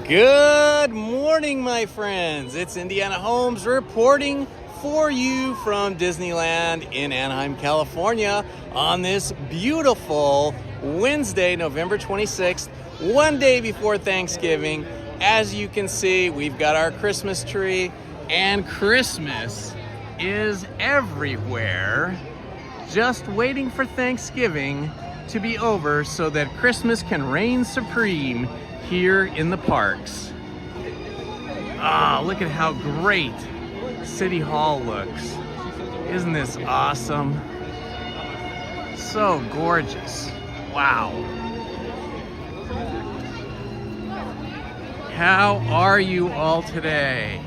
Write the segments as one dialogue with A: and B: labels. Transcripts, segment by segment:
A: Good morning, my friends. It's Indiana Holmes reporting for you from Disneyland in Anaheim, California on this beautiful Wednesday, November 26th, one day before Thanksgiving. As you can see, we've got our Christmas tree, and Christmas is everywhere, just waiting for Thanksgiving to be over so that Christmas can reign supreme here in the parks. Look at how great City Hall looks. Isn't this awesome? So gorgeous. Wow. How are you all today?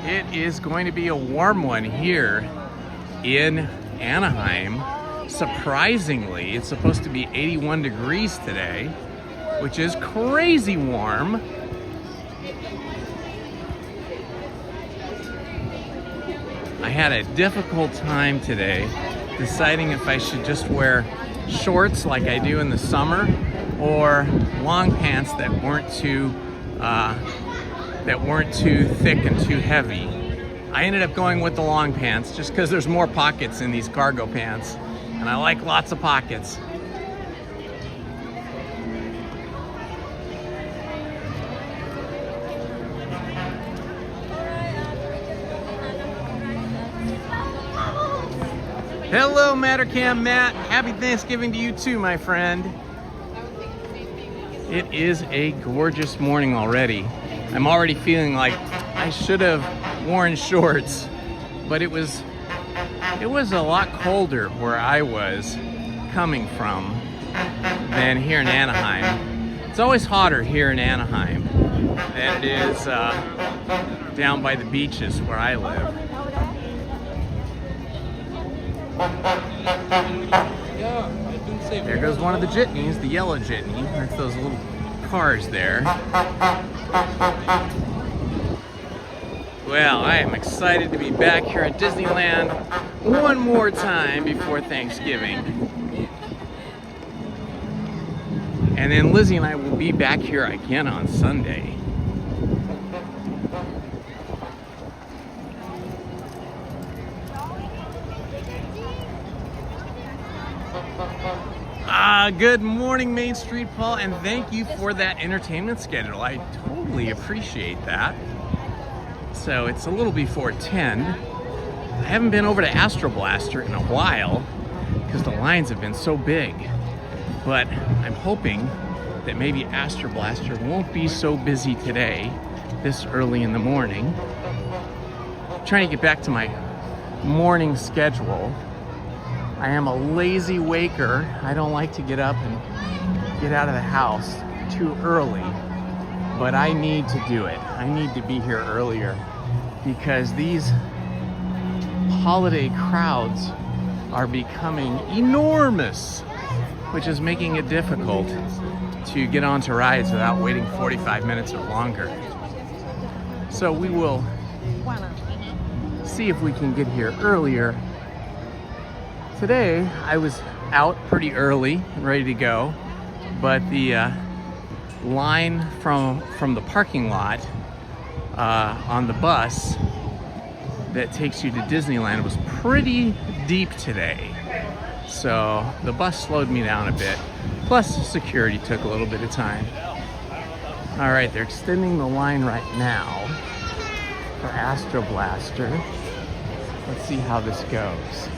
A: It is going to be a warm one here in Anaheim. Surprisingly, it's supposed to be 81 degrees today, which is crazy warm. I had a difficult time today deciding if I should just wear shorts like I do in the summer or long pants that weren't too thick and too heavy. I ended up going with the long pants just because there's more pockets in these cargo pants, and I like lots of pockets. Hello, Mattercam Matt. Happy Thanksgiving to you too, my friend. It is a gorgeous morning already. I'm already feeling like I should have worn shorts, but it was a lot colder where I was coming from than here in Anaheim. It's always hotter here in Anaheim than it is down by the beaches where I live. There goes one of the jitneys, the yellow jitney. That's those little cars there. Well, I am excited to be back here at Disneyland one more time before Thanksgiving. And then Lizzie and I will be back here again on Sunday. Good morning, Main Street Paul, and thank you for that entertainment schedule. I totally appreciate that. So it's a little before 10. I haven't been over to Astro Blaster in a while because the lines have been so big. But I'm hoping that maybe Astro Blaster won't be so busy today, this early in the morning. I'm trying to get back to my morning schedule. I am a lazy waker. I don't like to get up and get out of the house too early, but I need to do it. I need to be here earlier because these holiday crowds are becoming enormous, which is making it difficult to get onto rides without waiting 45 minutes or longer. So we will see if we can get here earlier. Today, I was out pretty early and ready to go, but the line from the parking lot on the bus that takes you to Disneyland was pretty deep today. So the bus slowed me down a bit, plus security took a little bit of time. All right, they're extending the line right now for Astro Blaster. Let's see how this goes.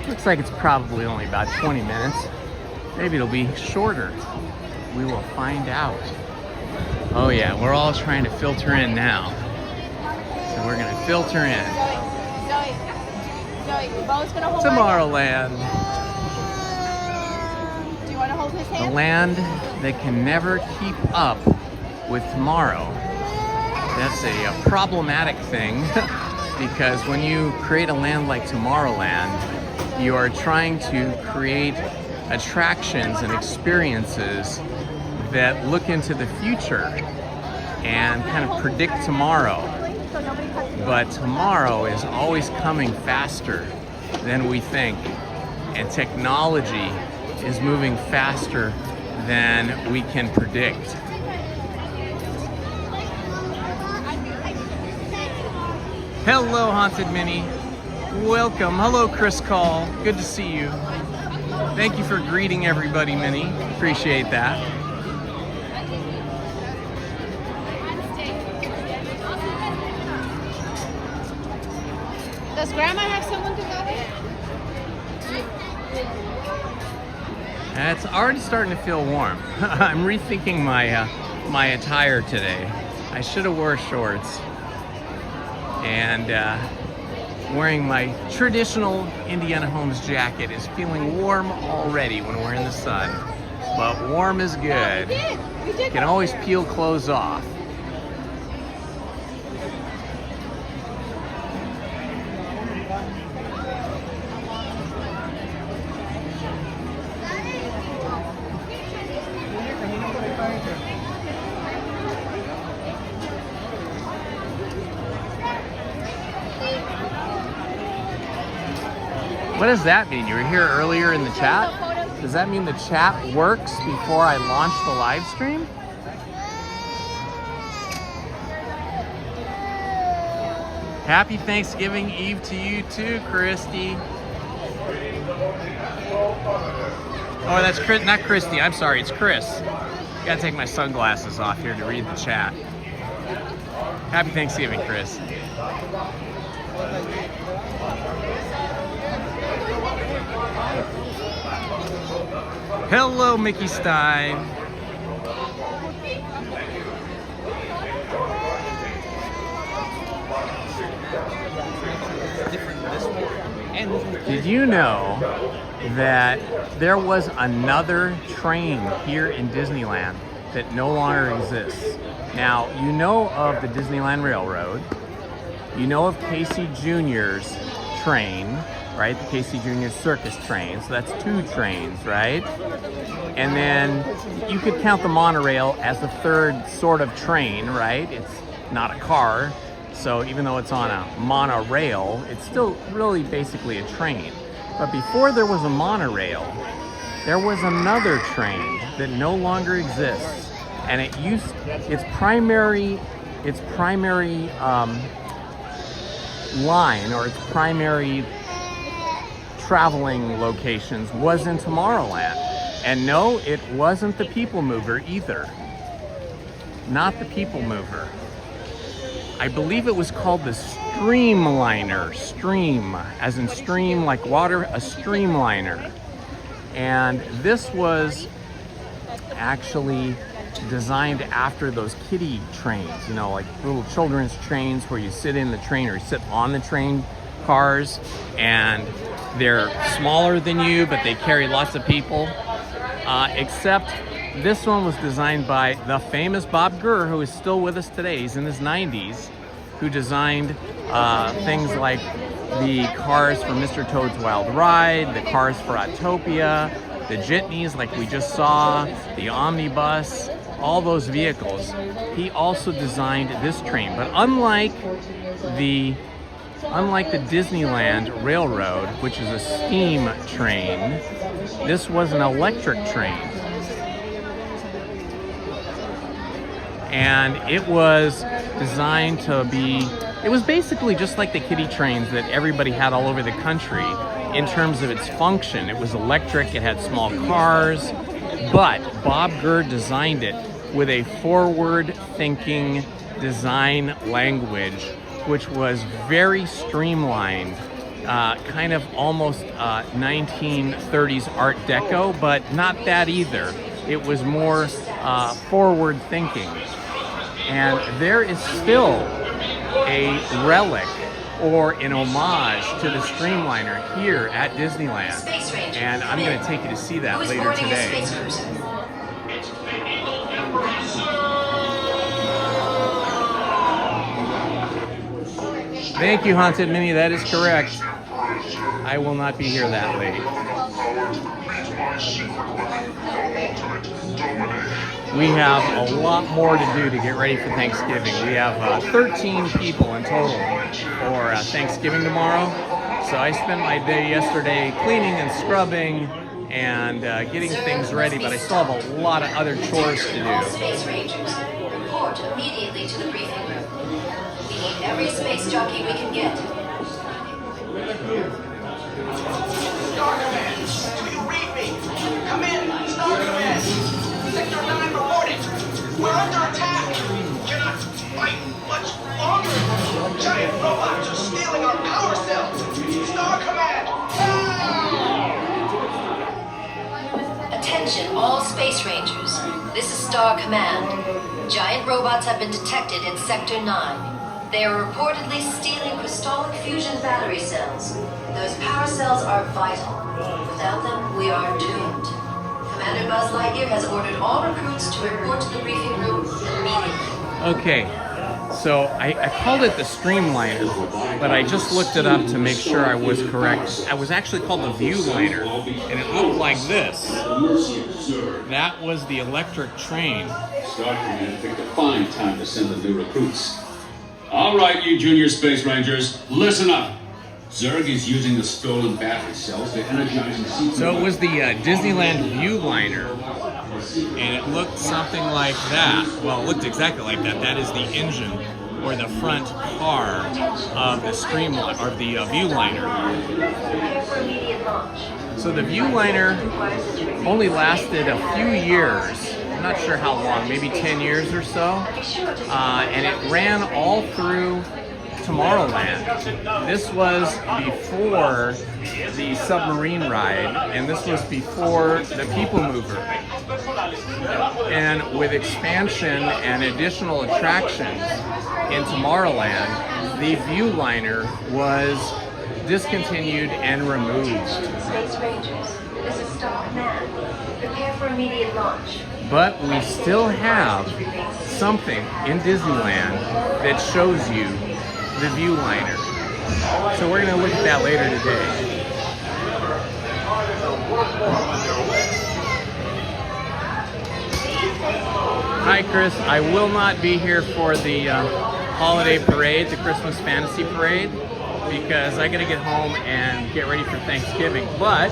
A: Looks like it's probably only about 20 minutes. Maybe it'll be shorter. We will find out. Oh yeah, we're all trying to filter in now. So we're gonna filter in. Tomorrowland.
B: Do you want to hold his hand?
A: The land that can never keep up with tomorrow. That's a problematic thing because when you create a land like Tomorrowland, you are trying to create attractions and experiences that look into the future and kind of predict tomorrow. But tomorrow is always coming faster than we think. And technology is moving faster than we can predict. Hello, Haunted Minnie. Welcome. Hello, Chris Call. Good to see you. Thank you for greeting everybody, Minnie. Appreciate that.
B: Does Grandma have someone to go with?
A: It's already starting to feel warm. I'm rethinking my attire today. I should have wore shorts. And wearing my traditional Indiana Holmes jacket is feeling warm already when we're in the sun. But warm is good. You can always peel clothes off. What does that mean? You were here earlier in the chat? Does that mean the chat works before I launch the live stream? Happy Thanksgiving Eve to you too, Christy. Oh, that's Chris, not Christy. I'm sorry, it's Chris. Gotta take my sunglasses off here to read the chat. Happy Thanksgiving, Chris. Hello, Mickey Stein. Did you know that there was another train here in Disneyland that no longer exists? Now, you know of the Disneyland Railroad. You know of Casey Jr.'s train, right? The Casey Jr. Circus train. So that's 2 trains, right? And then you could count the monorail as the 3rd sort of train, right? It's not a car. So even though it's on a monorail, it's still really basically a train. But before there was a monorail, there was another train that no longer exists. And its primary line, or its primary traveling locations, was in Tomorrowland. And no, it wasn't the People Mover either. Not the People Mover. I believe it was called the Streamliner. Stream, as in stream like water, a streamliner. And this was actually designed after those kiddie trains, you know, like little children's trains where you sit in the train or sit on the train cars, and they're smaller than you, but they carry lots of people. Except this one was designed by the famous Bob Gurr, who is still with us today. He's in his 90s, who designed things like the cars for Mr. Toad's Wild Ride, the cars for Autopia, the jitneys like we just saw, the omnibus, all those vehicles. He also designed this train, but unlike the Disneyland Railroad, which is a steam train, this was an electric train. And it was designed to be, it was basically just like the kiddie trains that everybody had all over the country in terms of its function. It was electric, it had small cars, but Bob Gurr designed it with a forward-thinking design language, which was very streamlined, kind of almost 1930s Art Deco, but not that either. It was more forward-thinking. And there is still a relic or an homage to the Streamliner here at Disneyland. And I'm going to take you to see that later today. Thank you, Haunted Minnie. That is correct. I will not be here that late. We have a lot more to do to get ready for Thanksgiving. We have 13 people in total for Thanksgiving tomorrow. So I spent my day yesterday cleaning and scrubbing and getting things ready, but I still have a lot of other chores to
C: All
A: do.
C: space rangers, report immediately to the briefing room. We need every space jockey we can get.
D: Star Command, do you read me? Come in, Star Command. Sector 9 reporting. We're under attack. Cannot fight much longer. Giant robots are stealing our power cells. Star Command.
C: Attention, all space rangers. This is Star Command. Giant robots have been detected in Sector 9. They are reportedly stealing crystallic fusion battery cells. Those power cells are vital. Without them, we are doomed. Commander Buzz Lightyear has ordered all recruits to report to the briefing room immediately.
A: Okay, so I called it the Streamliner, but I just looked it up to make sure I was correct. It was actually called the Viewliner, and it looked like this. That was the electric train.
E: Star Command picked a fine time to send the new recruits. All right, you junior space rangers, listen up. Zurg is using the stolen battery cells to energize and seek.
A: So it was the Disneyland Viewliner, and it looked something like that. Well, it looked exactly like that. That is the engine or the front car of the Streamliner or the Viewliner.
C: Prepare for immediate launch.
A: So the Viewliner only lasted a few years. I'm not sure how long, maybe 10 years or so. And it ran all through Tomorrowland. This was before the submarine ride, and this was before the People Mover. And with expansion and additional attractions in Tomorrowland, the Viewliner was discontinued and removed.
C: Space Rangers, this is Star Command. Prepare for immediate launch.
A: But we still have something in Disneyland that shows you the Viewliner. So we're going to look at that later today. Hi Chris, I will not be here for the holiday parade, the Christmas Fantasy Parade, because I got to get home and get ready for Thanksgiving. But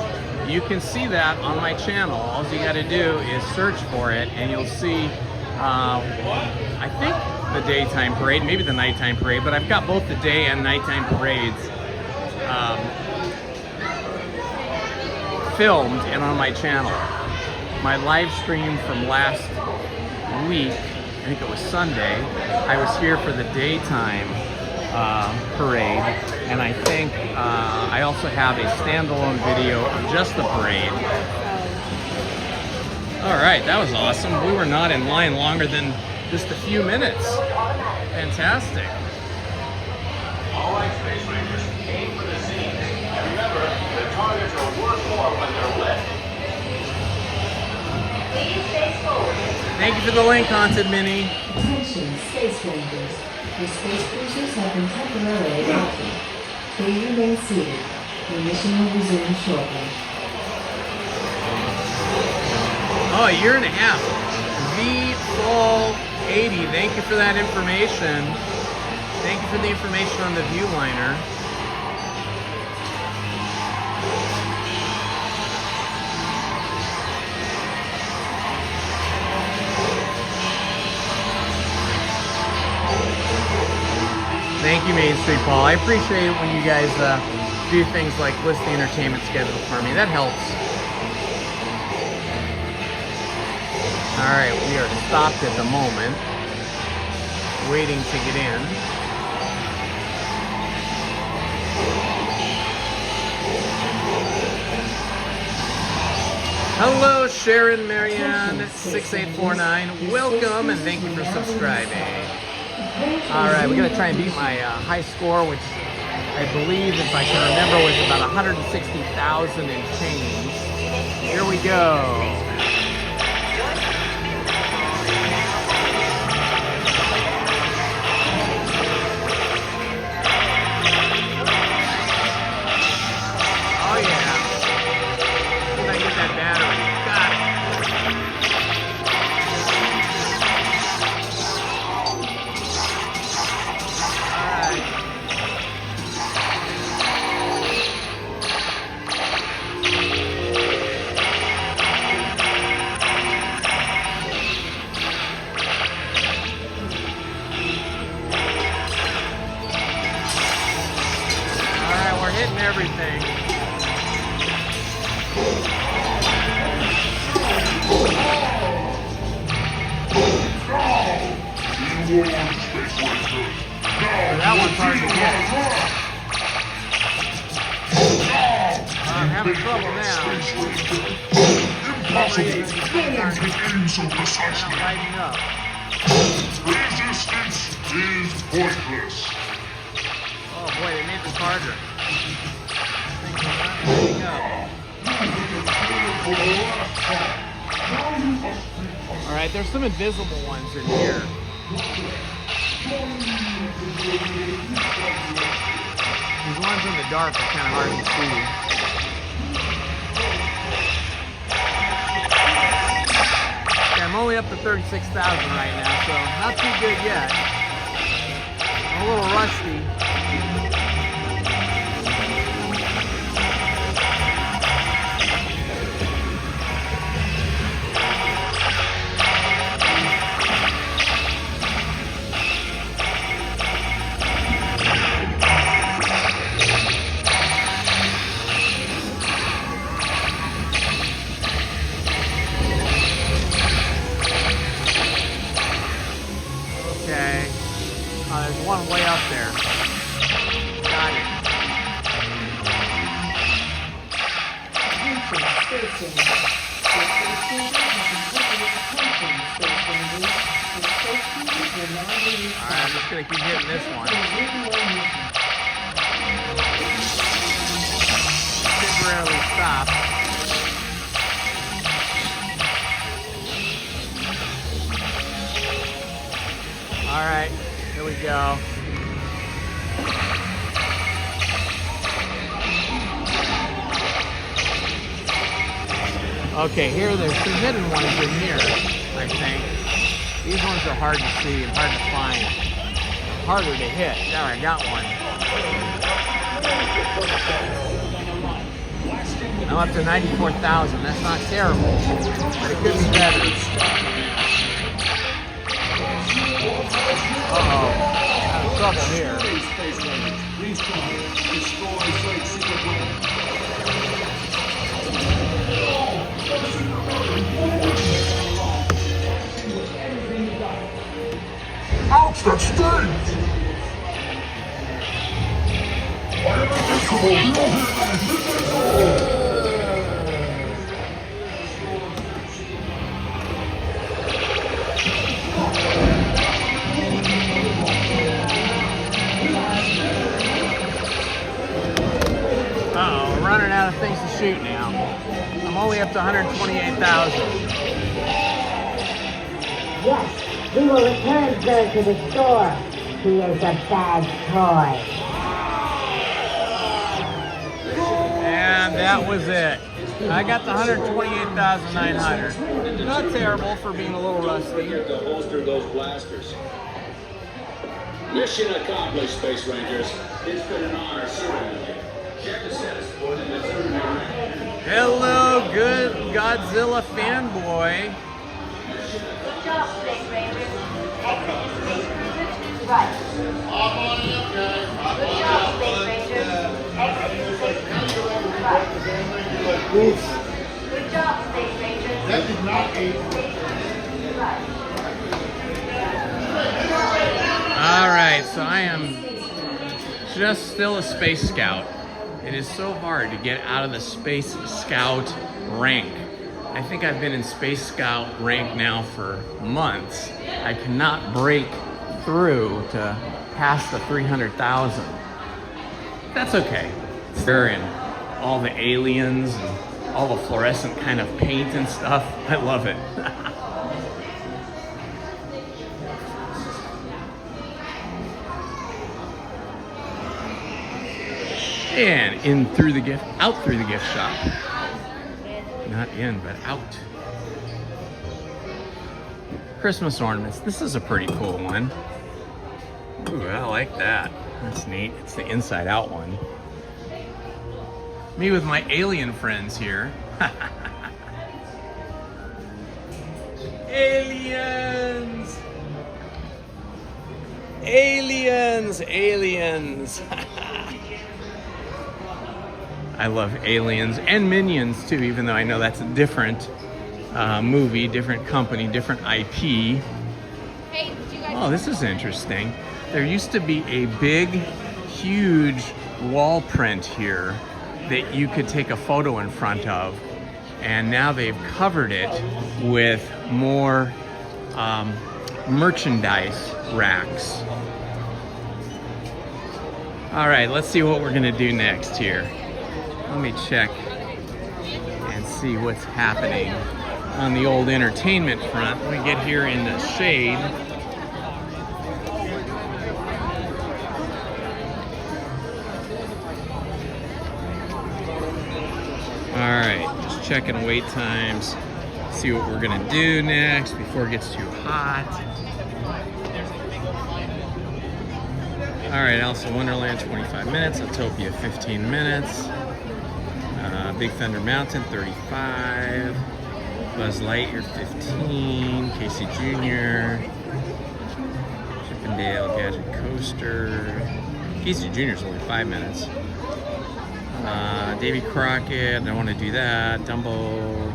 A: you can see that on my channel. All you got to do is search for it, and you'll see, I think, the daytime parade, maybe the nighttime parade, but I've got both the day and nighttime parades filmed and on my channel. My live stream from last week, I think it was Sunday, I was here for the daytime parade, and I think I also have a standalone video of just the parade. All right, that was awesome. We were not in line longer than just a few minutes. Fantastic.
D: All right, Space Rangers, aim for the scene. And remember, the targets are worth more when they're lit.
C: Please face forward.
A: Thank you for the link, Haunted Minnie.
F: Attention, Space Rangers. Your space cruisers have been temporarily evacuated. Please remain seated. Your mission will resume shortly.
A: Oh, a year and a half. V-Fall 80. Thank you for that information. Thank you for the information on the Viewliner. Thank you, Main Street Paul. I appreciate it when you guys do things like list the entertainment schedule for me. That helps. All right, we are stopped at the moment, waiting to get in. Hello, Sharon Marianne 6849. Welcome and thank you for subscribing. All right, we're gonna try and beat my high score, which I believe, if I can remember, was about 160,000 and change. Here we go. Oh yeah. See if I can get that battery. Got it. everything. That one's hard to get. I'm having trouble now.
G: Impossible. No one can aim so precisely.
A: Lighting up.
G: Resistance is pointless.
A: Oh boy, they made this harder. Things are not lighting up. Alright, there's some invisible ones in here. These ones in the dark are kind of hard to see. Okay, I'm only up to 36,000 right now, so not too good yet. I'm a little rusty. There's one way up there. Got it. Alright, I'm just gonna keep hitting this one. Temporarily stop. Alright. Here we go. Okay, here there's some hidden ones in here, I think. These ones are hard to see and hard to find. Harder to hit. There, I got one. I'm up to 94,000. That's not terrible, but it could be better. Uh-oh, out of trouble here.
G: Ouch, that stings!
A: Uh-oh, we're running out of things to shoot now. I'm only up to 128,000.
H: Yes, we will return Zerg to the store. He is a bad toy.
A: And that was it. I got the 128,900. Not terrible for being a little rusty.
E: To holster those blasters. Mission accomplished, Space Rangers. It's been an honor serving with you. Check the status coordinates.
A: Hello, good Godzilla fanboy.
C: Good job, Space Rangers. Exit Space Cruiser to the right. Good job, Space Rangers. Exit Space Cruiser to the right. Good job, Space Rangers.
G: That did not aid.
A: Alright, so I am just still a Space Scout. It is so hard to get out of the Space Scout rank. I think I've been in Space Scout rank now for months. I cannot break through to past the 300,000. That's okay. They're in all the aliens and all the fluorescent kind of paint and stuff. I love it. And out through the gift shop. Not in, but out. Christmas ornaments. This is a pretty cool one. Ooh, I like that. That's neat. It's the inside out one. Me with my alien friends here. Aliens! Aliens! Aliens! I love Aliens and Minions too, even though I know that's a different movie, different company, different IP.
B: Hey, did you guys?
A: Oh, this is interesting. There used to be a big, huge wall print here that you could take a photo in front of, and now they've covered it with more merchandise racks. All right, let's see what we're gonna do next here. Let me check and see what's happening on the old entertainment front. We get here in the shade. All right, just checking wait times, see what we're gonna do next before it gets too hot. All right, Alice in Wonderland, 25 minutes. Autopia, 15 minutes. Big Thunder Mountain, 35. Buzz Lightyear, 15. Casey Jr. Chippendale Gadget Coaster. Casey Jr. is only 5 minutes. Davy Crockett, I don't want to do that. Dumbo.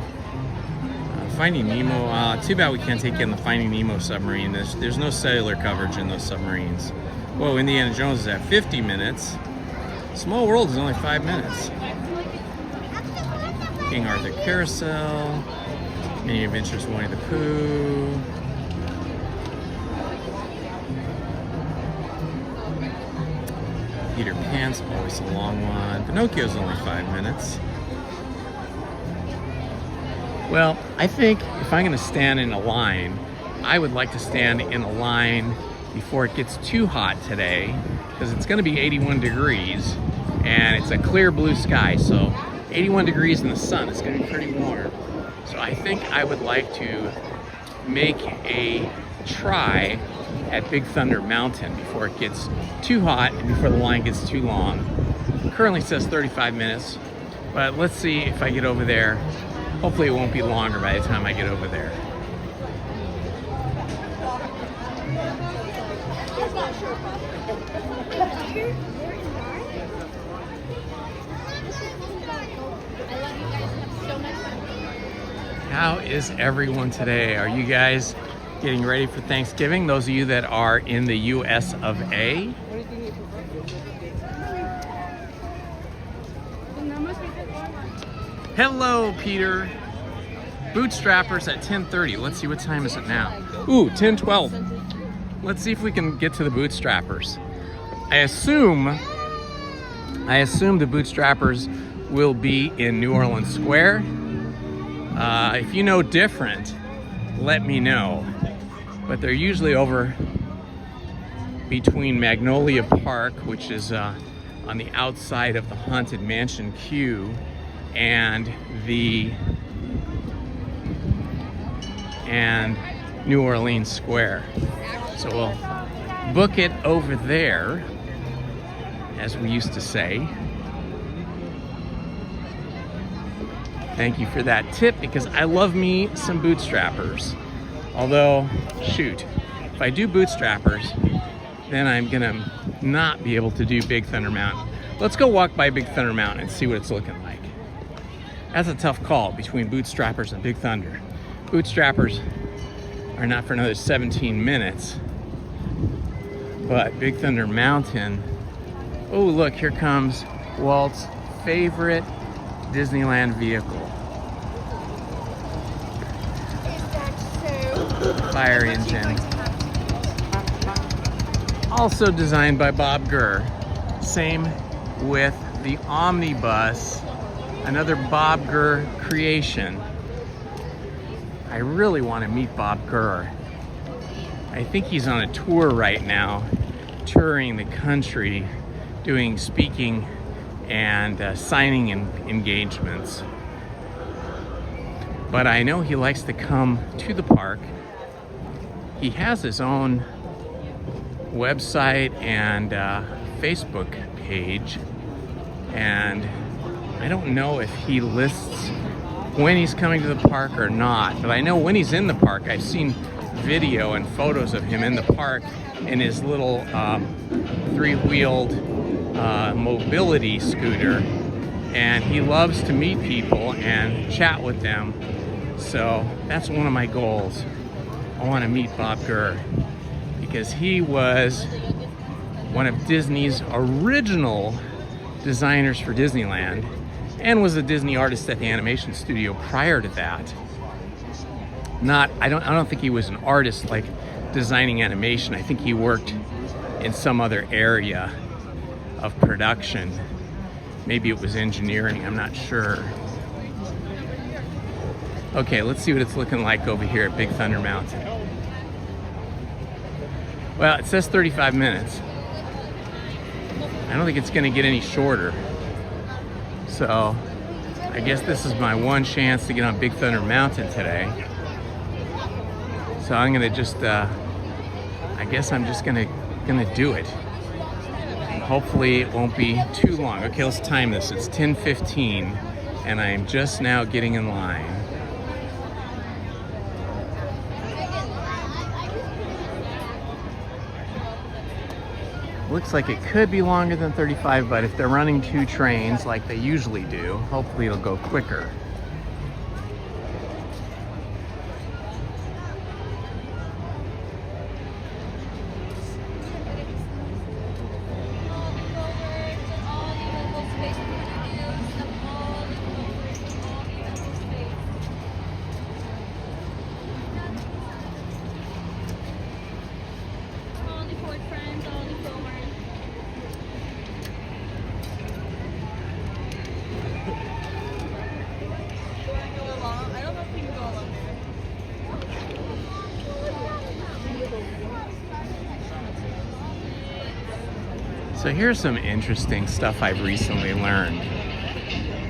A: Finding Nemo. Too bad we can't take in the Finding Nemo submarine. There's no cellular coverage in those submarines. Whoa, Indiana Jones is at 50 minutes. Small World is only 5 minutes. King Arthur Carousel. Many Adventures of Winnie the Pooh. Peter Pan's always a long one. Pinocchio's only 5 minutes. Well, I think if I'm gonna stand in a line, I would like to stand in a line before it gets too hot today, because it's gonna be 81 degrees and it's a clear blue sky, so 81 degrees in the sun, it's gonna be pretty warm. So I think I would like to make a try at Big Thunder Mountain before it gets too hot and before the line gets too long. It currently says 35 minutes, but let's see if I get over there. Hopefully it won't be longer by the time I get over there. How is everyone today? Are you guys getting ready for Thanksgiving? Those of you that are in the US of A. Hello, Peter. Bootstrappers at 10:30. Let's see, what time is it now? Ooh, 10:12. Let's see if we can get to the Bootstrappers. I assume the Bootstrappers will be in New Orleans Square. If you know different, let me know. But they're usually over between Magnolia Park, which is on the outside of the Haunted Mansion queue, and New Orleans Square. So we'll book it over there, as we used to say. Thank you for that tip, because I love me some Bootstrappers. Although, shoot, if I do Bootstrappers, then I'm gonna not be able to do Big Thunder Mountain. Let's go walk by Big Thunder Mountain and see what it's looking like. That's a tough call between Bootstrappers and Big Thunder. Bootstrappers are not for another 17 minutes, but Big Thunder Mountain, oh look, here comes Walt's favorite Disneyland vehicle. Fire engine. Also designed by Bob Gurr. Same with the Omnibus, another Bob Gurr creation. I really want to meet Bob Gurr. I think he's on a tour right now, touring the country, doing speaking and signing engagements. But I know he likes to come to the park. He has his own website and Facebook page, and I don't know if he lists when he's coming to the park or not, but I know when he's in the park. I've seen video and photos of him in the park in his little three-wheeled mobility scooter, and he loves to meet people and chat with them. So that's one of my goals. I want to meet Bob Gurr because he was one of Disney's original designers for Disneyland and was a Disney artist at the animation studio prior to that. I don't think he was an artist like designing animation. I think he worked in some other area of production. Maybe it was engineering, I'm not sure. Okay, let's see what it's looking like over here at Big Thunder Mountain. Well, it says 35 minutes. I don't think it's gonna get any shorter. So, I guess this is my one chance to get on Big Thunder Mountain today. So I'm gonna just, I guess I'm just gonna do it. And hopefully it won't be too long. Okay, let's time this. It's 10:15 and I'm just now getting in line. Looks like it could be longer than 35, but if they're running 2 trains like they usually do, hopefully it'll go quicker. So here's some interesting stuff I've recently learned.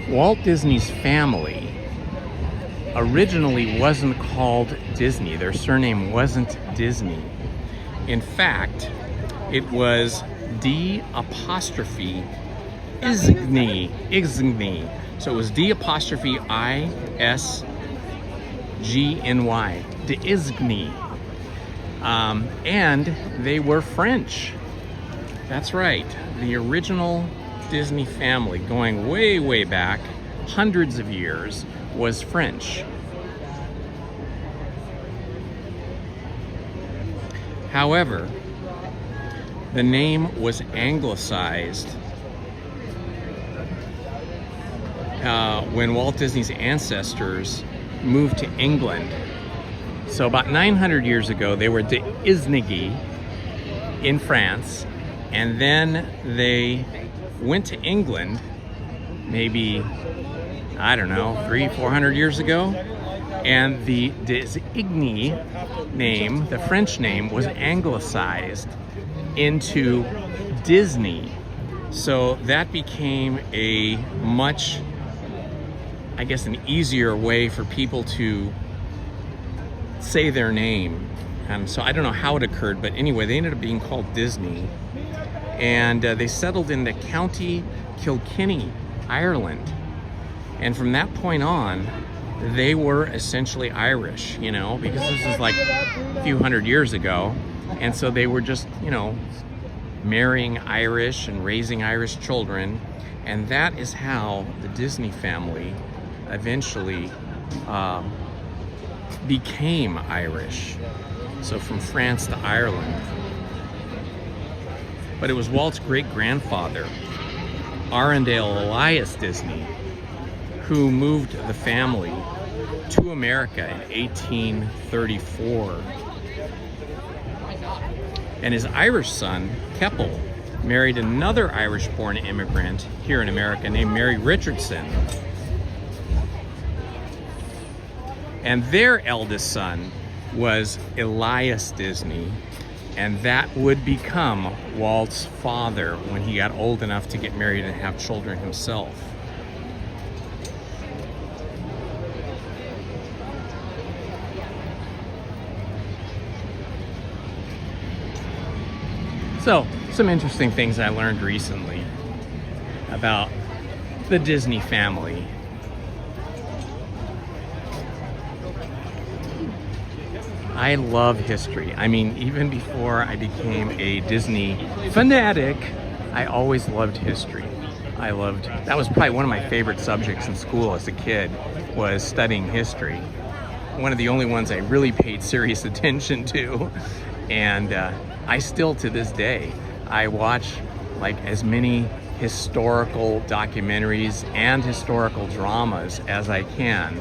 A: Walt Disney's family originally wasn't called Disney. Their surname wasn't Disney. In fact, it was D' Isgny. So it was D' ISGNY. D'Isgny. And they were French. That's right. The original Disney family, going way, way back, hundreds of years, was French. However, the name was anglicized when Walt Disney's ancestors moved to England. So about 900 years ago, they were D'Isngy in France, and then they went to England, maybe, I don't know, 300-400 years ago, and the D'Isgny name, the French name, was anglicized into Disney. So that became a much, I guess, an easier way for people to say their name. So I don't know how it occurred, but anyway, they ended up being called Disney. And they settled in the County Kilkenny, Ireland. And from that point on, they were essentially Irish, you know, because this is like a few hundred years ago. And so they were just, you know, marrying Irish and raising Irish children. And that is how the Disney family eventually became Irish. So from France to Ireland. But it was Walt's great-grandfather, Arundel Elias Disney, who moved the family to America in 1834. And his Irish son, Keppel, married another Irish-born immigrant here in America named Mary Richardson. And their eldest son was Elias Disney, and that would become Walt's father when he got old enough to get married and have children himself. So, some interesting things I learned recently about the Disney family. I love history. I mean, even before I became a Disney fanatic, I always loved history. that was probably one of my favorite subjects in school as a kid, was studying history. One of the only ones I really paid serious attention to. And I still, to this day, I watch like as many historical documentaries and historical dramas as I can.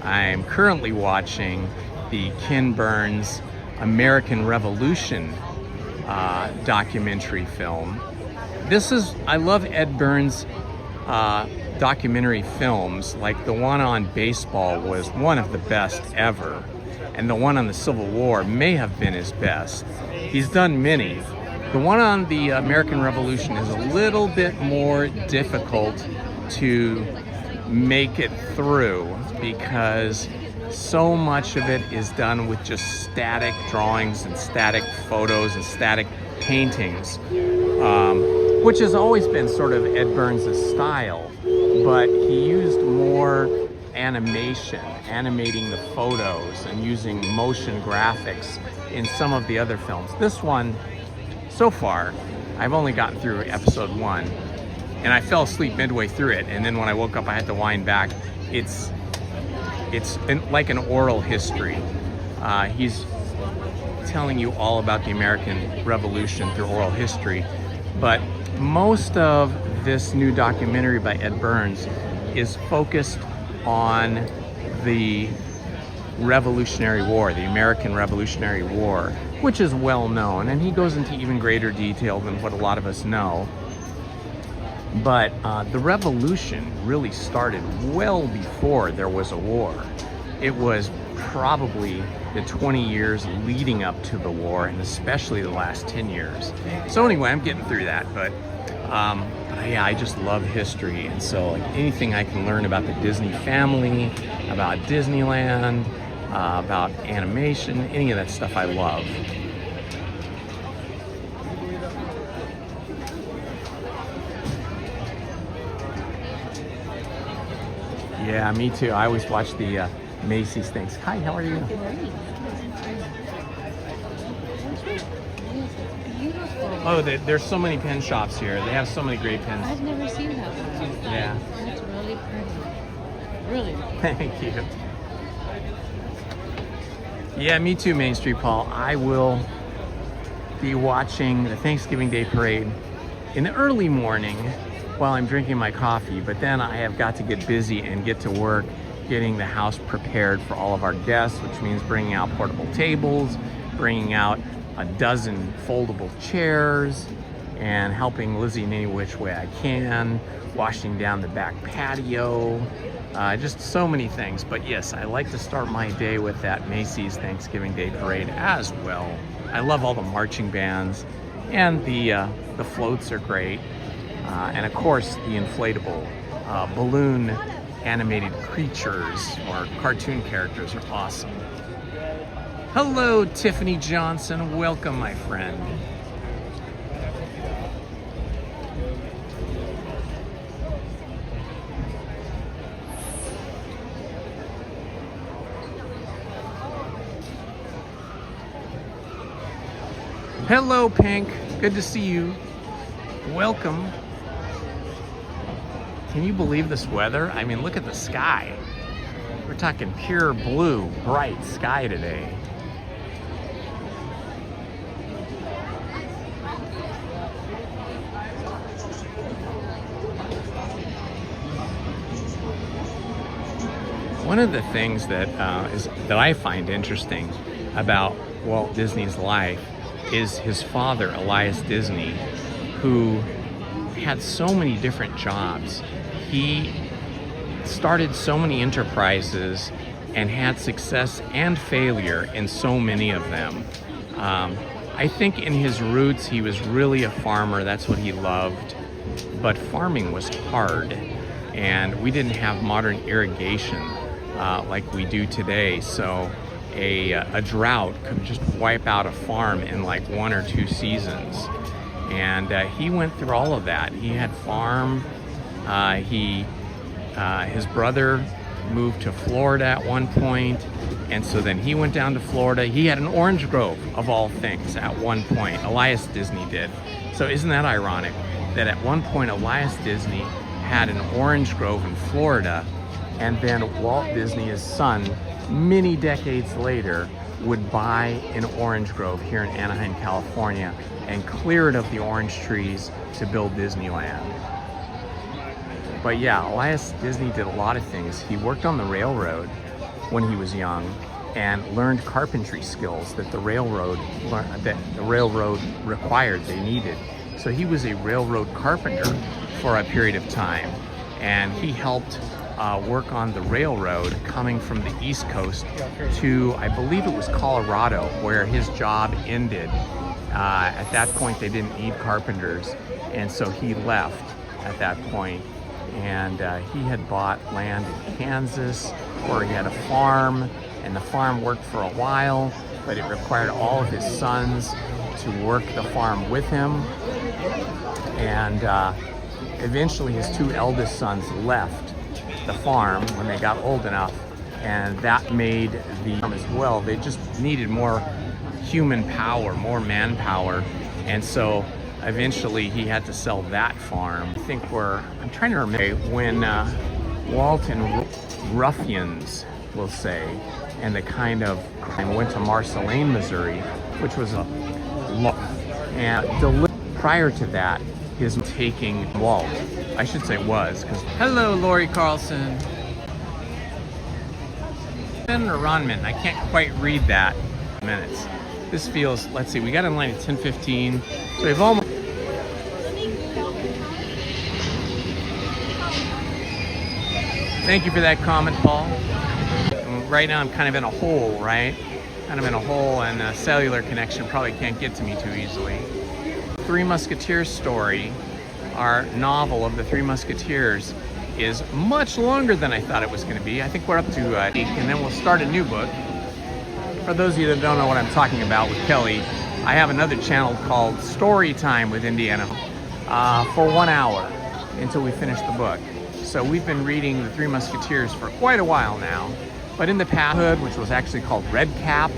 A: I'm currently watching the Ken Burns American Revolution documentary film. I love Ed Burns documentary films. Like the one on baseball was one of the best ever, and the one on the Civil War may have been his best. He's done many. The one on the American Revolution is a little bit more difficult to make it through because so much of it is done with just static drawings and static photos and static paintings, which has always been sort of Ed Burns' style, but he used more animation, animating the photos and using motion graphics in some of the other films. This one, so far, I've only gotten through episode 1, and I fell asleep midway through it, and then when I woke up I had to wind back. It's like an oral history. He's telling you all about the American Revolution through oral history, but most of this new documentary by Ed Burns is focused on the Revolutionary War, the American Revolutionary War, which is well known, and he goes into even greater detail than what a lot of us know. But the revolution really started well before there was a war. It was probably the 20 years leading up to the war, and especially the last 10 years. So anyway, I'm getting through that, but yeah, I just love history, and so like anything I can learn about the Disney family, about Disneyland, about animation, any of that stuff I love. Yeah, me too. I always watch the Macy's things. Hi, how are you? Oh, there's so many pen shops here. They have so many great pens.
B: I've never seen that one.
A: Yeah.
B: That's really pretty. Really.
A: Thank you. Yeah, me too, Main Street Paul. I will be watching the Thanksgiving Day Parade in the early morning while I'm drinking my coffee, but then I have got to get busy and get to work getting the house prepared for all of our guests, which means bringing out portable tables, bringing out a dozen foldable chairs, and helping Lizzie in any which way I can, washing down the back patio, just so many things. But yes, I like to start my day with that Macy's Thanksgiving Day Parade as well. I love all the marching bands, and the floats are great. And of course, the inflatable balloon animated creatures or cartoon characters are awesome. Hello, Tiffany Johnson. Welcome, my friend. Hello, Pink. Good to see you. Welcome. Can you believe this weather? I mean, look at the sky. We're talking pure blue, bright sky today. One of the things that I find interesting about Walt Disney's life is his father, Elias Disney, who had so many different jobs. He started so many enterprises and had success and failure in so many of them. I think in his roots, he was really a farmer. That's what he loved. But farming was hard, and we didn't have modern irrigation like we do today. So a drought could just wipe out a farm in like 1 or 2 seasons. And he went through all of that. He had farm. His brother moved to Florida at one point, and so then he went down to Florida. He had an orange grove, of all things, at one point. Elias Disney did. So isn't that ironic that at one point Elias Disney had an orange grove in Florida, and then Walt Disney, his son, many decades later, would buy an orange grove here in Anaheim, California, and clear it of the orange trees to build Disneyland. But yeah, Elias Disney did a lot of things. He worked on the railroad when he was young and learned carpentry skills that the railroad required, they needed. So he was a railroad carpenter for a period of time, and he helped work on the railroad coming from the East Coast to, I believe it was Colorado, where his job ended. At that point, they didn't need carpenters, and so he left at that point. And he had bought land in Kansas where he had a farm, and the farm worked for a while, but it required all of his sons to work the farm with him. And eventually his two eldest sons left the farm when they got old enough, and that made the farm as well. They just needed more human power, more manpower, and so eventually he had to sell that farm. I think I'm trying to remember when Walt and ruffians, we'll say, and the kind of crime went to Marceline, Missouri, which was a law. And prior to that, his taking Walt, I should say was, because hello, Lori Carlson. Or Ronman, I can't quite read that in minutes. This feels, let's see, we got in line at 10:15, so we've almost. Thank you for that comment, Paul. Right now I'm kind of in a hole, right? Kind of in a hole, and a cellular connection probably can't get to me too easily. Three Musketeers story, our novel of the Three Musketeers, is much longer than I thought it was going to be. I think we're up to 8, and then we'll start a new book. For those of you that don't know what I'm talking about with Kelly, I have another channel called Story Time with Indiana for 1 hour until we finish the book. So we've been reading the Three Musketeers for quite a while now. But in the past, which was actually called Red Cap,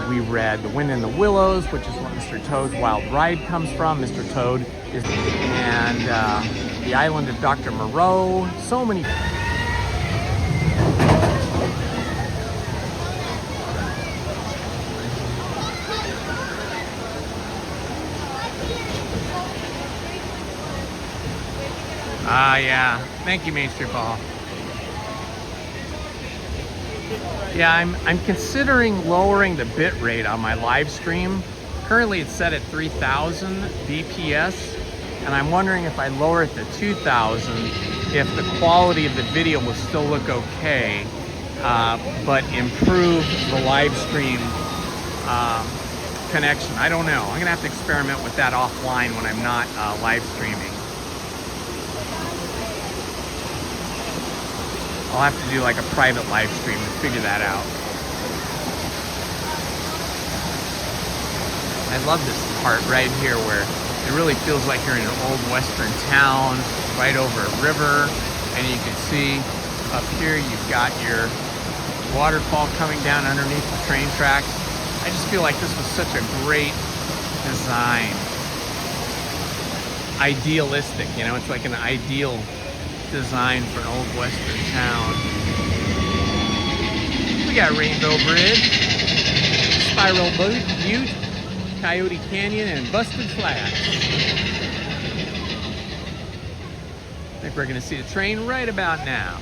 A: we read The Wind in the Willows, which is where Mr. Toad's Wild Ride comes from. Mr. Toad is, and The Island of Dr. Moreau. So many. Yeah. Thank you, Main Street Paul. Yeah, I'm considering lowering the bit rate on my live stream. Currently it's set at 3000 BPS, and I'm wondering if I lower it to 2000, if the quality of the video will still look okay, but improve the live stream connection. I don't know. I'm gonna have to experiment with that offline when I'm not live streaming. I'll have to do like a private live stream to figure that out. I love this part right here where it really feels like you're in an old western town right over a river, and you can see up here you've got your waterfall coming down underneath the train tracks. I just feel like this was such a great design. Idealistic, you know, it's like an ideal design for an old western town. We got Rainbow Bridge, Spiral Butte, Coyote Canyon, and Busted Flats. I think we're gonna see the train right about now.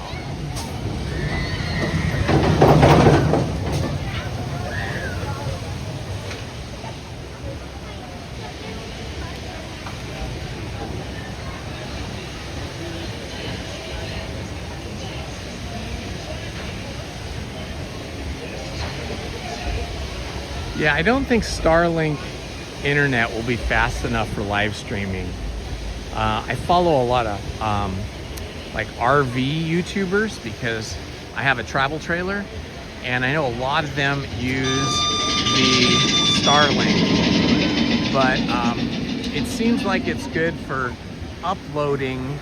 A: Yeah, I don't think Starlink internet will be fast enough for live streaming. I follow a lot of like RV YouTubers because I have a travel trailer, and I know a lot of them use the Starlink, but it seems like it's good for uploading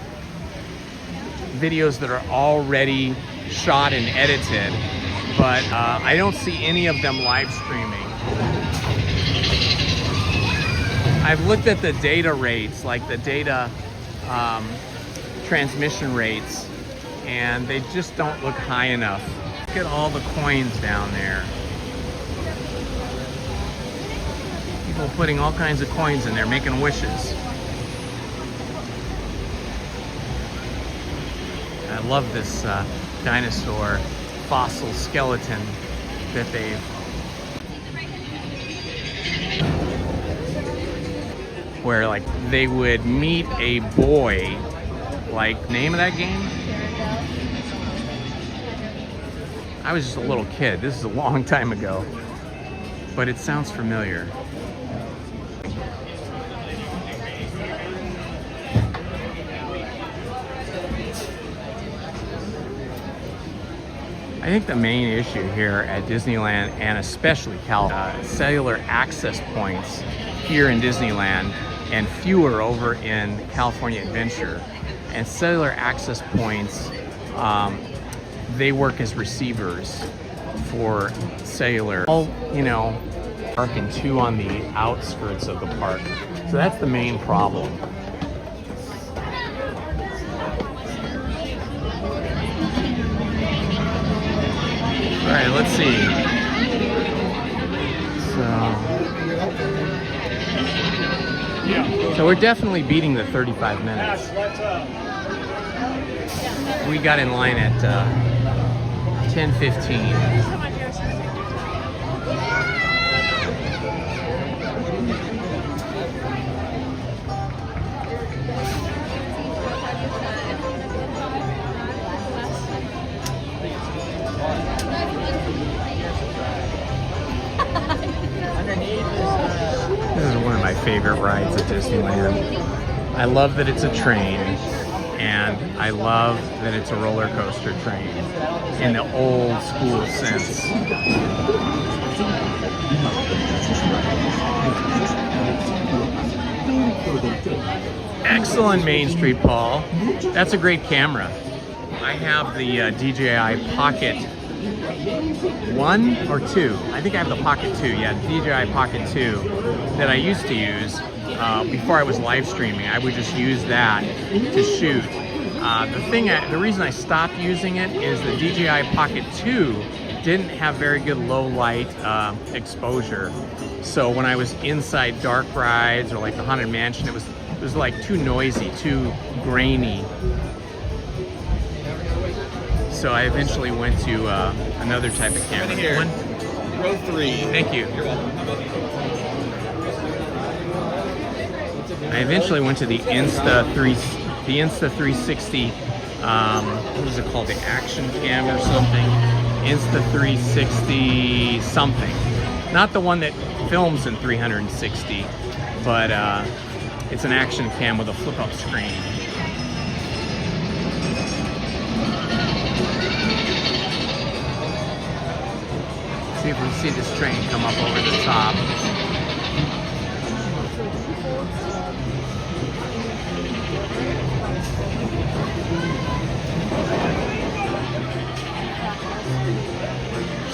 A: videos that are already shot and edited, but I don't see any of them live streaming. I've looked at the data rates, like the data transmission rates, and they just don't look high enough. Look at all the coins down there. People putting all kinds of coins in there, making wishes. I love this dinosaur fossil skeleton that they've where like they would meet a boy, like name of that game? I was just a little kid. This is a long time ago, but it sounds familiar. I think the main issue here at Disneyland, and especially cellular access points here in Disneyland and fewer over in California Adventure. And cellular access points, they work as receivers for cellular. All, you know, park and two on the outskirts of the park. So that's the main problem. All right, let's see. So we're definitely beating the 35 minutes. We got in line at 10:15. This is one of my favorite rides at Disneyland. I love that it's a train, and I love that it's a roller coaster train in the old school sense. Excellent Main Street, Paul. That's a great camera. I have the DJI Pocket 1 or 2. I think I have the Pocket 2. Yeah, DJI Pocket 2 that I used to use before I was live streaming. I would just use that to shoot. The reason I stopped using it is the DJI Pocket 2 didn't have very good low light exposure. So when I was inside dark rides or like the Haunted Mansion, it was like too noisy, too grainy. So I eventually went to another type of camera.
I: Here. Row 3.
A: Thank you.
I: You're welcome.
A: I eventually went to the Insta 360. What is it called? The Action Cam or something? Insta 360 something. Not the one that films in 360, but it's an action cam with a flip-up screen. See if we see this train come up over the top.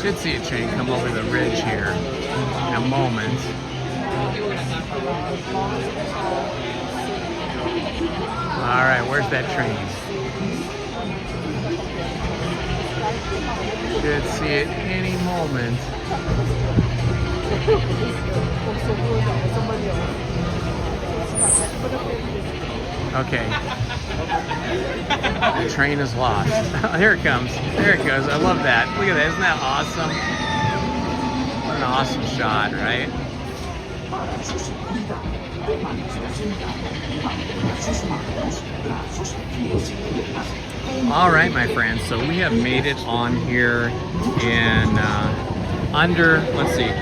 A: Should see a train come over the ridge here in a moment. All right, where's that train? Should see it any moment. Okay. The train is lost. Here it comes. There it goes. I love that. Look at that. Isn't that awesome? What an awesome shot, right? All right, my friends. So we have made it on here in under, let's see,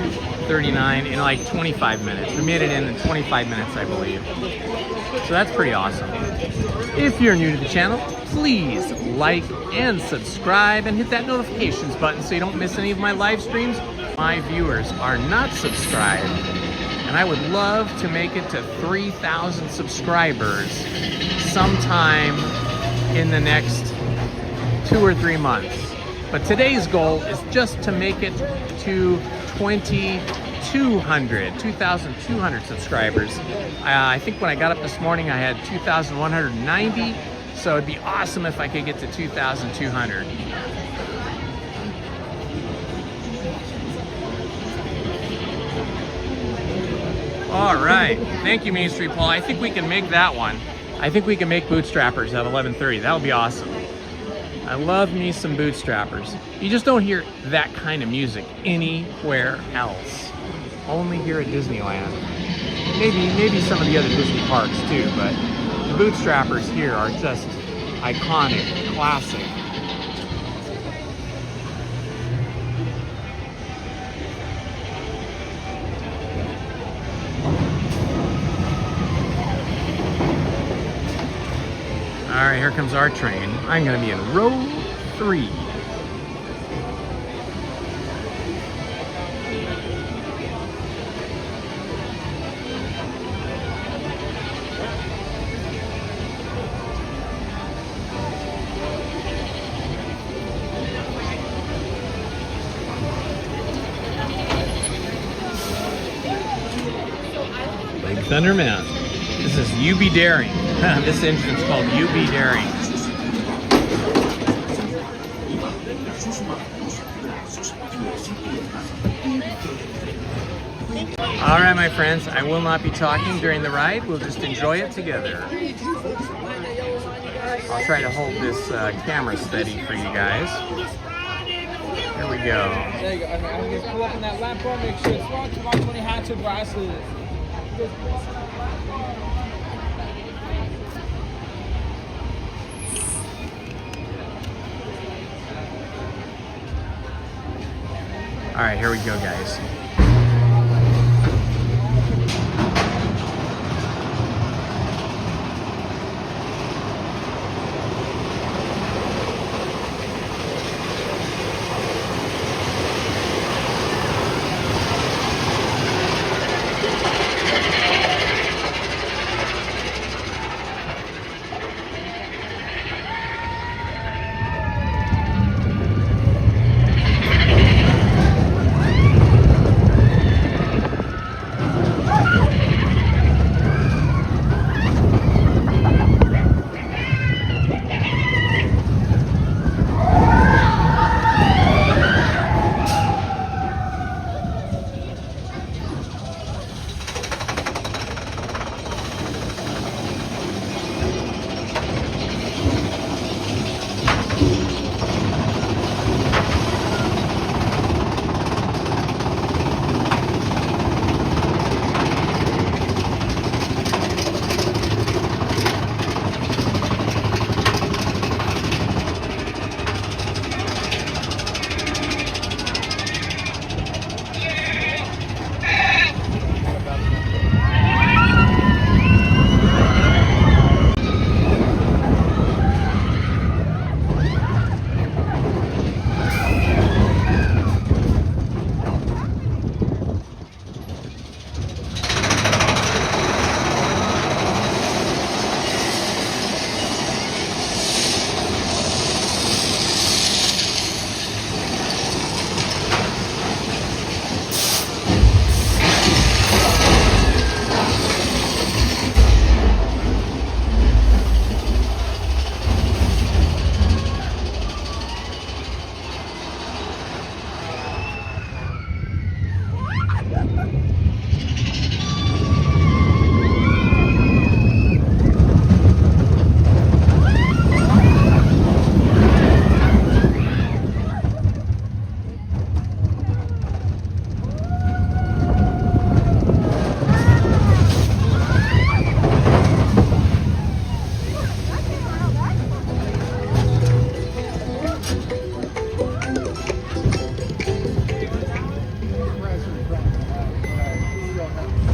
A: 39, in like 25 minutes. We made it in 25 minutes, I believe. So that's pretty awesome. If you're new to the channel, please like and subscribe and hit that notifications button so you don't miss any of my live streams. My viewers are not subscribed, and I would love to make it to 3,000 subscribers sometime in the next 2 or 3 months. But today's goal is just to make it to 22 2,200 subscribers. I think when I got up this morning, I had 2,190. So it'd be awesome if I could get to 2,200. All right, thank you, Main Street Paul. I think we can make that one. I think we can make Bootstrappers at 11:30. That would be awesome. I love me some Bootstrappers. You just don't hear that kind of music anywhere else. Only here at Disneyland. Maybe some of the other Disney parks too, but the Bootstrappers here are just iconic, classic. All right, here comes our train. I'm gonna be in row 3. Big Thunder Mountain. This is You Be Daring. This engine's called You Be Daring. All right, my friends, I will not be talking during the ride. We'll just enjoy it together. I'll try to hold this camera steady for you guys. Here we go.
J: There you go. I'm just pull up in that lamp bar, make sure it's locked. Watch when you have to glasses.
A: All right, here we go, guys.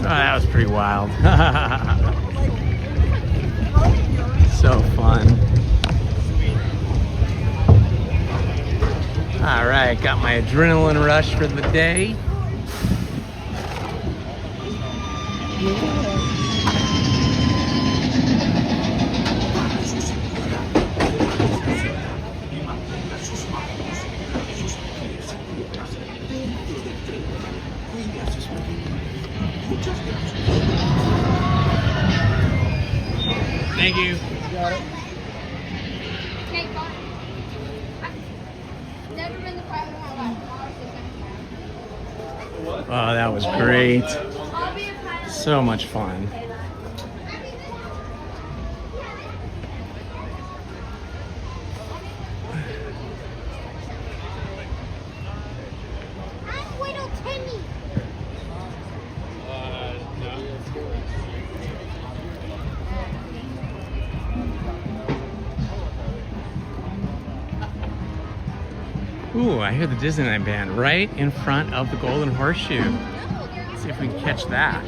A: That was pretty wild. So fun. All right, got my adrenaline rush for the day. Thank you.
J: Got it.
A: Oh, that was great. So much fun. Ooh, I hear the Disneyland band right in front of the Golden Horseshoe. Let's see if we can catch that.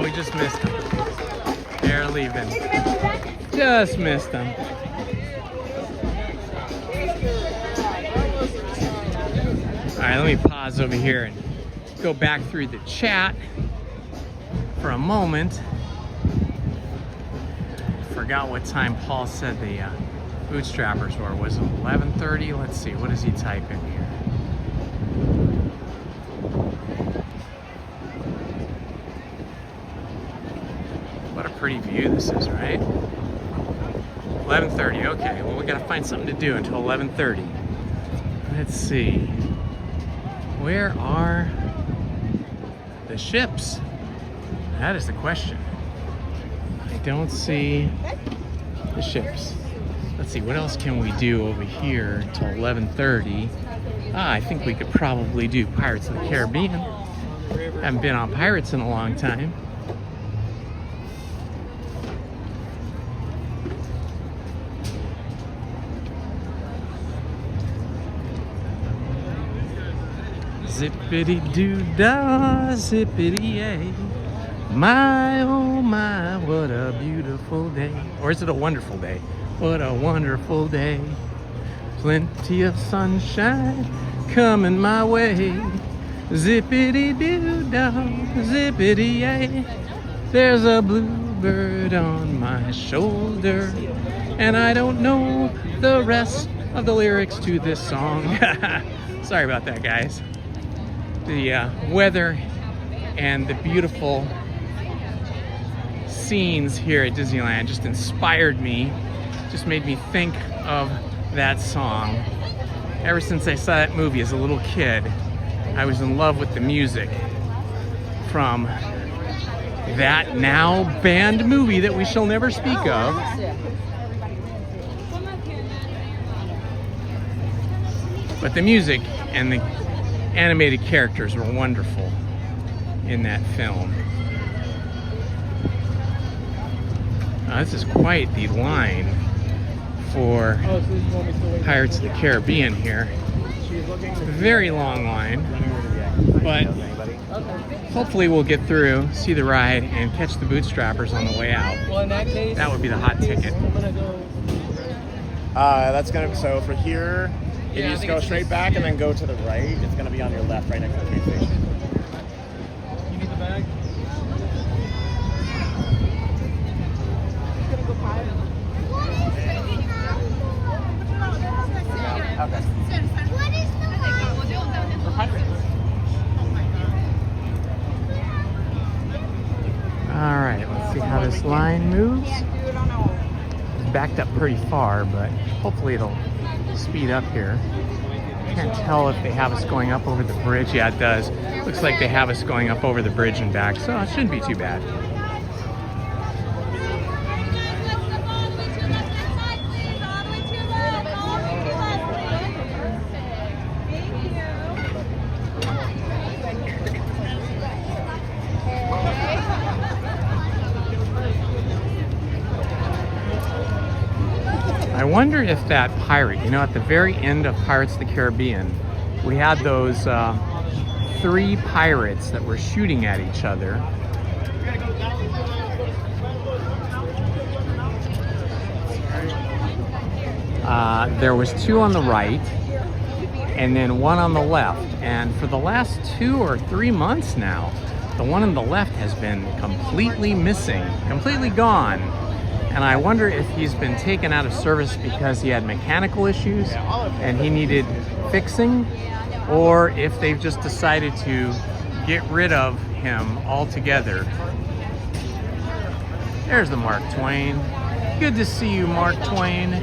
A: We just missed them. They're leaving. Just missed them. All right, let me pause over here and go back through the chat for a moment. Forgot what time Paul said the Bootstrappers were. Was it 11:30? Let's see. What does he type in here? Pretty view this is, right? 11:30. Okay, well, we gotta find something to do until 11:30. Let's see. Where are the ships? That is the question. I don't see the ships. Let's see, what else can we do over here until 11:30? I think we could probably do Pirates of the Caribbean. Haven't been on Pirates in a long time. Zippity-doo-dah, zippity-yay. My, oh my, what a beautiful day. Or is it a wonderful day? What a wonderful day. Plenty of sunshine coming my way. Zippity-doo-dah, zippity-yay. There's a bluebird on my shoulder, and I don't know the rest of the lyrics to this song. Sorry about that, guys. The weather and the beautiful scenes here at Disneyland just inspired me, just made me think of that song. Ever since I saw that movie as a little kid, I was in love with the music from that now banned movie that we shall never speak of. But the music and the animated characters were wonderful in that film. This is quite the line for Pirates of the Caribbean here. Very long line, but hopefully we'll get through, see the ride, and catch the Bootstrappers on the way out.
J: Well, in that case,
A: that would be the hot ticket.
I: That's gonna, so for here, if you just go straight back and then go to the right, it's gonna be on your left, right next to the train station.
J: You need the bag?
I: Okay.
A: All right, let's see how this line moves. It's backed up pretty far, but hopefully it'll speed up here. Can't tell if they have us going up over the bridge. Yeah, it does. Looks like they have us going up over the bridge and back, so it shouldn't be too bad. I wonder if that pirate, you know, at the very end of Pirates of the Caribbean, we had those 3 pirates that were shooting at each other. There was 2 on the right and then 1 on the left. And for the last 2 or 3 months now, the one on the left has been completely missing, completely gone. And I wonder if he's been taken out of service because he had mechanical issues and he needed fixing, or if they've just decided to get rid of him altogether. There's the Mark Twain. Good to see you, Mark Twain.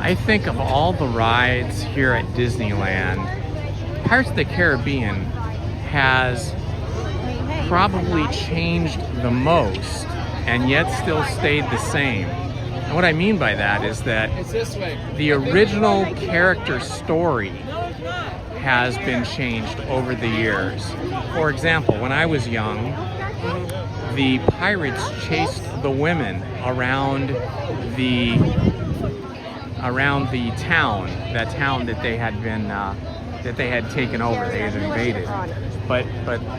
A: I think of all the rides here at Disneyland, Pirates of the Caribbean has probably changed the most and yet still stayed the same. And what I mean by that is that the original character story has been changed over the years. For example, when I was young, the pirates chased the women around the town, that town that they had been that they had taken over, they had invaded. But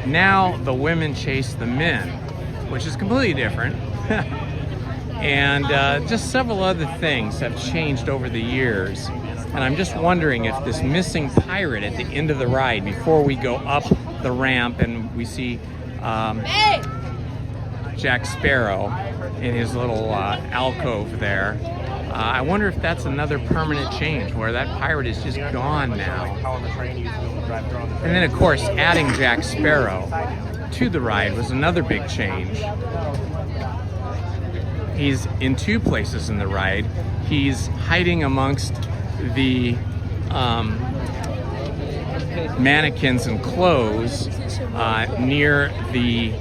A: now the women chase the men, which is completely different. And just several other things have changed over the years. And I'm just wondering if this missing pirate at the end of the ride, before we go up the ramp and we see Jack Sparrow in his little alcove there, I wonder if that's another permanent change where that pirate is just gone now. And then of course adding Jack Sparrow to the ride was another big change. He's in 2 places in the ride. He's hiding amongst the mannequins and clothes near the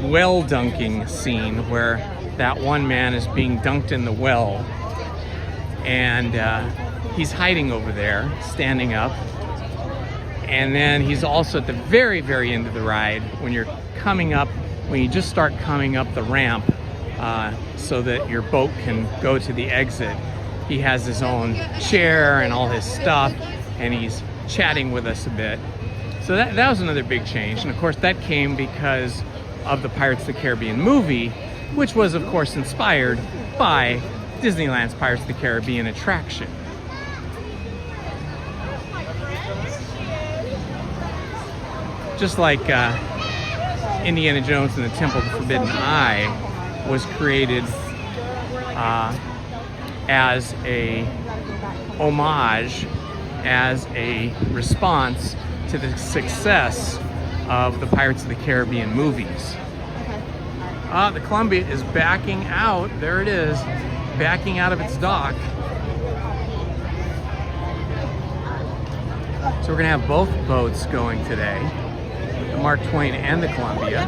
A: well dunking scene where that one man is being dunked in the well, and he's hiding over there, standing up. And then he's also at the very, very end of the ride when you're coming up, when you just start coming up the ramp so that your boat can go to the exit. He has his own chair and all his stuff, and he's chatting with us a bit. So that was another big change. And of course that came because of the Pirates of the Caribbean movie, which was of course inspired by Disneyland's Pirates of the Caribbean attraction. Just like Indiana Jones and the Temple of the Forbidden Eye was created as a homage, as a response to the success of the Pirates of the Caribbean movies. The Columbia is backing out. There it is, backing out of its dock. So we're gonna have both boats going today, the Mark Twain and the Columbia.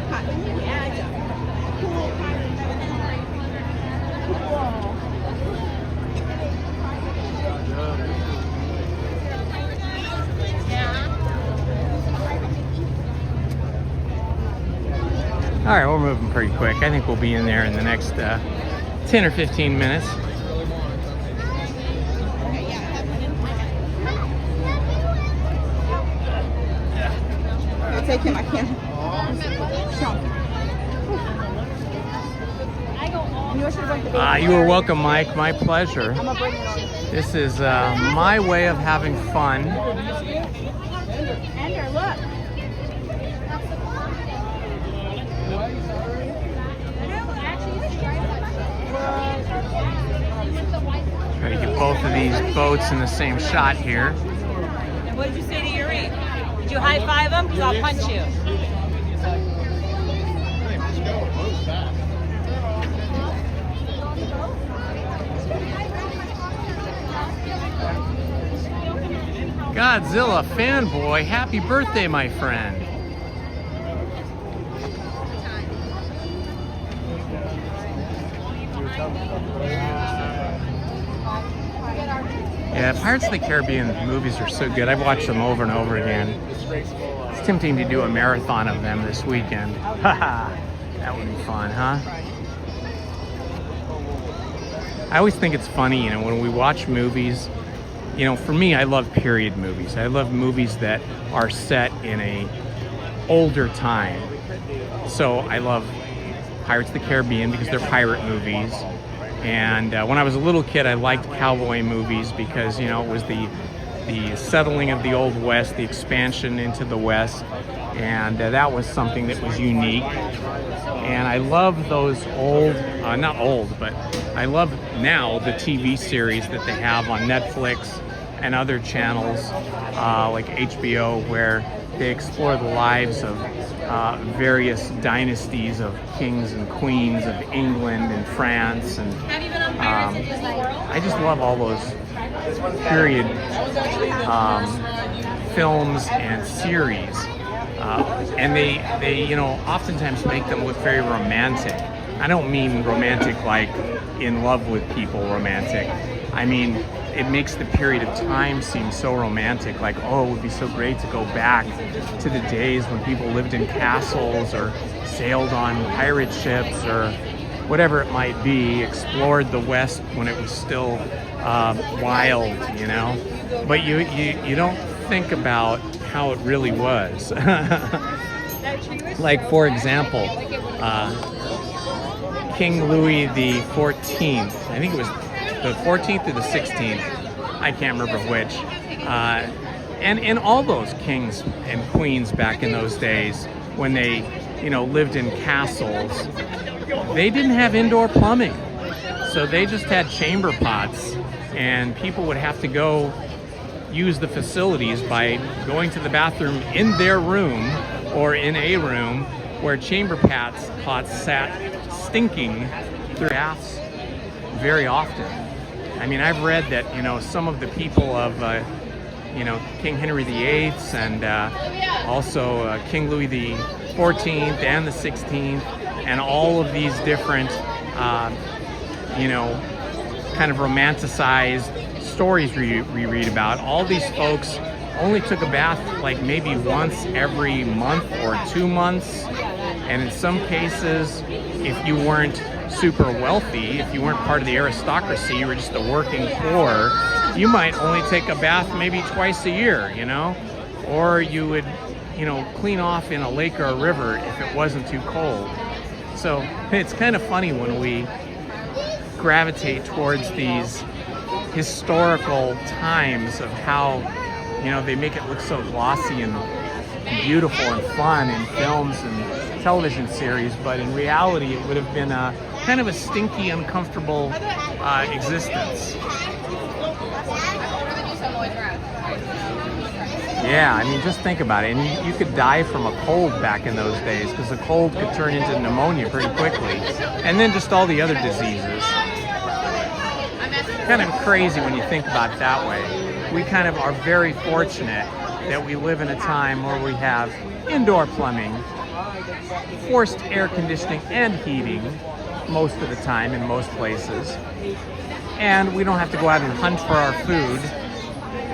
A: All right, we're moving pretty quick. I think we'll be in there in the next 10 or 15 minutes.
K: I'll take him, I can.
A: You are welcome, Mike. My pleasure. This is my way of having fun.
K: Ender, look.
A: Try to get both of these boats in the same shot here.
L: And what did you say to Yuri? Did you high five him? Because I'll punch you.
A: Godzilla fanboy, happy birthday, my friend. Yeah, Pirates of the Caribbean movies are so good. I've watched them over and over again. It's tempting to do a marathon of them this weekend. Haha, that would be fun, huh? I always think it's funny, you know, when we watch movies, you know, for me, I love period movies. I love movies that are set in a older time. So I love Pirates of the Caribbean because they're pirate movies. And when I was a little kid, I liked cowboy movies because, you know, it was the settling of the Old West, the expansion into the West. And that was something that was unique. And I love those old, not old, but I love now the TV series that they have on Netflix and other channels like HBO, where they explore the lives of various dynasties of kings and queens of England and France. And I just love all those period films and series. And they, you know, oftentimes make them look very romantic. I don't mean romantic like in love with people romantic. I mean, it makes the period of time seem so romantic, like, oh, it would be so great to go back to the days when people lived in castles or sailed on pirate ships or whatever it might be, explored the West when it was still wild, you know? But you don't think about how it really was. Like, for example, King Louis the 14th, I think it was the 14th or the 16th, I can't remember which, and all those kings and queens back in those days when they, you know, lived in castles, they didn't have indoor plumbing, so they just had chamber pots, and people would have to go use the facilities by going to the bathroom in their room or in a room where chamber pots sat stinking through baths very often. I mean, I've read that, you know, some of the people of, you know, King Henry VIII and also King Louis the 14th and the 16th and all of these different, you know, kind of romanticized stories we read about, all these folks only took a bath like maybe once every month or 2 months. And in some cases, if you weren't super wealthy, if you weren't part of the aristocracy, you were just a working poor, you might only take a bath maybe twice a year, you know? Or you would, you know, clean off in a lake or a river if it wasn't too cold. So it's kind of funny when we gravitate towards these historical times of how, you know, they make it look so glossy and beautiful and fun in films and television series, but in reality it would have been a kind of a stinky, uncomfortable existence. Yeah, I mean, just think about it. And you could die from a cold back in those days because a cold could turn into pneumonia pretty quickly. And then just all the other diseases. Kind of crazy when you think about it that way. We kind of are very fortunate that we live in a time where we have indoor plumbing, forced air conditioning and heating most of the time in most places. And we don't have to go out and hunt for our food.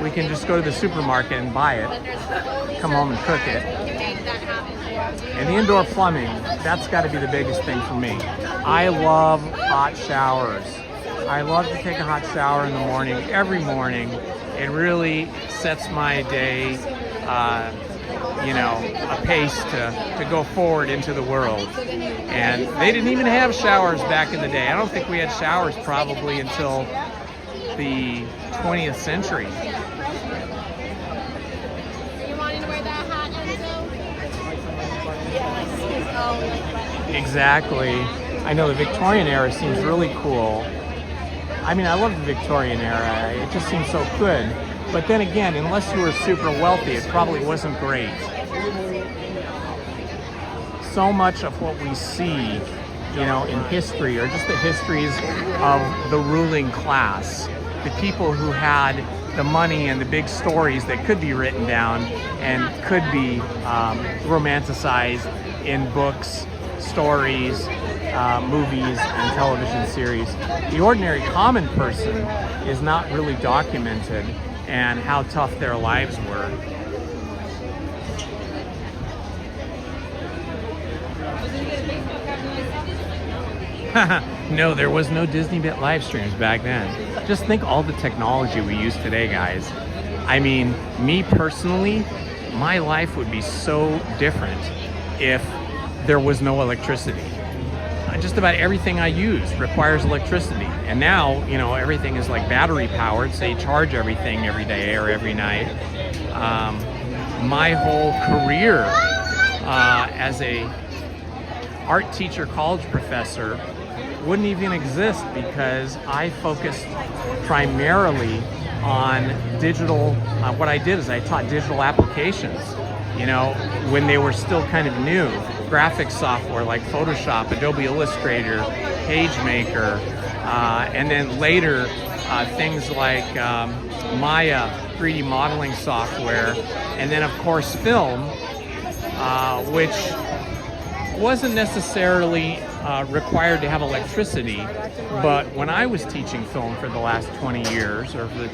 A: We can just go to the supermarket and buy it, come home and cook it. And the indoor plumbing, that's got to be the biggest thing for me. I love hot showers. I love to take a hot shower in the morning, every morning. It really sets my day, you know, a pace to go forward into the world. And they didn't even have showers back in the day. I don't think we had showers probably until the 20th century.
L: Are you wanting to wear that hat, Enzo?
A: Exactly. I know the Victorian era seems really cool. I mean, I love the Victorian era. It just seems so good. But then again, unless you were super wealthy, it probably wasn't great. So much of what we see, you know, in history are just the histories of the ruling class, the people who had the money and the big stories that could be written down and could be romanticized in books, stories, movies and television series. The ordinary common person is not really documented and how tough their lives were. No, there was no Disney Bit live streams back then. Just think all the technology we use today, guys. I mean, me personally, my life would be so different if there was no electricity. Just about everything I use requires electricity. And now, you know, everything is like battery powered, so you charge everything every day or every night. My whole career as a art teacher, college professor wouldn't even exist because I focused primarily on digital. What I did is I taught digital applications, you know, when they were still kind of new. Graphics software like Photoshop, Adobe Illustrator, PageMaker, and then later things like Maya, 3D modeling software, and then of course film, which wasn't necessarily required to have electricity, but when I was teaching film for the last 20 years, or for the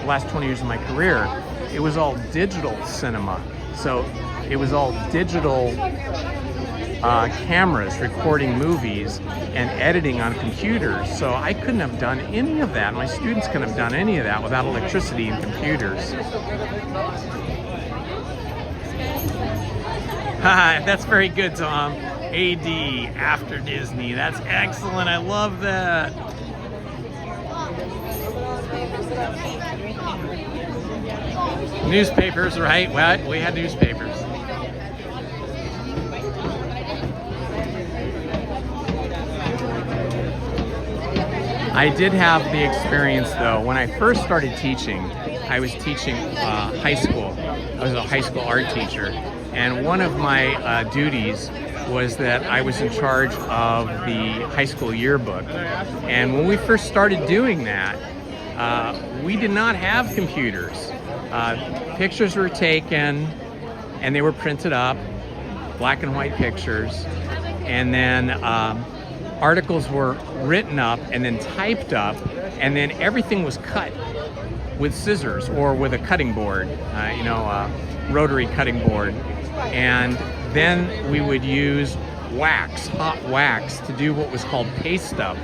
A: last 20 years of my career, it was all digital cinema. So it was all digital cameras recording movies and editing on computers. So I couldn't have done any of that. My students couldn't have done any of that without electricity and computers. That's very good, Tom. AD, after Disney. That's excellent. I love that. Newspapers, right? Well, we had newspapers. I did have the experience, though. When I first started teaching, I was teaching high school. I was a high school art teacher. And one of my duties was that I was in charge of the high school yearbook. And when we first started doing that, we did not have computers. Pictures were taken and they were printed up, black and white pictures, and then articles were written up and then typed up, and then everything was cut with scissors or with a cutting board, rotary cutting board. And then we would use wax, hot wax, to do what was called paste up.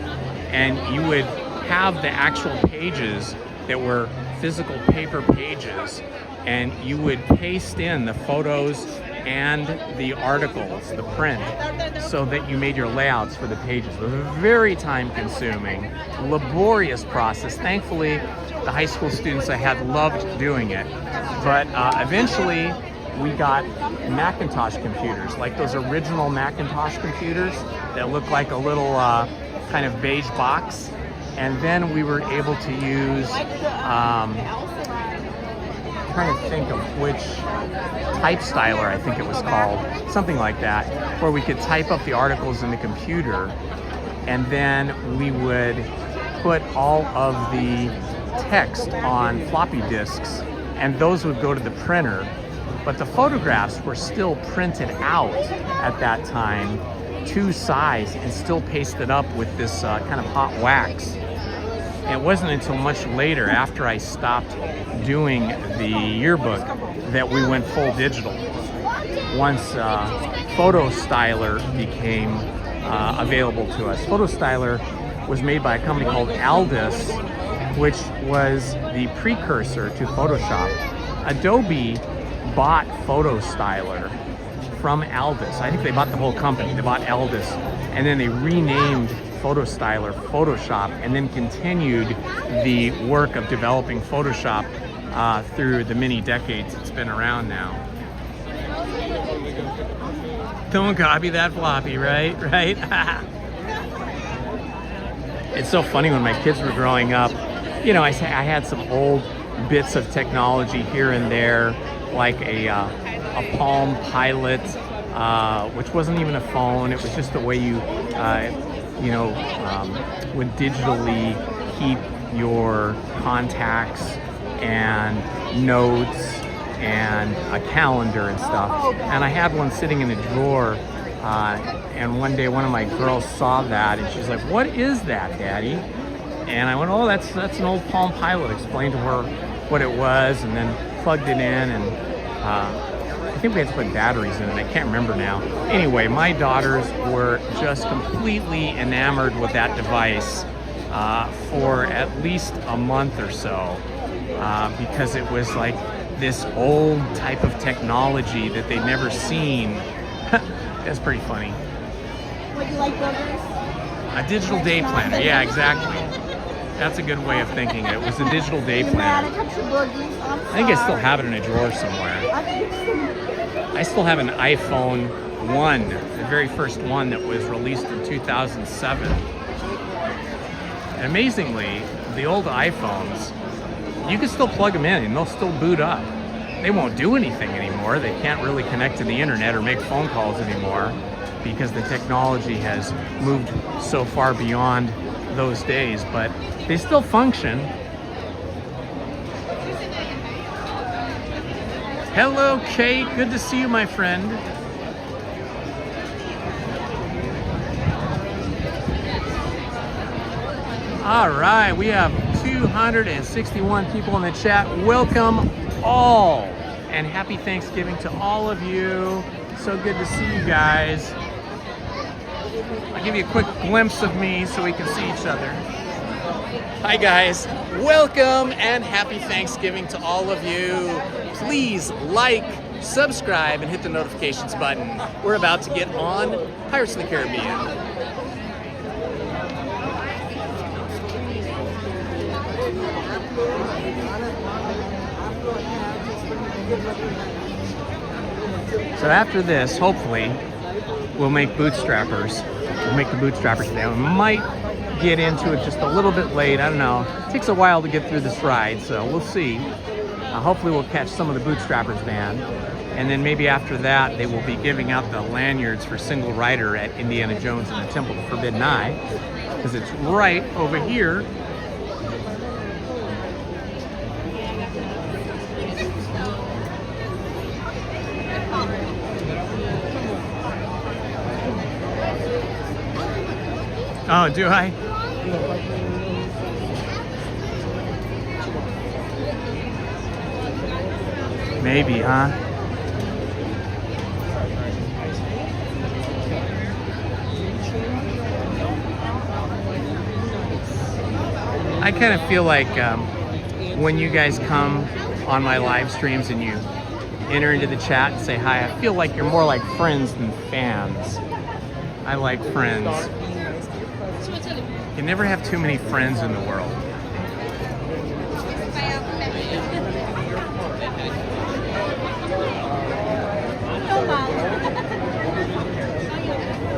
A: And you would have the actual pages that were physical paper pages, and you would paste in the photos and the articles, the print, so that you made your layouts for the pages. It was a very time-consuming, laborious process. Thankfully, the high school students I had loved doing it. But eventually, we got Macintosh computers, like those original Macintosh computers that look like a little kind of beige box. And then we were able to use, I'm trying to think of which, type styler, I think it was called, something like that, where we could type up the articles in the computer, and then we would put all of the text on floppy disks, and those would go to the printer. But the photographs were still printed out at that time to size and still pasted up with this kind of hot wax. It wasn't until much later, after I stopped doing the yearbook, that we went full digital. Once Photo Styler became available to us. Photo Styler was made by a company called Aldus, which was the precursor to Photoshop. Adobe bought Photo Styler from Aldus. I think they bought the whole company. They bought Aldus, and then they renamed Photo Styler Photoshop, and then continued the work of developing Photoshop through the many decades it's been around now. Don't copy that floppy, right? Right? It's so funny, when my kids were growing up, you know, I had some old bits of technology here and there, like a Palm Pilot, which wasn't even a phone. It was just the way you would digitally keep your contacts and notes and a calendar and stuff. And I had one sitting in a drawer And one day one of my girls saw that and she's like, "What is that, Daddy?" And I went, "Oh, that's an old Palm Pilot." Explained to her what it was and then plugged it in, and I think we had to put batteries in it. I can't remember now. Anyway, my daughters were just completely enamored with that device for at least a month or so because it was like this old type of technology that they'd never seen. That's pretty funny.
K: Would you like burgers?
A: A digital day planner, yeah, exactly. That's a good way of thinking it. It was a digital day planner. I think I still have it in a drawer somewhere. I still have an iPhone 1, the very first one that was released in 2007. And amazingly, the old iPhones, you can still plug them in and they'll still boot up. They won't do anything anymore. They can't really connect to the internet or make phone calls anymore because the technology has moved so far beyond those days, but they still function. Hello, Kate. Good to see you, my friend. All right, we have 261 people in the chat. Welcome all, and happy Thanksgiving to all of you. So good to see you guys. I'll give you a quick glimpse of me so we can see each other. Hi guys, welcome and happy Thanksgiving to all of you. Please like, subscribe, and hit the notifications button. We're about to get on Pirates of the Caribbean. So after this, hopefully, we'll make Bootstrappers. We'll make the Bootstrappers today. We might get into it just a little bit late. I don't know. It takes a while to get through this ride, so we'll see. Hopefully we'll catch some of the Bootstrappers band. And then maybe after that, they will be giving out the lanyards for single rider at Indiana Jones and the Temple of the Forbidden Eye, because it's right over here. Oh, do I? Maybe, huh? I kind of feel like when you guys come on my live streams and you enter into the chat and say hi, I feel like you're more like friends than fans. I like friends. You can never have too many friends in the world.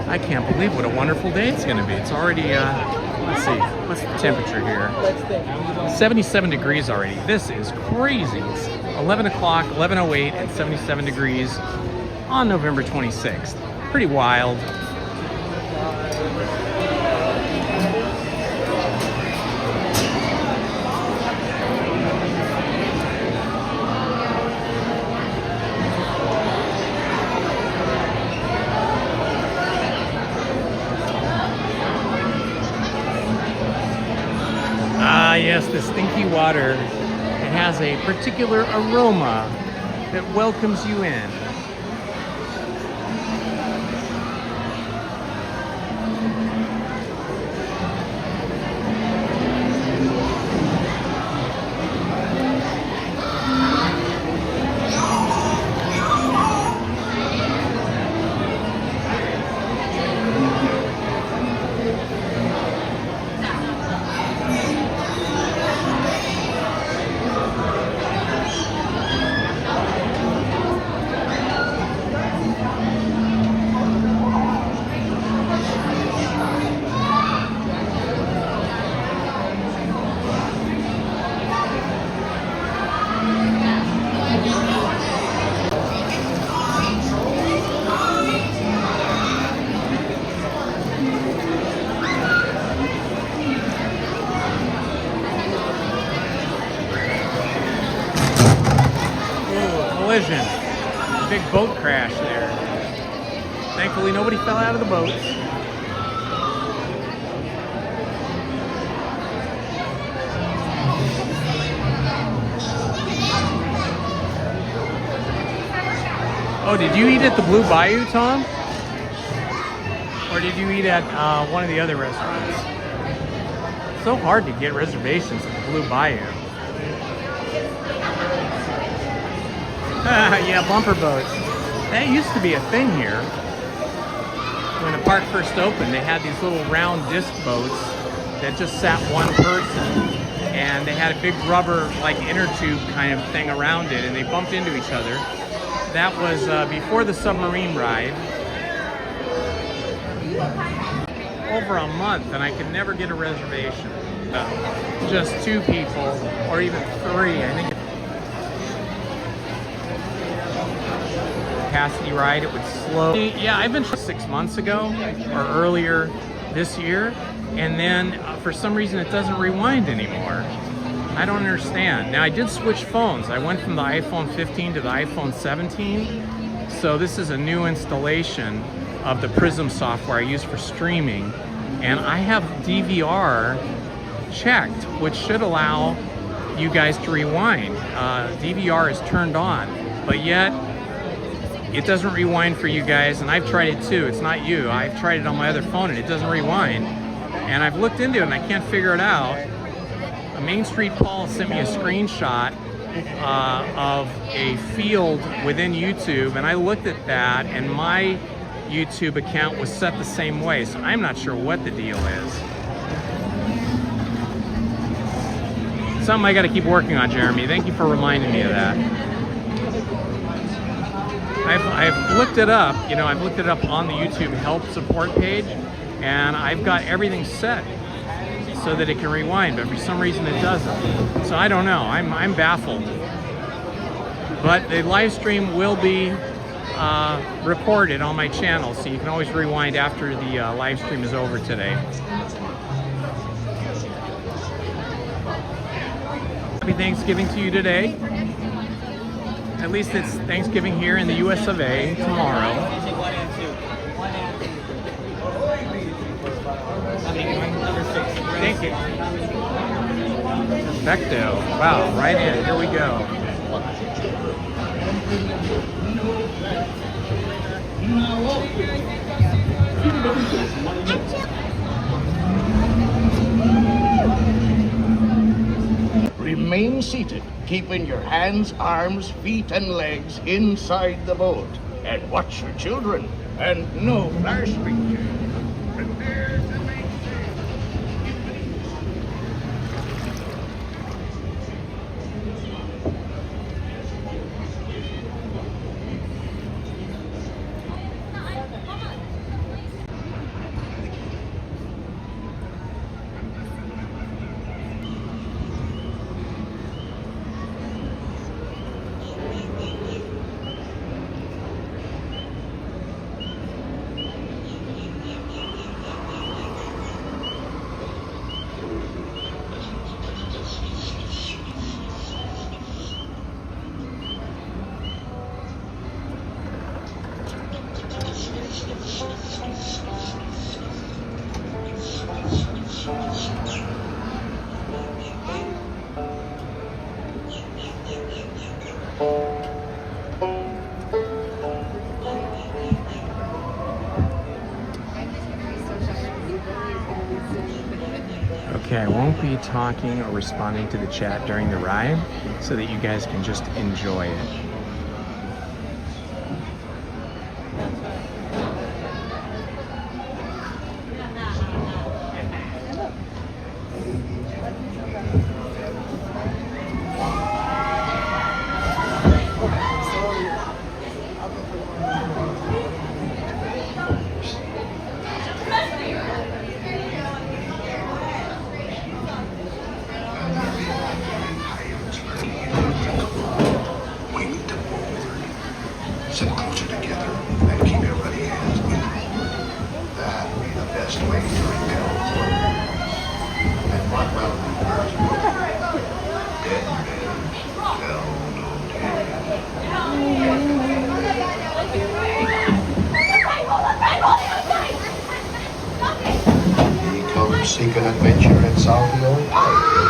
A: I can't believe what a wonderful day it's going to be. It's already, let's see, what's the temperature here? 77 degrees already. This is crazy. It's 11 o'clock, 11:08, and 77 degrees on November 26th. Pretty wild. Yes, the stinky water. It has a particular aroma that welcomes you in. Big boat crash there. Thankfully, nobody fell out of the boats. Oh, did you eat at the Blue Bayou, Tom? Or did you eat at one of the other restaurants? It's so hard to get reservations at the Blue Bayou. Yeah, bumper boats. That used to be a thing here. When the park first opened, they had these little round disc boats that just sat one person, and they had a big rubber, like, inner tube kind of thing around it, and they bumped into each other. That was before the submarine ride. Over a month, and I could never get a reservation. Just 2 people, or even 3. I think capacity ride, it would slow. Yeah, I've been 6 months ago or earlier this year, and then for some reason it doesn't rewind anymore. I don't understand. Now I did switch phones. I went from the iPhone 15 to the iPhone 17. So this is a new installation of the Prism software I use for streaming, and I have DVR checked, which should allow you guys to rewind. DVR is turned on, but yet it doesn't rewind for you guys, and I've tried it too. It's not you. I've tried it on my other phone and it doesn't rewind. And I've looked into it and I can't figure it out. Main Street Paul sent me a screenshot of a field within YouTube, and I looked at that, and my YouTube account was set the same way, so I'm not sure what the deal is. Something I got to keep working on, Jeremy. Thank you for reminding me of that. I've looked it up, you know, I've looked it up on the YouTube help support page, and I've got everything set so that it can rewind, but for some reason it doesn't. So I don't know, I'm baffled. But the live stream will be recorded on my channel, so you can always rewind after the live stream is over today. Happy Thanksgiving to you today. At least it's Thanksgiving here in the US of A tomorrow. Thank you. Perfecto. Wow, right in. Here we go.
M: Remain seated, keeping your hands, arms, feet, and legs inside the boat. And watch your children. And no flash pictures. Prepare to make
A: Okay, I won't be talking or responding to the chat during the ride so that you guys can just enjoy it.
N: seek an adventure and solve the old puzzle.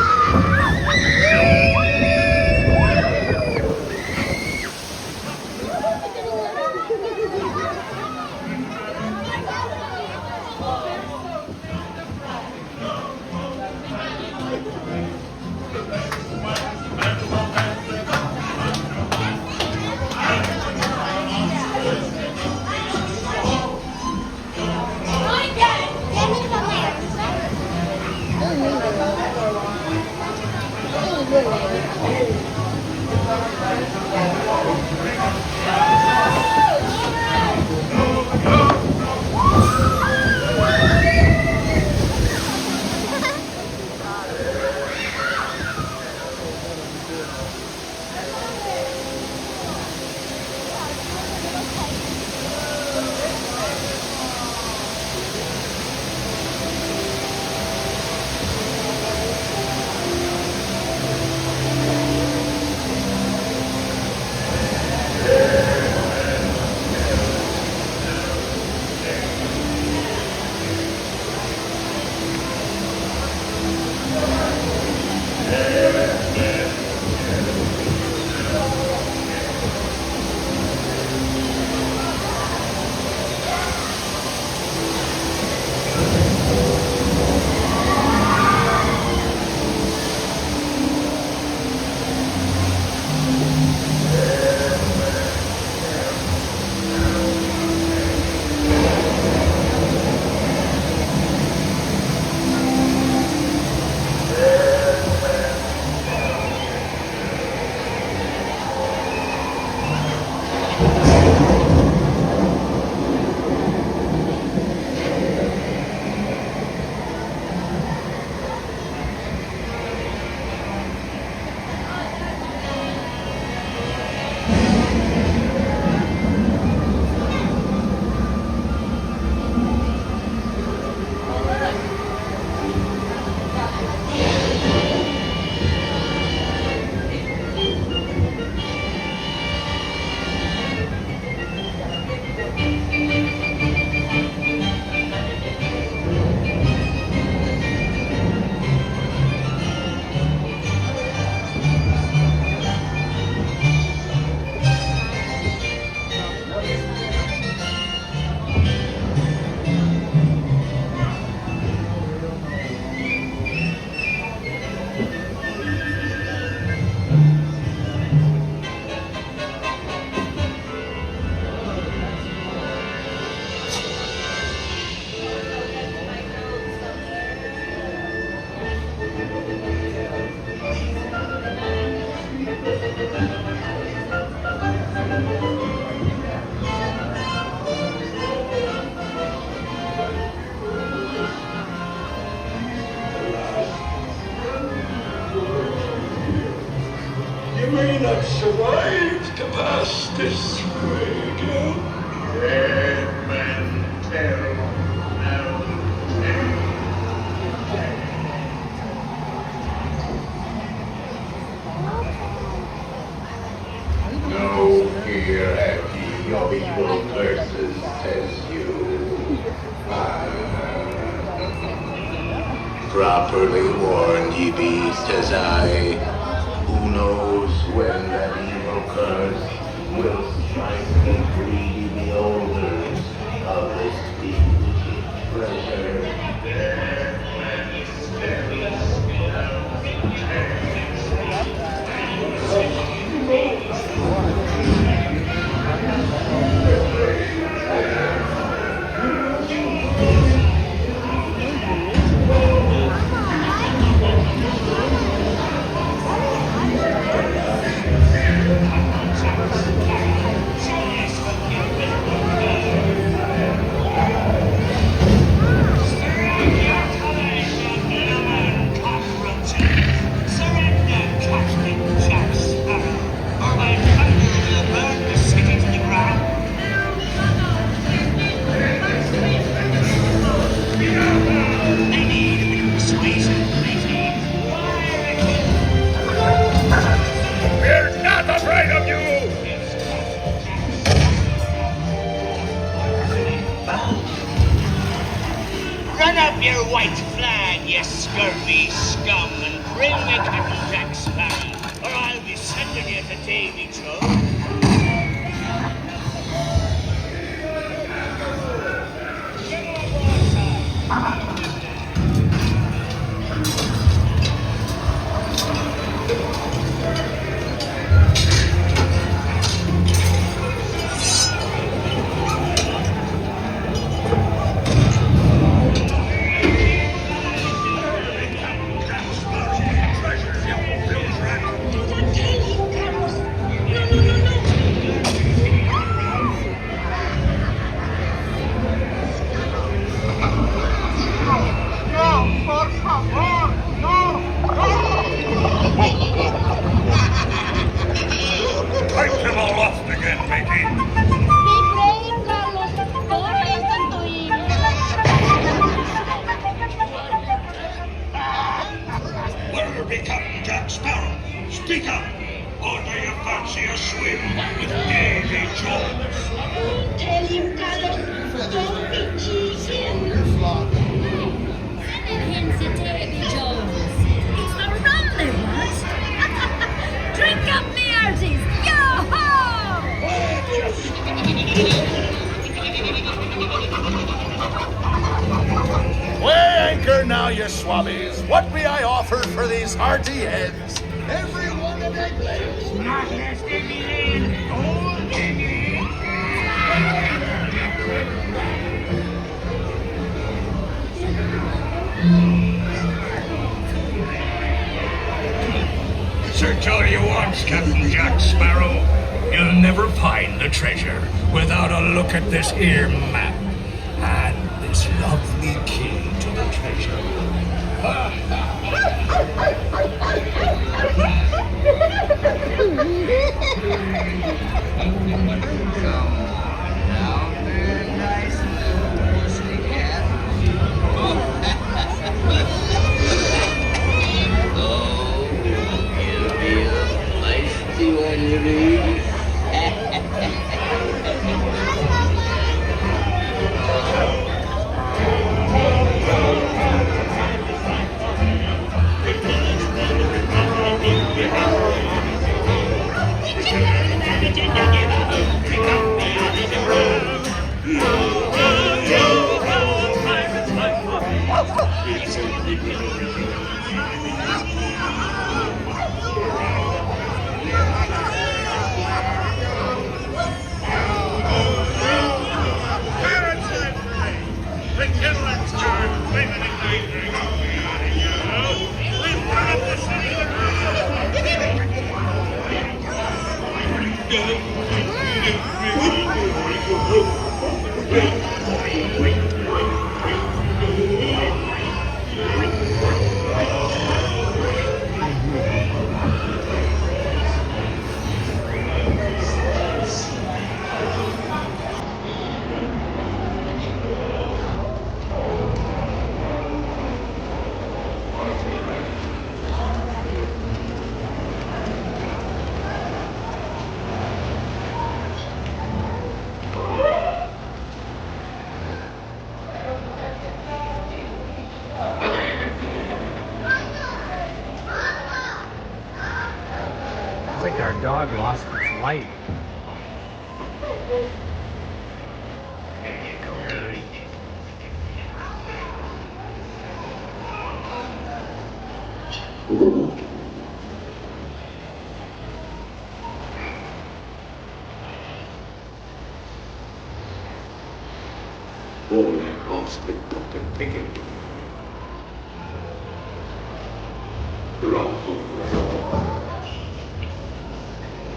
G: may not survive to pass this way again. Dead men tell no tale. No fear have ye of evil curses, says you. Properly warned ye be, says I. Who knows when that evil curse will strike the greedy beholders of this bewitching treasure.
D: Run up your white flag
O: scurvy scum and bring me Captain Jack Sparrow, or I'll be sending you to Davy Jones.
P: Take them all off again, matey.
K: Be brave, Carlos. Don't listen to him.
P: Whatever become Jack Sparrow? Speak up! Or do you fancy a swim with Davy Jones?
K: Tell him, Carlos. Don't be cheating.
Q: Sending him to Davy Jones. It's the rum they want. Drink up, me hearties. Yo-ho!
M: Weigh anchor now, you swabbies. What may I offer for these hearty heads? Every one of their legs.
O: Not less than me, old
P: Search all you want, Captain Jack Sparrow. You'll never find the treasure without a look at this here map and this lovely key to the treasure.
A: It's like our dog lost its light.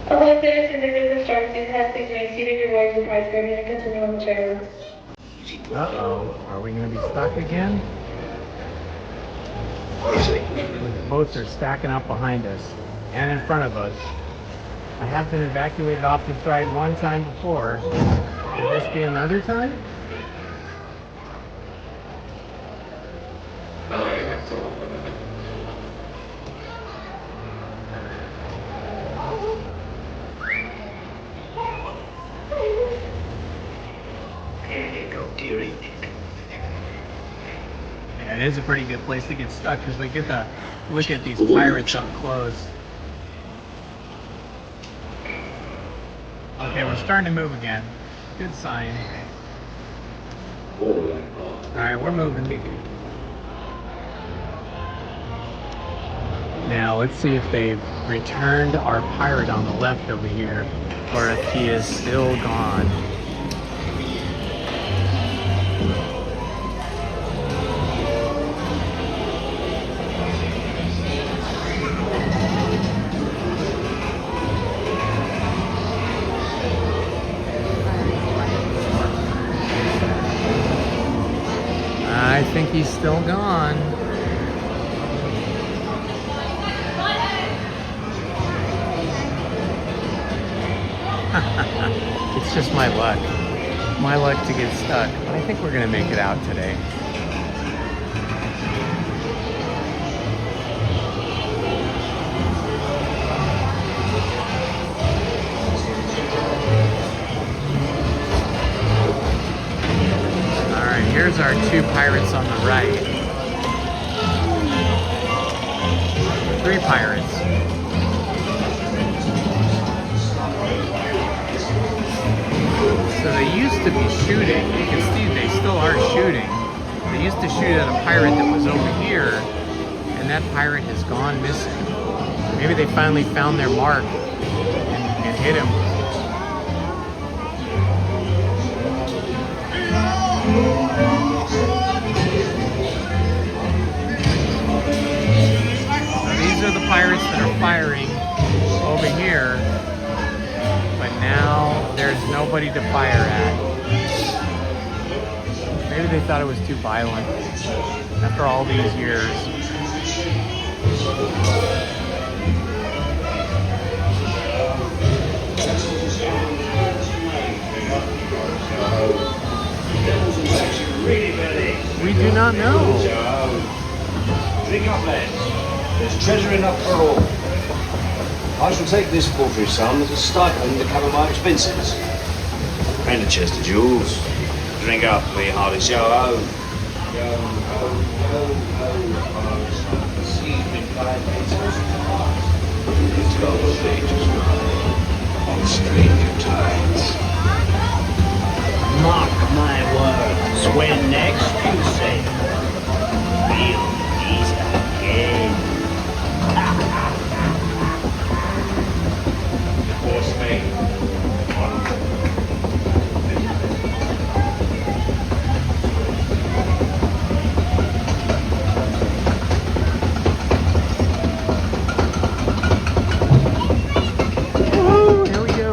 R: Hello, citizens and business stars. These have please remain seated. Your voice will price going and continue on the trail.
A: Uh-oh. Are we going to be stuck again? The boats are stacking up behind us and in front of us. I have been evacuated off this ride one time before. Could this be another time? It is a pretty good place to get stuck because we get to look at these pirates up close. Okay, we're starting to move again. Good sign. Alright, we're moving. Now, let's see if they've returned our pirate on the left over here, or if he is still gone. I think he's still gone. It's just my luck. My luck to get stuck. But I think we're gonna make it out today. Alright, here's our two pirates on the right. Three pirates. So they used to be shooting. You can see they still are shooting. They used to shoot at a pirate that was over here, and that pirate has gone missing. Maybe they finally found their mark and hit him. So these are the pirates that are firing over here. But now there's nobody to fire at. Maybe they thought it was too violent after all these years. We do not know.
N: Drink up, lads. There's treasure enough for all. I shall take this paltry sum as a stipend to cover my expenses. And a chest of jewels. Drink up, me hearty yo-ho. Yo-ho, yo-ho, receiving 5 pesos. It's probably just on stranger tides.
O: Mark my words, when next you sail, we'll meet again.
N: Force me.
A: Woohoo! Here we go.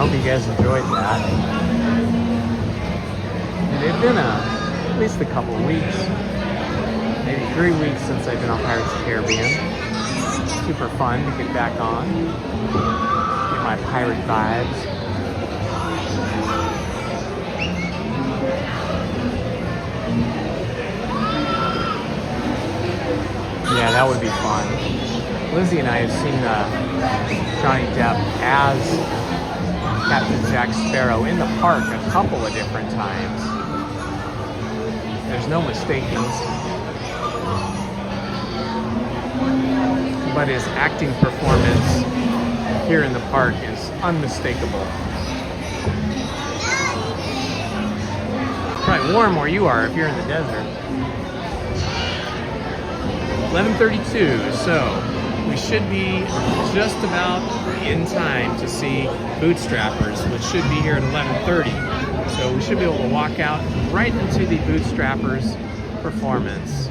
A: You guys enjoyed that. And it's been at least a couple of weeks, maybe 3 weeks since I've been on Pirates of the Caribbean. Super fun to get back on, get my pirate vibes. Yeah, that would be fun. Lizzie and I have seen Johnny Depp as Captain Jack Sparrow in the park a couple of different times. There's no mistaking. But his acting performance here in the park is unmistakable. It's probably warm where you are if you're in the desert. 11:32, so we should be just about in time to see Bootstrappers, which should be here at 11:30. So we should be able to walk out right into the Bootstrappers performance.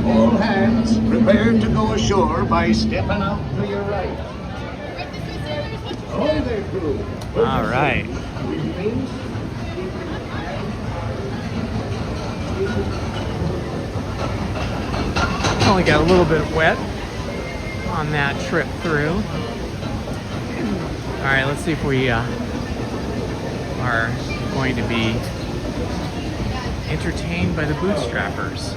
M: All hands prepared to go ashore by stepping out to your right. All their crew.
A: All right. Only got a little bit wet on that trip through. All right, let's see if we are going to be entertained by the Bootstrappers.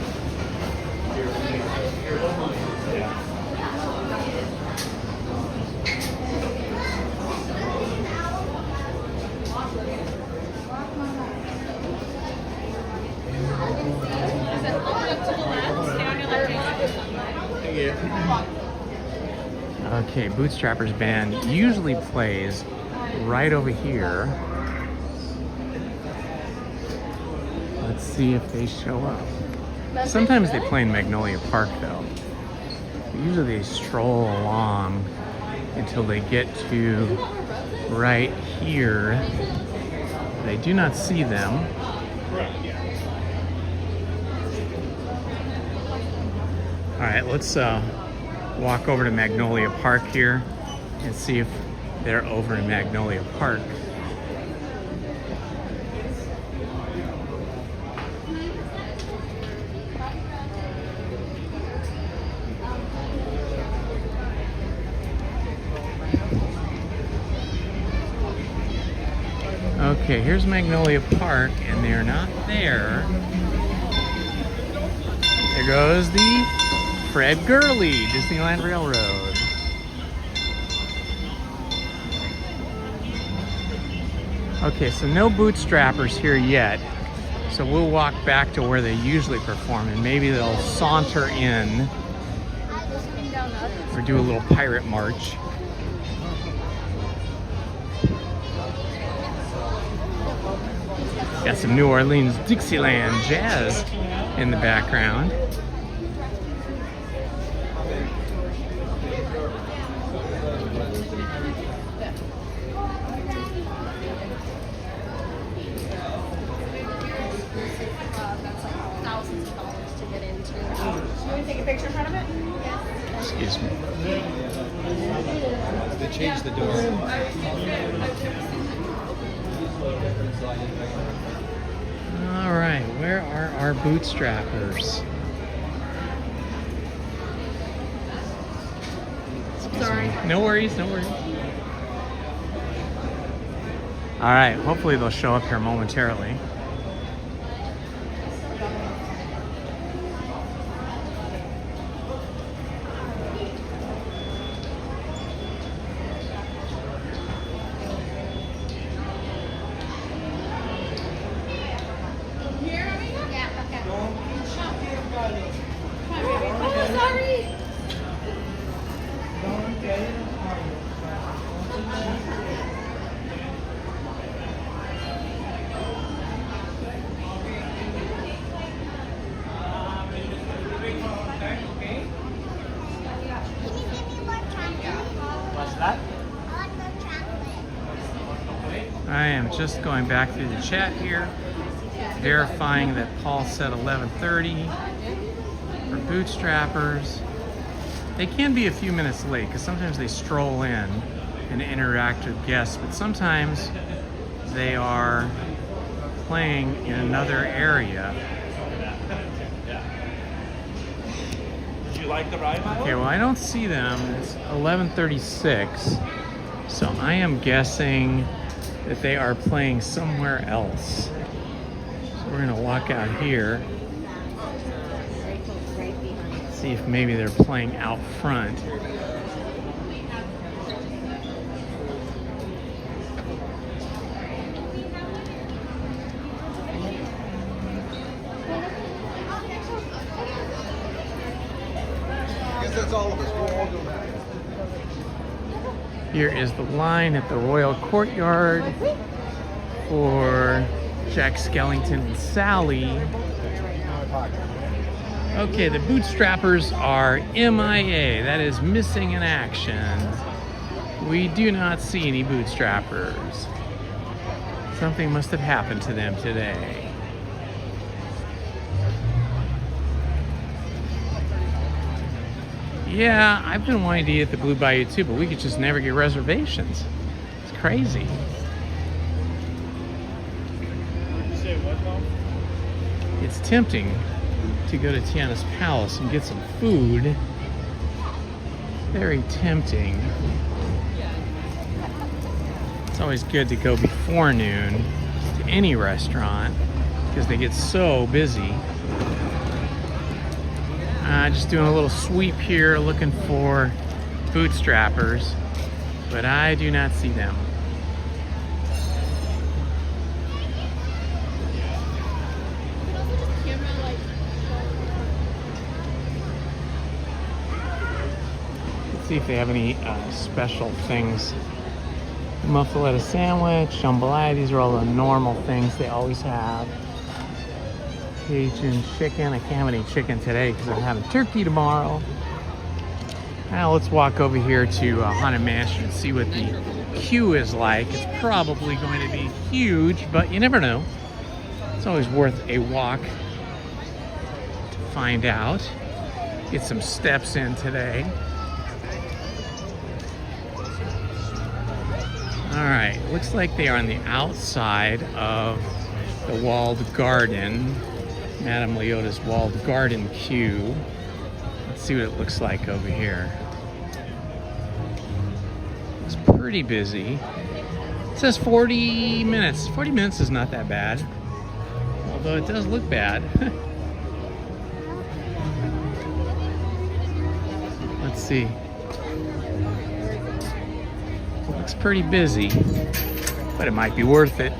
A: Okay, Bootstrappers band usually plays right over here. Let's see if they show up. Sometimes they play in Magnolia Park though. Usually they stroll along until they get to right here. They do not see them. All right, let's walk over to Magnolia Park here and see if they're over in Magnolia Park. Okay, here's Magnolia Park, and they're not there. There goes the Fred Gurley Disneyland Railroad. Okay, so no Bootstrappers here yet. So we'll walk back to where they usually perform, and maybe they'll saunter in or do a little pirate march. Got some New Orleans Dixieland jazz in the background.
L: Take a picture in front of it?
A: Excuse me.
J: They changed the door.
A: All right, where are our Bootstrappers? Sorry. No worries, no worries. All right, hopefully they'll show up here momentarily. I am just going back through the chat here, verifying that Paul said 11:30 for Bootstrappers. They can be a few minutes late because sometimes they stroll in and interact with guests, but sometimes they are playing in another area.
J: Did you like the ride, Milo?
A: Okay, well, I don't see them. It's 11:36, so I am guessing that they are playing somewhere else. So we're gonna walk out here, see if maybe they're playing out front.
J: I guess that's all of us. We'll all go back.
A: Here is the line at the Royal Courtyard for Jack Skellington and Sally. Okay, the Bootstrappers are MIA. That is missing in action. We do not see any Bootstrappers. Something must have happened to them today. Yeah, I've been wanting to eat at the Blue Bayou too, but we could just never get reservations. It's crazy. It's tempting to go to Tiana's palace and get some food. Very tempting. It's always good to go before noon to any restaurant because they get so busy. Just doing a little sweep here looking for Bootstrappers, but I do not see them. Let's see if they have any special things. Muffaletta sandwich, jambalaya, these are all the normal things they always have. Cajun chicken, I can't have any chicken today because I'm having turkey tomorrow. Now let's walk over here to Haunted Mansion and see what the queue is like. It's probably going to be huge, but you never know. It's always worth a walk to find out. Get some steps in today. Alright, looks like they are on the outside of the walled garden. Madame Leota's walled garden queue. Let's see what it looks like over here. It's pretty busy. It says 40 minutes. 40 minutes is not that bad. Although it does look bad. Let's see. Looks pretty busy, but it might be worth it.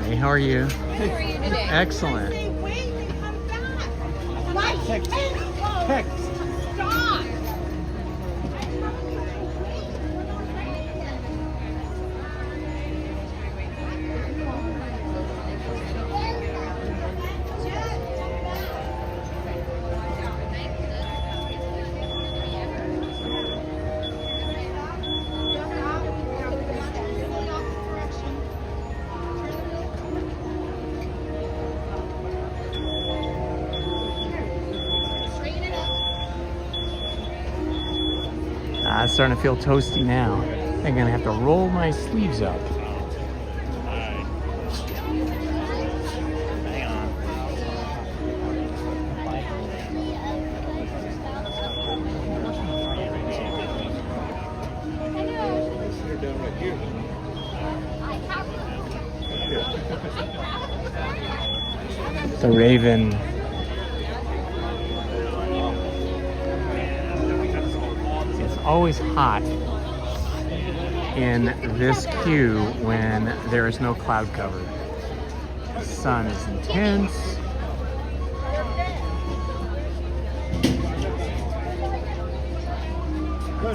A: Hey, how are you?
K: How are you today?
A: Excellent.
K: Text. Stop.
A: It's starting to feel toasty now. I'm gonna have to roll my sleeves up. Hang on. The Raven. Always hot in this queue when there is no cloud cover. The sun is intense.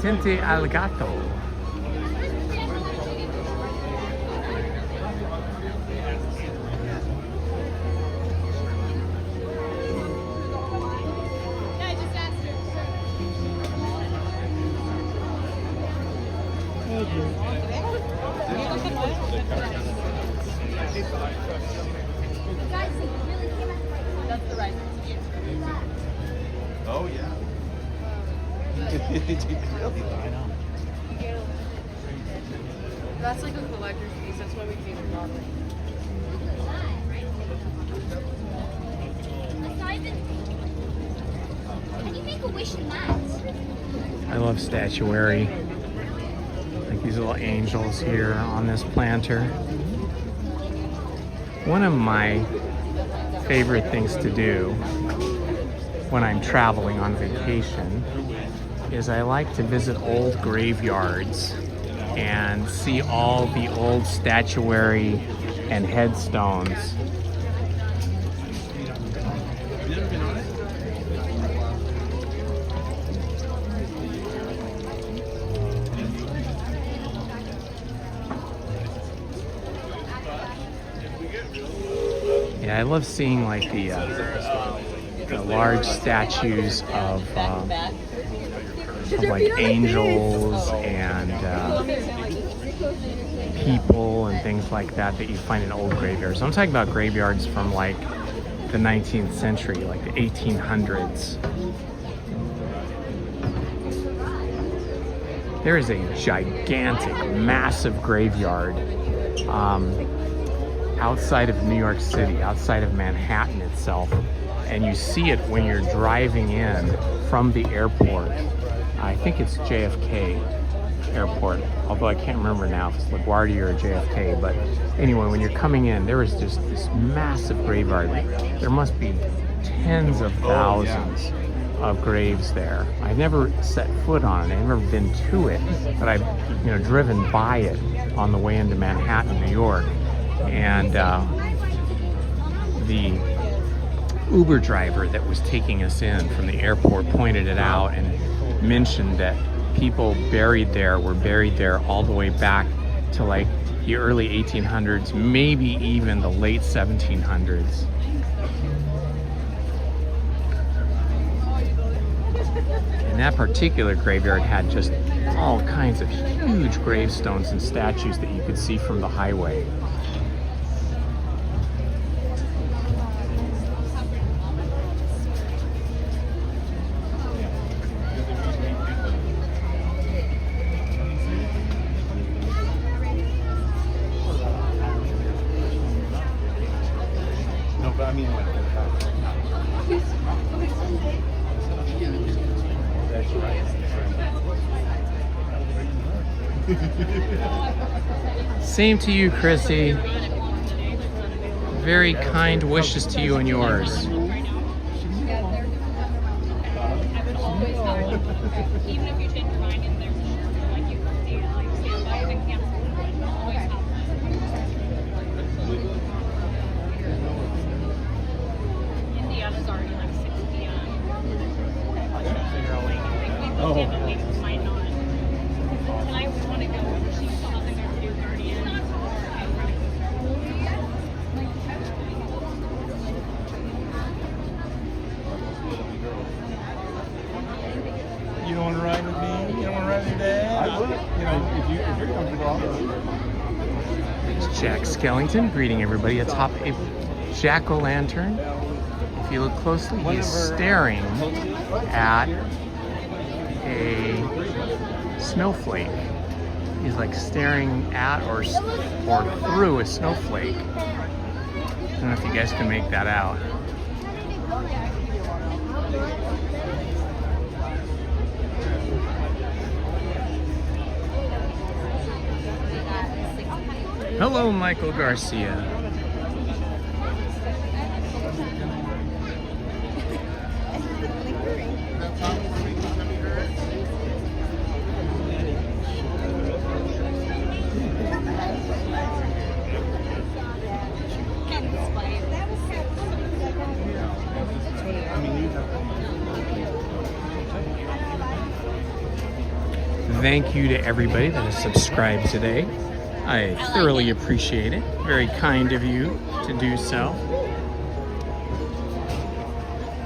A: Tente al gato.
K: Oh yeah.
S: That's like a collector's piece. That's why we came from Broadway.
Q: Can you make a wish in that?
A: I love statuary. Like these little angels here on this planter. One of my favorite things to do when I'm traveling on vacation is I like to visit old graveyards and see all the old statuary and headstones. Yeah, I love seeing like the large statues of like angels and people and things like that that you find in old graveyards. I'm talking about graveyards from like the 19th century, like the 1800s. There is a gigantic, massive graveyard outside of New York City, outside of Manhattan itself, and you see it when you're driving in from the airport. I think it's JFK Airport, although I can't remember now if it's LaGuardia or JFK, but anyway, when you're coming in, there is just this massive graveyard. There must be tens of thousands of graves there. I've never set foot on it, I've never been to it, but I've driven by it on the way into Manhattan, New York, and the Uber driver that was taking us in from the airport pointed it out and mentioned that people buried there were buried there all the way back to like the early 1800s, maybe even the late 1700s. And that particular graveyard had just all kinds of huge gravestones and statues that you could see from the highway. Same to you, Chrissy. Very kind wishes to you and yours.
J: You don't want to ride with me? You don't want to ride with Dad? I would. If you're comfortable.
A: It's Jack Skellington greeting everybody atop a jack-o'-lantern. If you look closely, he is staring at a snowflake. He's like staring at or through a snowflake. I don't know if you guys can make that out. Hello, Michael Garcia. Thank you to everybody that has subscribed today. I thoroughly appreciate it. Very kind of you to do so.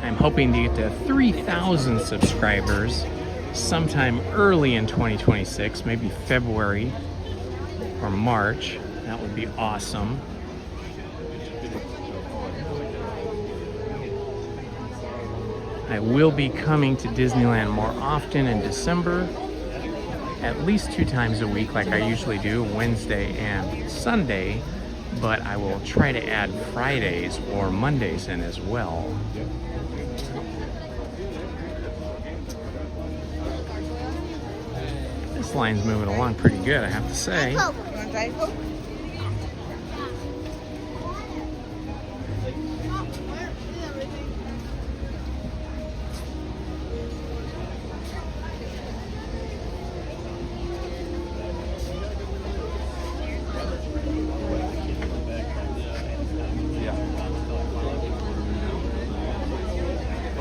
A: I'm hoping to get to 3,000 subscribers sometime early in 2026, maybe February or March. That would be awesome. I will be coming to Disneyland more often in December. At least 2 times a week like I usually do, Wednesday and Sunday, but I will try to add Fridays or Mondays in as well. This line's moving along pretty good, I have to say.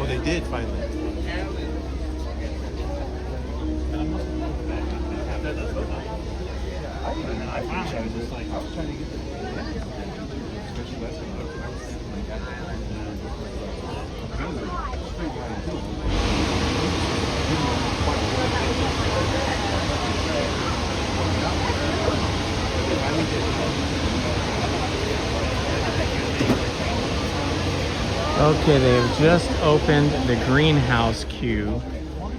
T: They did finally. I was trying to get the
A: Okay, they have just opened the greenhouse queue,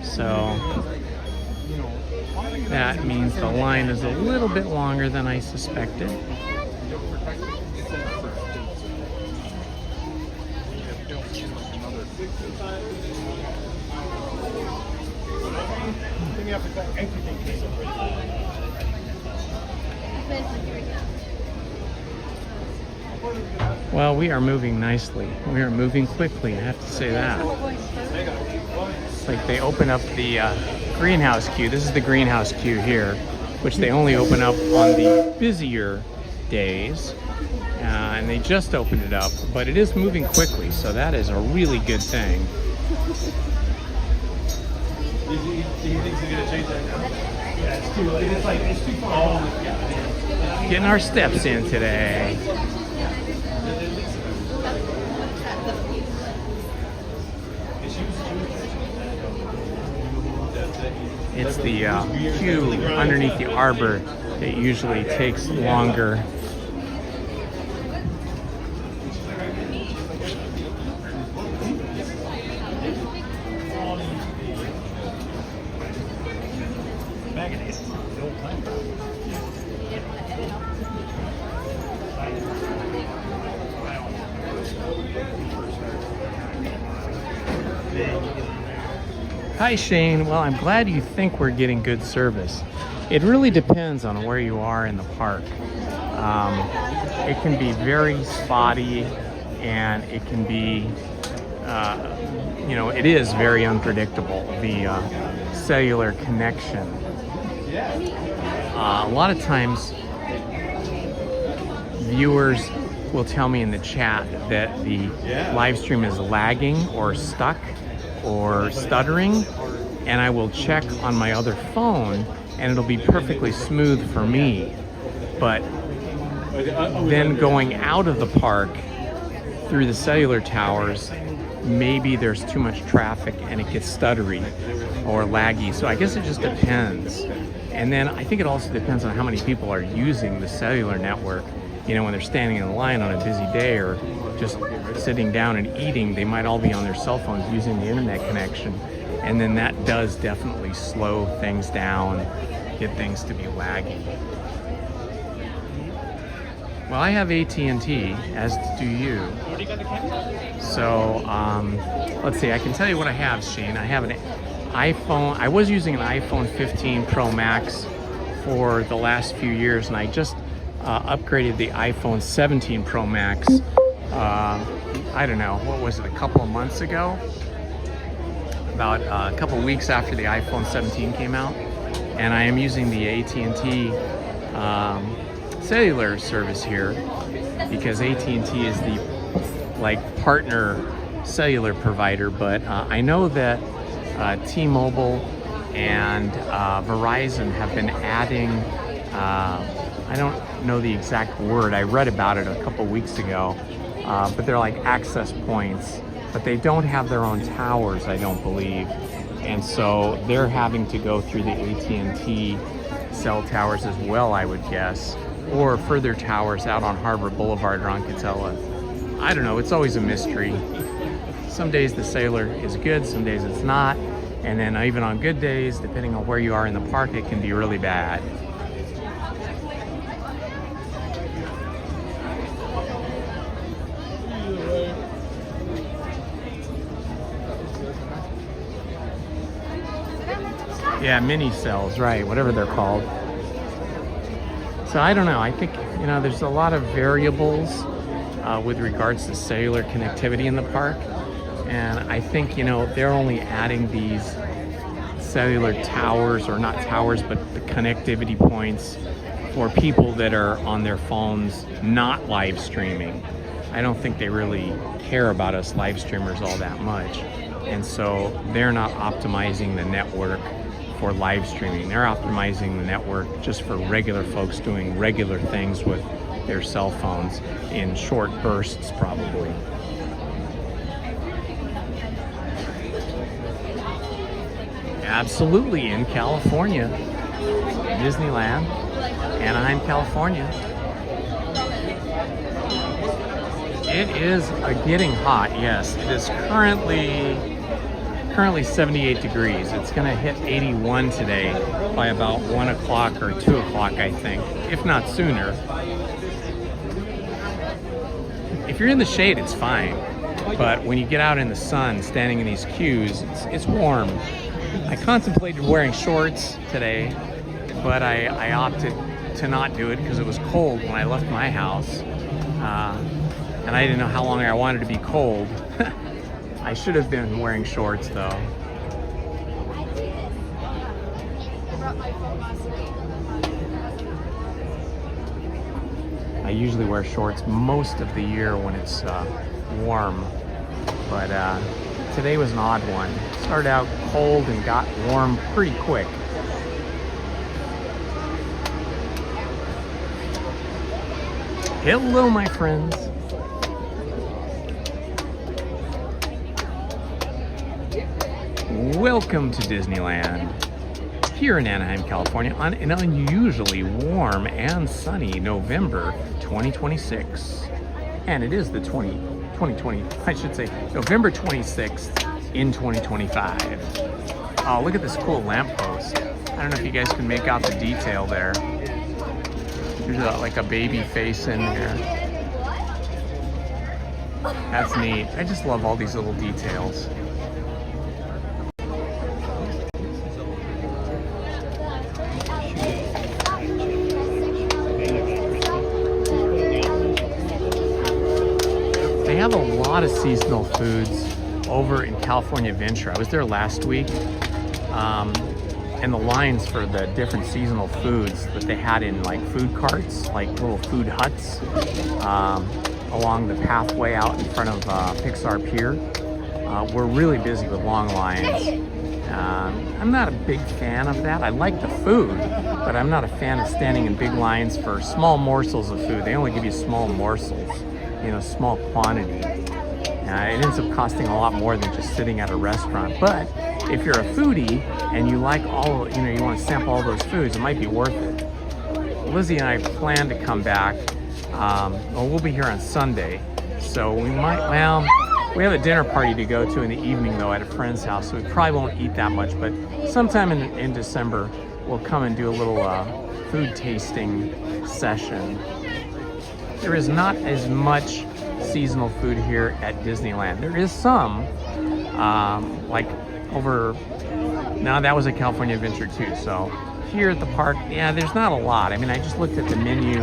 A: so that means the line is a little bit longer than I suspected. Well, we are moving nicely. We are moving quickly, I have to say that. It's like they open up the greenhouse queue. This is the greenhouse queue here, which they only open up on the busier days. And they just opened it up, but it is moving quickly, so that is a really good thing.
T: Do you think they're gonna change that now? Yeah, it's too late. It's too far.
A: Getting our steps in today. It's the queue underneath the arbor that usually takes longer. Hi Shane, well I'm glad you think we're getting good service. It really depends on where you are in the park. It can be very spotty and it can be, you know, it is very unpredictable, the cellular connection. A lot of times viewers will tell me in the chat that the live stream is lagging or stuck or stuttering, and I will check on my other phone and it'll be perfectly smooth for me. But then going out of the park through the cellular towers, maybe there's too much traffic and it gets stuttery or laggy. So I guess it just depends. And then I think it also depends on how many people are using the cellular network. You know, when they're standing in line on a busy day or just sitting down and eating, they might all be on their cell phones using the internet connection. And then that does definitely slow things down, get things to be laggy. Well, I have AT&T, as do you. So, let's see, I can tell you what I have, Shane. I have an iPhone. I was using an iPhone 15 Pro Max for the last few years, and I just upgraded the iPhone 17 Pro Max, I don't know, what was it, a couple of months ago? About a couple weeks after the iPhone 17 came out. And I am using the AT&T cellular service here because AT&T is the partner cellular provider, but I know that T-Mobile and Verizon have been adding, I don't know the exact word, I read about it a couple weeks ago, but they're like access points, but they don't have their own towers, I don't believe. And so they're having to go through the AT&T cell towers as well, I would guess, or further towers out on Harbor Boulevard or on Catella. I don't know, it's always a mystery. Some days the cellular is good, some days it's not. And then even on good days, depending on where you are in the park, it can be really bad. Yeah, mini cells, right, whatever they're called. So I don't know, I think, you know, there's a lot of variables with regards to cellular connectivity in the park. And I think, you know, they're only adding these cellular towers, or not towers, but the connectivity points for people that are on their phones not live streaming. I don't think they really care about us live streamers all that much. And so they're not optimizing the network for live streaming. They're optimizing the network just for regular folks doing regular things with their cell phones in short bursts, probably. absolutely in California. Disneyland, Anaheim, California. It is getting hot, yes. It is currently 78 degrees. It's gonna hit 81 today by about 1 o'clock or 2 o'clock, I think, if not sooner. If you're in the shade, it's fine. But when you get out in the sun, standing in these queues, it's warm. I contemplated wearing shorts today, but I opted to not do it because it was cold when I left my house. And I didn't know how long I wanted to be cold. I should have been wearing shorts though. I usually wear shorts most of the year when it's warm, but today was an odd one. Started out cold and got warm pretty quick. Hello, my friends. Welcome to Disneyland, here in Anaheim, California, on an unusually warm and sunny November 2026. And it is the November 26th in 2025. Oh, look at this cool lamppost. I don't know if you guys can make out the detail there. There's like a baby face in there. That's neat. I just love all these little details. They have a lot of seasonal foods over in California Adventure. I was there last week. And the lines for the different seasonal foods that they had in like food carts, like little food huts, along the pathway out in front of Pixar Pier. We're really busy with long lines. I'm not a big fan of that. I like the food, but I'm not a fan of standing in big lines for small morsels of food. They only give you small morsels, you know, small quantity. It ends up costing a lot more than just sitting at a restaurant. But if you're a foodie and you like all, you know, you want to sample all those foods, it might be worth it. Lizzie and I plan to come back. Well, we'll be here on Sunday, so we might, well, we have a dinner party to go to in the evening though at a friend's house, so we probably won't eat that much, but sometime in December, we'll come and do a little food tasting session. There is not as much seasonal food here at Disneyland. There is some, like over, now that was a California Adventure too, so here at the park, yeah, there's not a lot. I mean, I just looked at the menu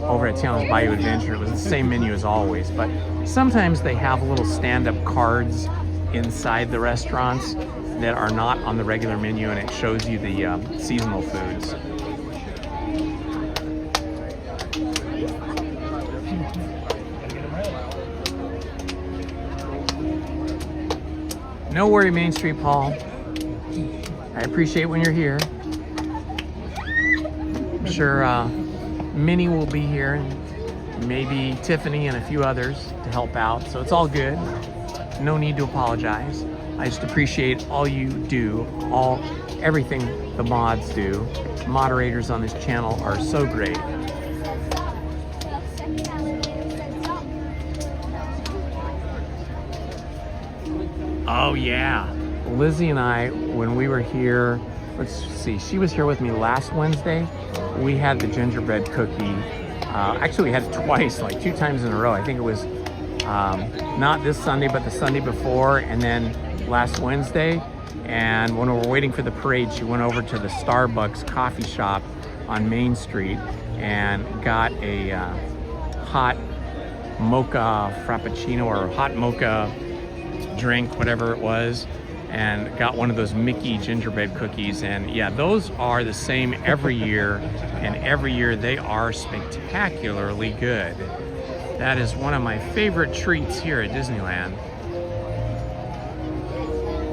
A: over at Tiana's Bayou Adventure. It was the same menu as always, but sometimes they have little stand-up cards inside the restaurants that are not on the regular menu, and it shows you the seasonal foods. No worry, Main Street Paul. I appreciate when you're here. I'm sure Minnie will be here, and maybe Tiffany and a few others to help out. So it's all good. No need to apologize. I just appreciate all you do, everything the mods do. Moderators on this channel are so great. Oh yeah, Lizzie and I, when we were here, let's see, she was here with me last Wednesday. We had the gingerbread cookie. Actually, we had it twice, like 2 times in a row. I think it was not this Sunday, but the Sunday before, and then last Wednesday. And when we were waiting for the parade, she went over to the Starbucks coffee shop on Main Street and got a hot mocha frappuccino or hot mocha drink, whatever it was, and got one of those Mickey gingerbread cookies. And yeah, those are the same every year, and every year they are spectacularly good. That is one of my favorite treats here at Disneyland.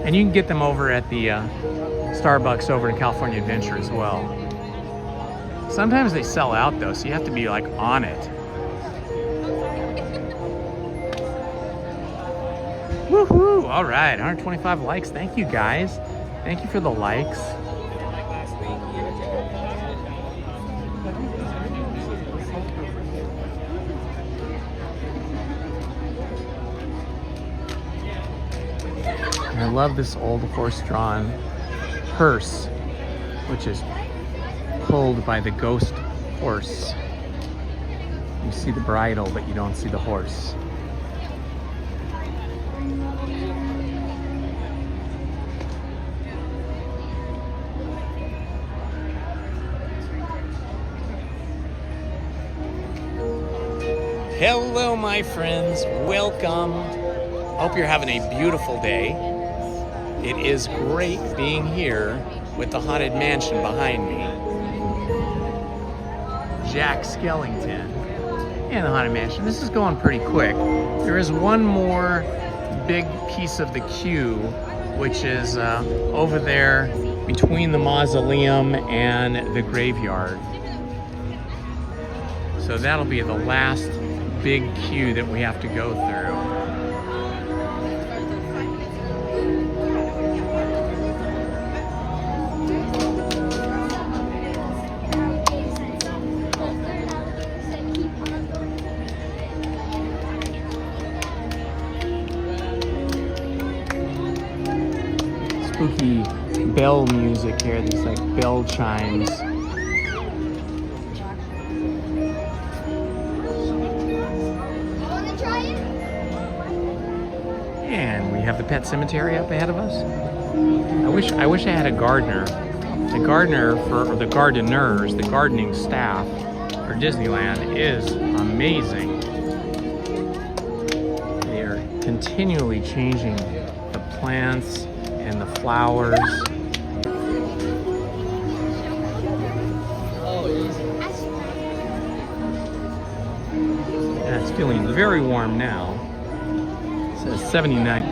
A: And you can get them over at the Starbucks over in California Adventure as well. Sometimes they sell out though, so you have to be like on it. Woohoo! Ooh, all right, 125 likes. Thank you guys. Thank you for the likes. I love this old horse-drawn hearse, which is pulled by the ghost horse. You see the bridle, but you don't see the horse. Hello, my friends. Welcome. Hope you're having a beautiful day. It is great being here with the Haunted Mansion behind me. Jack Skellington and the Haunted Mansion. This is going pretty quick. There is one more big piece of the queue, which is over there between the mausoleum and the graveyard. So that'll be the last big queue that we have to go through. Spooky bell music here. There's like bell chimes. And we have the pet cemetery up ahead of us. I wish I had a gardener. The gardener or the gardeners, the gardening staff for Disneyland is amazing. They are continually changing the plants and the flowers. And it's feeling very warm now. It says 79.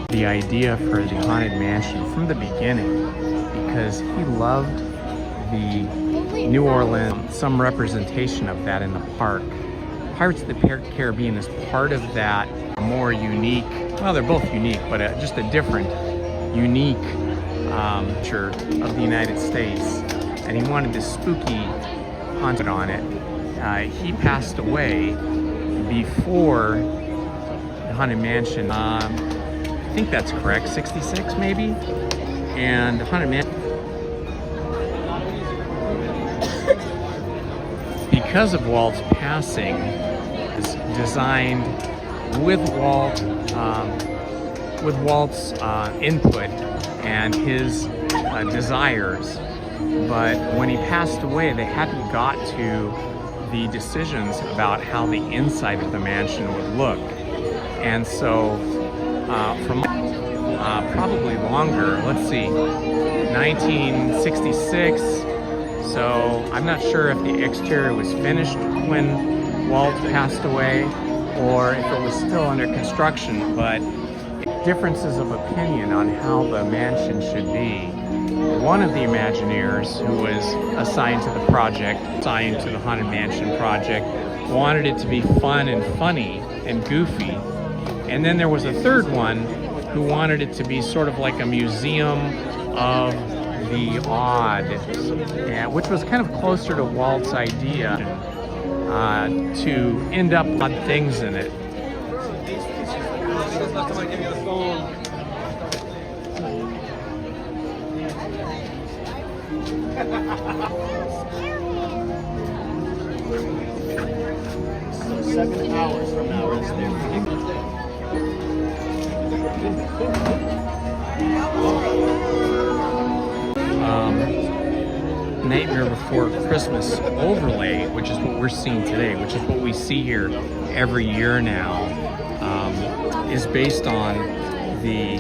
A: The idea for the Haunted Mansion from the beginning, because he loved the New Orleans, some representation of that in the park. Pirates of the Caribbean is part of that more unique, well, they're both unique, but just a different, unique culture of the United States. And he wanted this spooky haunted on it. He passed away before the Haunted Mansion. I think that's correct, 66 maybe? And Haunted Mansion, because of Walt's passing, is designed with Walt's input and his desires. But when he passed away, they hadn't got to the decisions about how the inside of the mansion would look. And so from probably longer, let's see, 1966. So I'm not sure if the exterior was finished when Walt passed away or if it was still under construction, but differences of opinion on how the mansion should be. One of the Imagineers who was assigned to the project, assigned to the Haunted Mansion project, wanted it to be fun and funny and goofy. And then there was a third one who wanted it to be sort of like a museum of the odd, which was kind of closer to Walt's idea to end up odd things in it.
I: So 7 hours from now, it's there.
A: Nightmare Before Christmas overlay, which is what we're seeing today, which is what we see here every year now, is based on the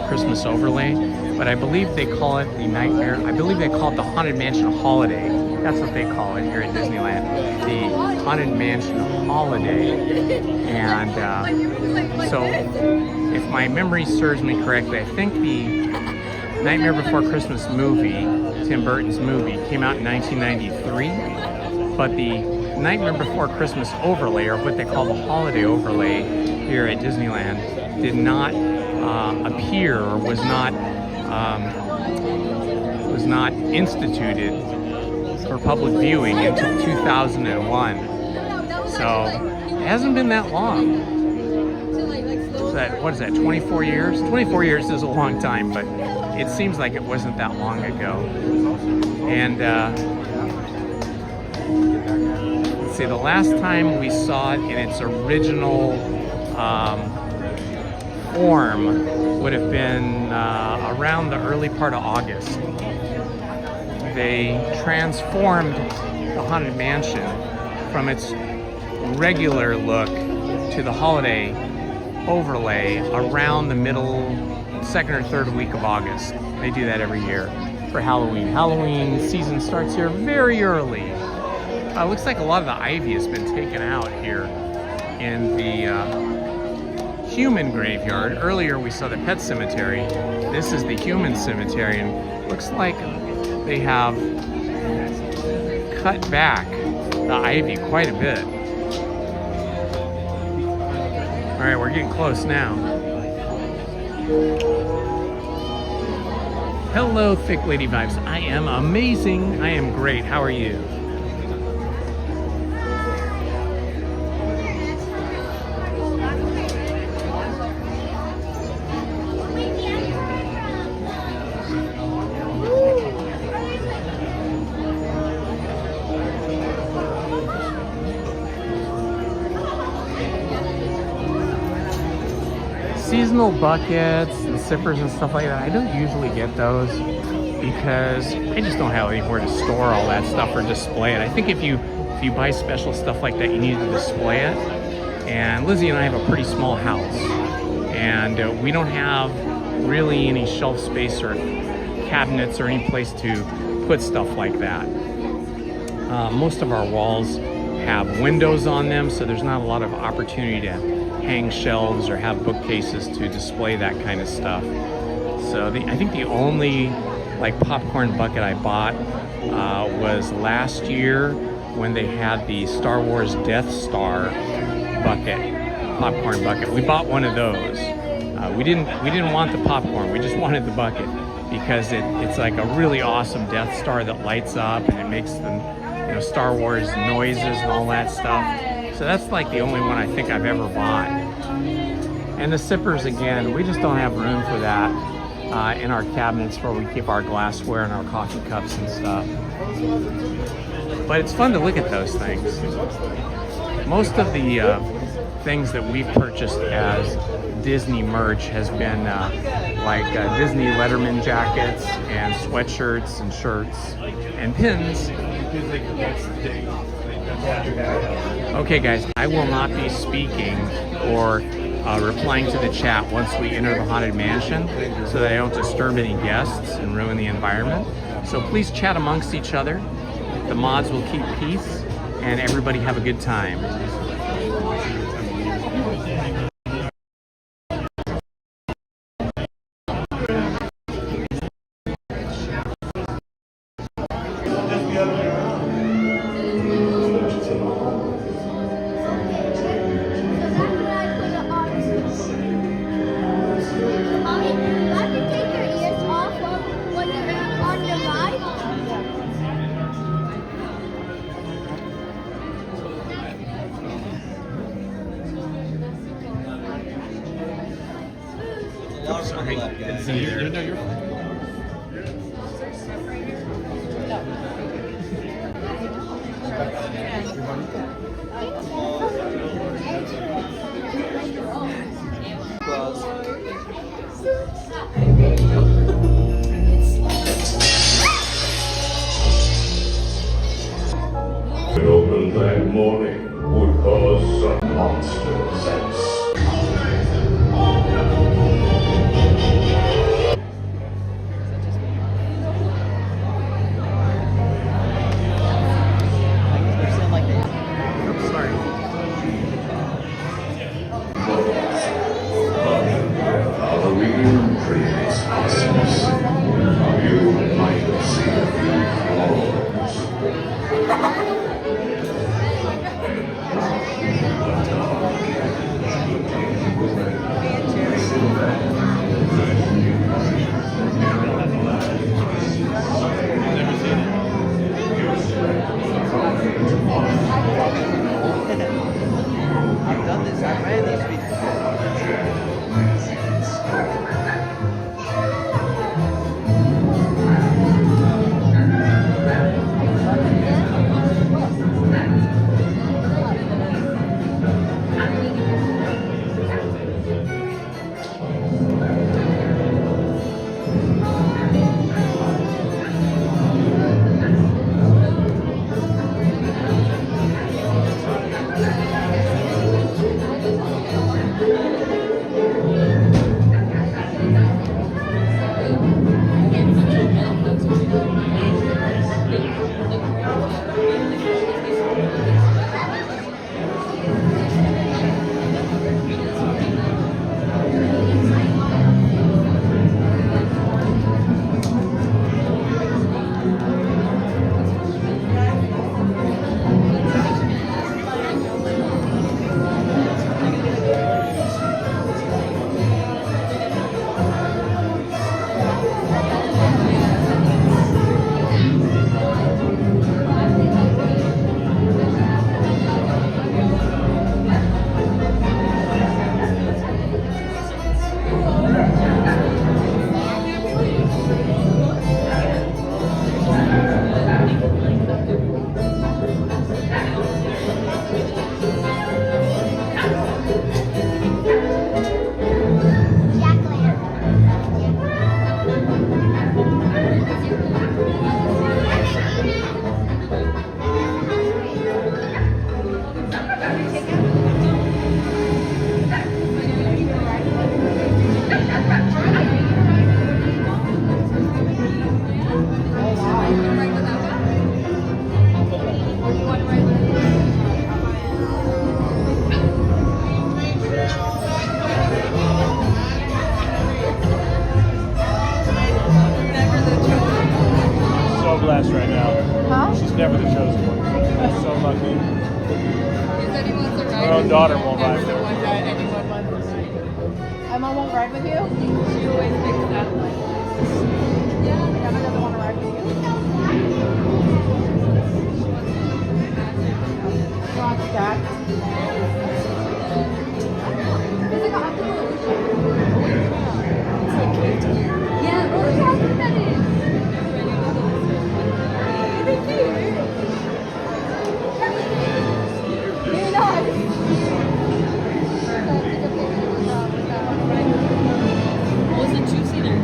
A: Christmas overlay, but I believe they call it the Nightmare. I believe they call it the Haunted Mansion Holiday. That's what they call it here at Disneyland, the Haunted Mansion Holiday. And so, if my memory serves me correctly, I think the Nightmare Before Christmas movie, Tim Burton's movie, came out in 1993, but the Nightmare Before Christmas overlay, or what they call the holiday overlay here at Disneyland, did not appear or was not instituted for public viewing until 2001. So it hasn't been that long. So that, what is that, 24 years? 24 years is a long time, but it seems like it wasn't that long ago. And let's see, the last time we saw it in its original form would have been around the early part of August. They transformed the Haunted Mansion from its regular look to the holiday overlay around the middle, second or third week of August. They do that every year for Halloween. Halloween season starts here very early. Looks like a lot of the ivy has been taken out here in the human graveyard. Earlier we saw the pet cemetery. This is the human cemetery, and looks like they have cut back the ivy quite a bit. All right, we're getting close now. Hello, Thick Lady Vibes. I am amazing. I am great. How are you? Seasonal buckets and sippers and stuff like that, I don't usually get those because I just don't have anywhere to store all that stuff or display it. I think if you buy special stuff like that, you need to display it. And Lizzie and I have a pretty small house, and we don't have really any shelf space or cabinets or any place to put stuff like that. Most of our walls have windows on them, so there's not a lot of opportunity to hang shelves or have bookcases to display that kind of stuff. So I think the only like popcorn bucket I bought was last year when they had the Star Wars Death Star popcorn bucket. We bought one of those. We didn't want the popcorn, we just wanted the bucket because it's like a really awesome Death Star that lights up and it makes the Star Wars noises and all that stuff. So that's like the only one I think I've ever bought. And the sippers, again, we just don't have room for that in our cabinets where we keep our glassware and our coffee cups and stuff. But it's fun to look at those things. Most of the things that we've purchased as Disney merch has been like Disney Letterman jackets and sweatshirts and shirts and pins. Okay guys, I will not be speaking or replying to the chat once we enter the Haunted Mansion so that I don't disturb any guests and ruin the environment. So please chat amongst each other. The mods will keep peace and everybody have a good time.
G: Open that morning would cause some monsters and
T: daughter won't ride
S: The
T: there.
S: one that anyone wants to ride. Emma won't ride with you? She always picks that one. Yeah, Emma doesn't want to ride with you. She wants that.
Q: Yeah, what do you think that is?
S: Very nice.
B: Was it two-seater?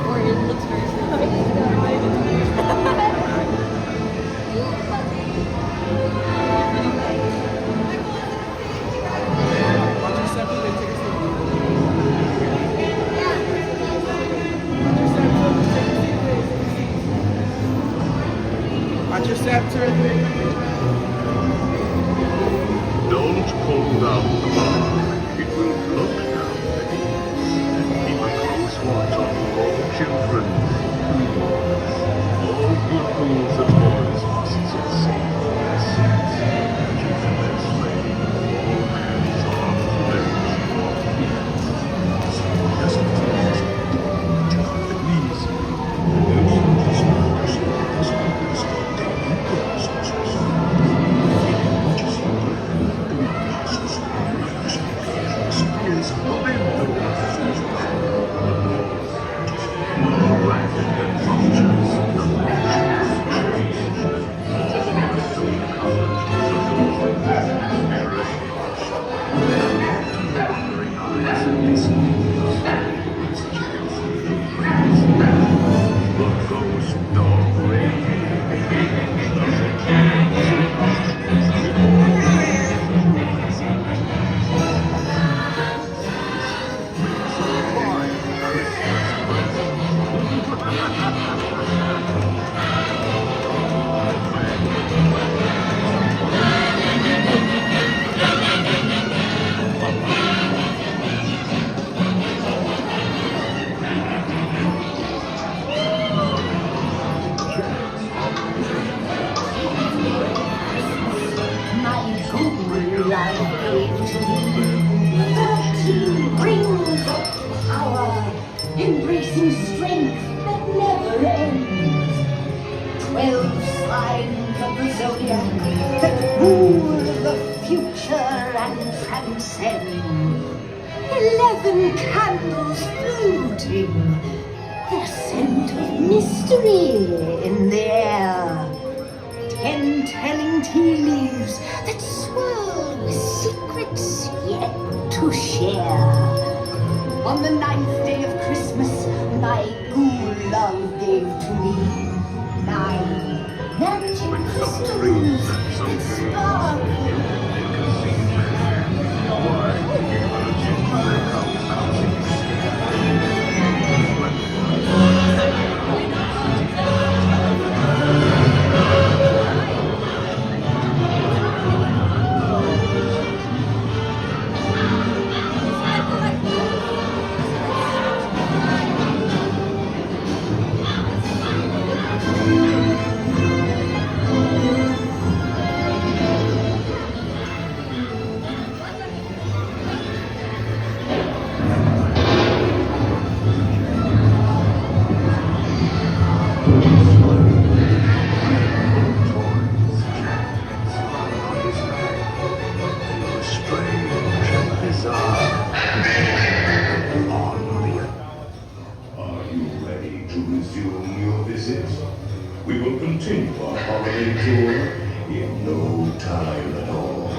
B: Or it looks very
T: Watch your scepter.
G: Don't pull down the bar. It will float down the hill. Keep a close watch on all children. All good fools and boys must succeed. Keep their sleigh. All hands off the
H: Embracing strength that never ends. 12 signs of the zodiac that rule the future and transcend. 11 candles floating, their scent of mystery in the air. 10 telling tea leaves that swirl with secrets yet to share. On the 9th day of Christmas, my ghoul love gave to me 9 magic crystals that sparkle.
G: We will continue our holiday tour in no time at all.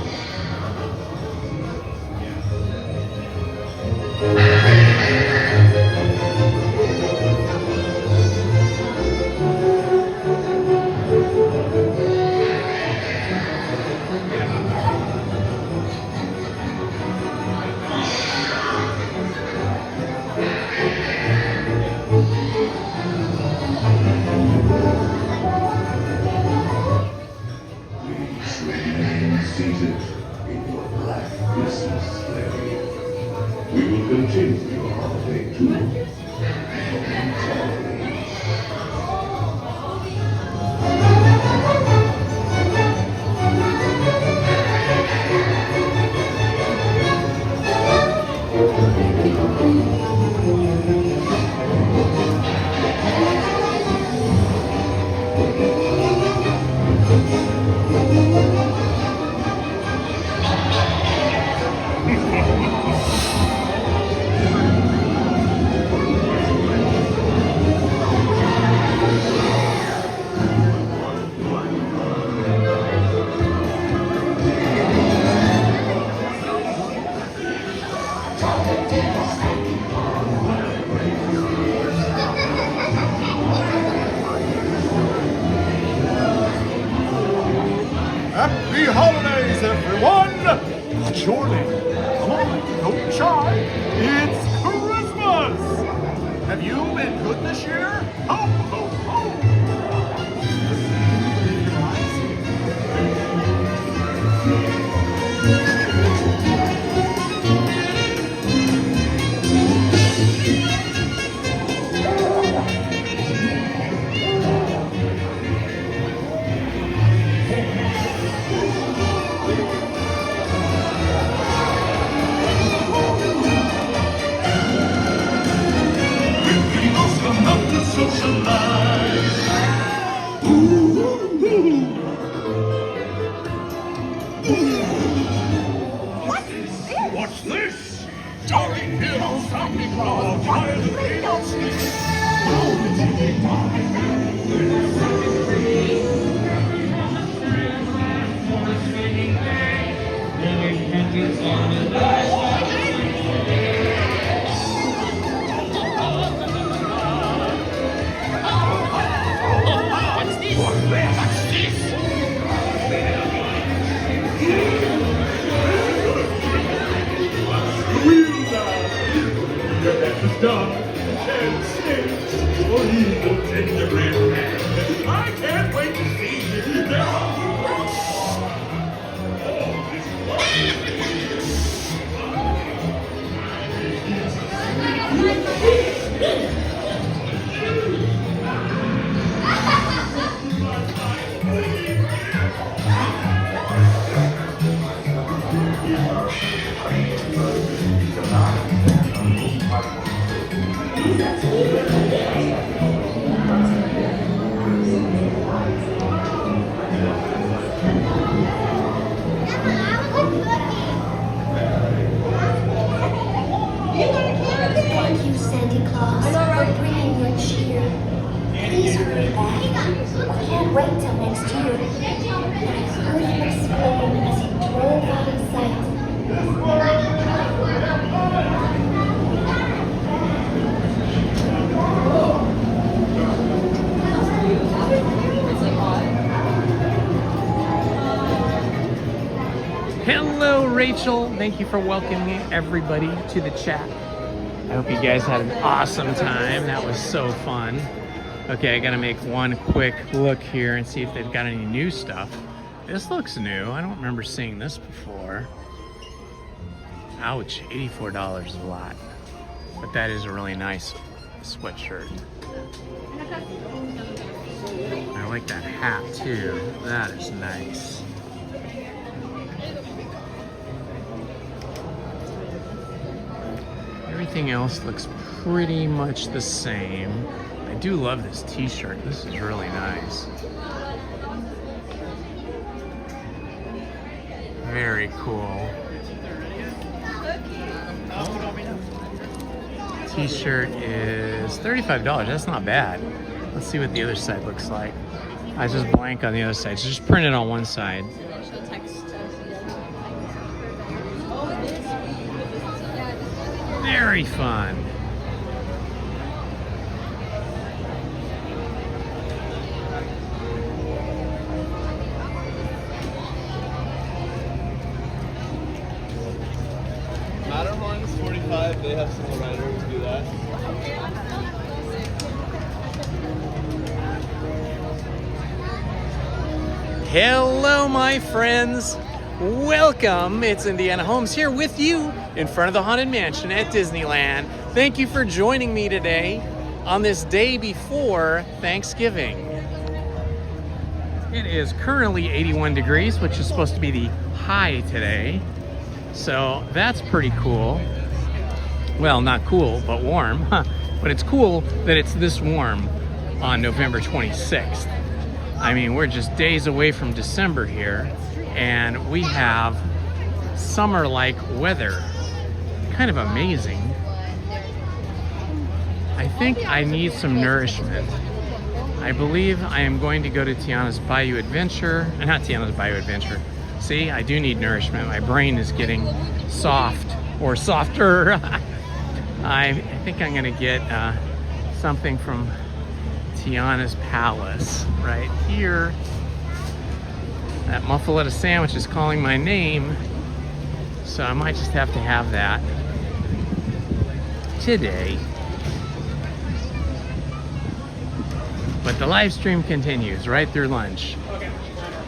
M: Have you been good this year? Ho, ho, ho!
P: What's this? Darling hero, Santa Claus, while the people sleep.
T: Done and snakes or evil gingerbread man. I can't wait to see their
K: Thank you, Santa Claus, for bringing your cheer. Please hurry back. I can't wait till next year. I heard him explain as he drove out of sight.
A: Hello, Rachel. Thank you for welcoming everybody to the chat. I hope you guys had an awesome time. That was so fun. Okay, I gotta make one quick look here and see if they've got any new stuff. This looks new. I don't remember seeing this before. Ouch, $84 is a lot. But that is a really nice sweatshirt. I like that hat too. That is nice. Everything else looks pretty much the same. I do love this t-shirt. This is really nice. Very cool. T-shirt is $35. That's not bad. Let's see what the other side looks like. I just blank on the other side. So just print it on one side. Very fun.
U: Matterhorn's 45, they have some riders do that.
A: Hello, my friends. Welcome. It's Indiana Holmes here with you in front of the Haunted Mansion at Disneyland. Thank you for joining me today on this day before Thanksgiving. It is currently 81 degrees, which is supposed to be the high today. So that's pretty cool. Well, not cool, but warm. But it's cool that it's this warm on November 26th. I mean, we're just days away from December here, and we have summer-like weather. Kind of amazing. I think I need some nourishment. I believe I am going to go to Tiana's Bayou Adventure. Not Tiana's Bayou Adventure. See, I do need nourishment. My brain is getting soft, or softer. I think I'm gonna get something from Tiana's Palace right here. That muffaletta sandwich is calling my name, so I might just have to have that today. But the live stream continues right through lunch.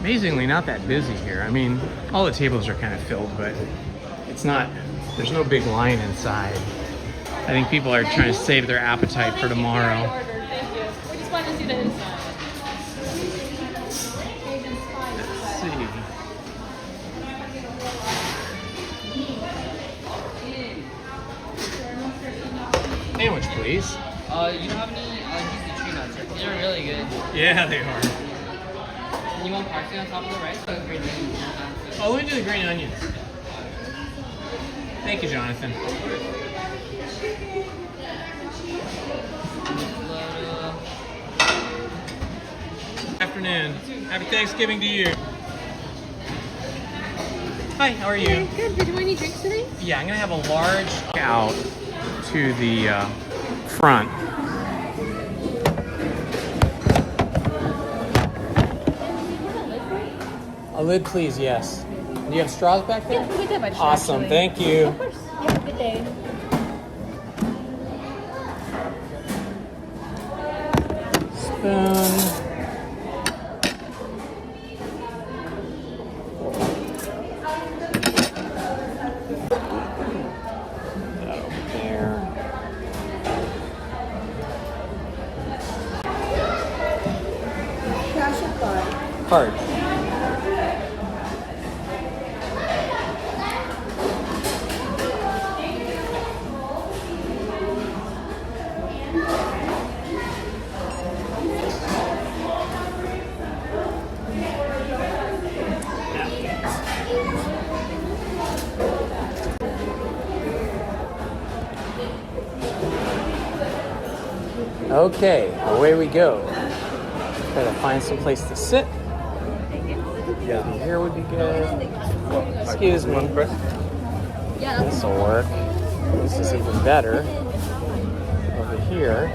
A: Amazingly, not that busy here. I mean, all the tables are kind of filled, but it's not, there's no big line inside. I think people are trying to save their appetite for tomorrow.
B: We just wanted to see the inside.
A: Let's see. Sandwich, please.
F: You don't have any, these the tree nuts. They're really good.
A: Yeah, they are.
F: And you want parsley on top of the rice? Or green onions?
A: Oh, let me do the green onions. Thank you, Jonathan. Afternoon. Happy Thanksgiving to you. Hi, how are you?
S: Hey, good. Did you want any drinks today?
A: Yeah, I'm gonna have a large out to the front. A lid, please, yes. Do you have straws back there?
S: Yeah, we did much.
A: Awesome, thank you.
S: Of course. Yeah, good day.
A: Spoon. That over there.
S: Cash or card?
A: Card. Okay, away we go. Try to find some place to sit. Maybe here would be good. Excuse me. This will work. This is even better. Over here.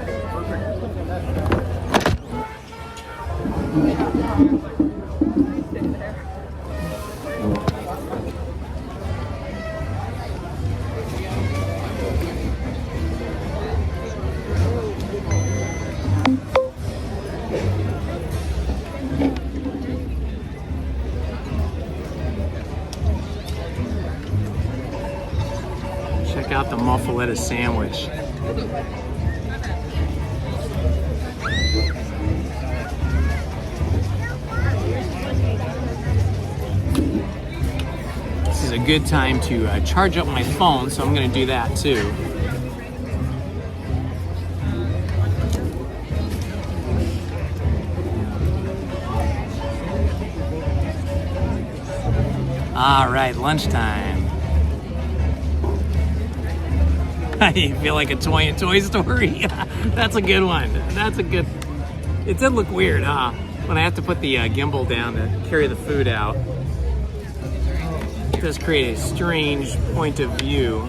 A: Check out the muffaletta sandwich. This is a good time to charge up my phone, so I'm going to do that too. All right, lunchtime. You feel like a toy in Toy Story? That's a good one. That's a good... It did look weird, huh? When I have to put the gimbal down to carry the food out. It does create a strange point of view.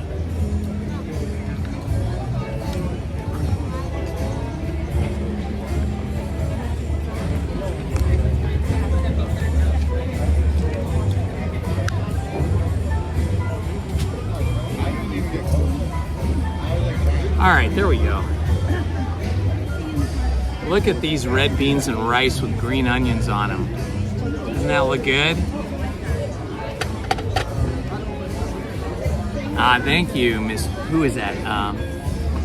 A: All right, there we go. Look at these red beans and rice with green onions on them. Doesn't that look good? Thank you, Miss, who is that?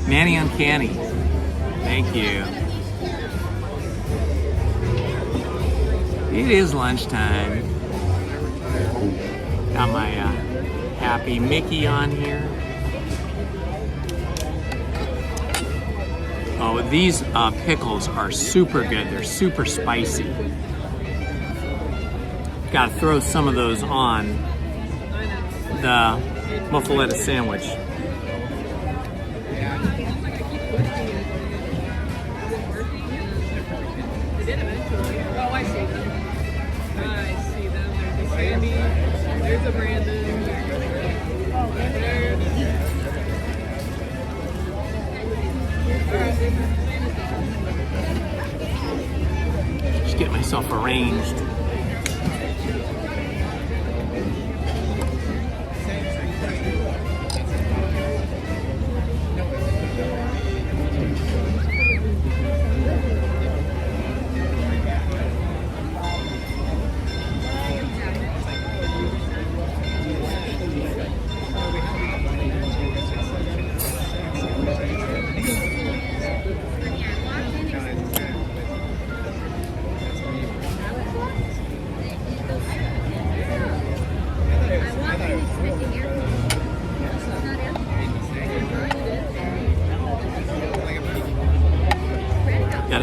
A: Manny Uncanny. Thank you. It is lunchtime. Got my happy Mickey on here. Oh, these pickles are super good. They're super spicy. Got to throw some of those on the muffaletta sandwich.
S: Oh, I see them. I see them. There's a Sandy. There's a Brandon. Oh, there.
A: Just get myself arranged.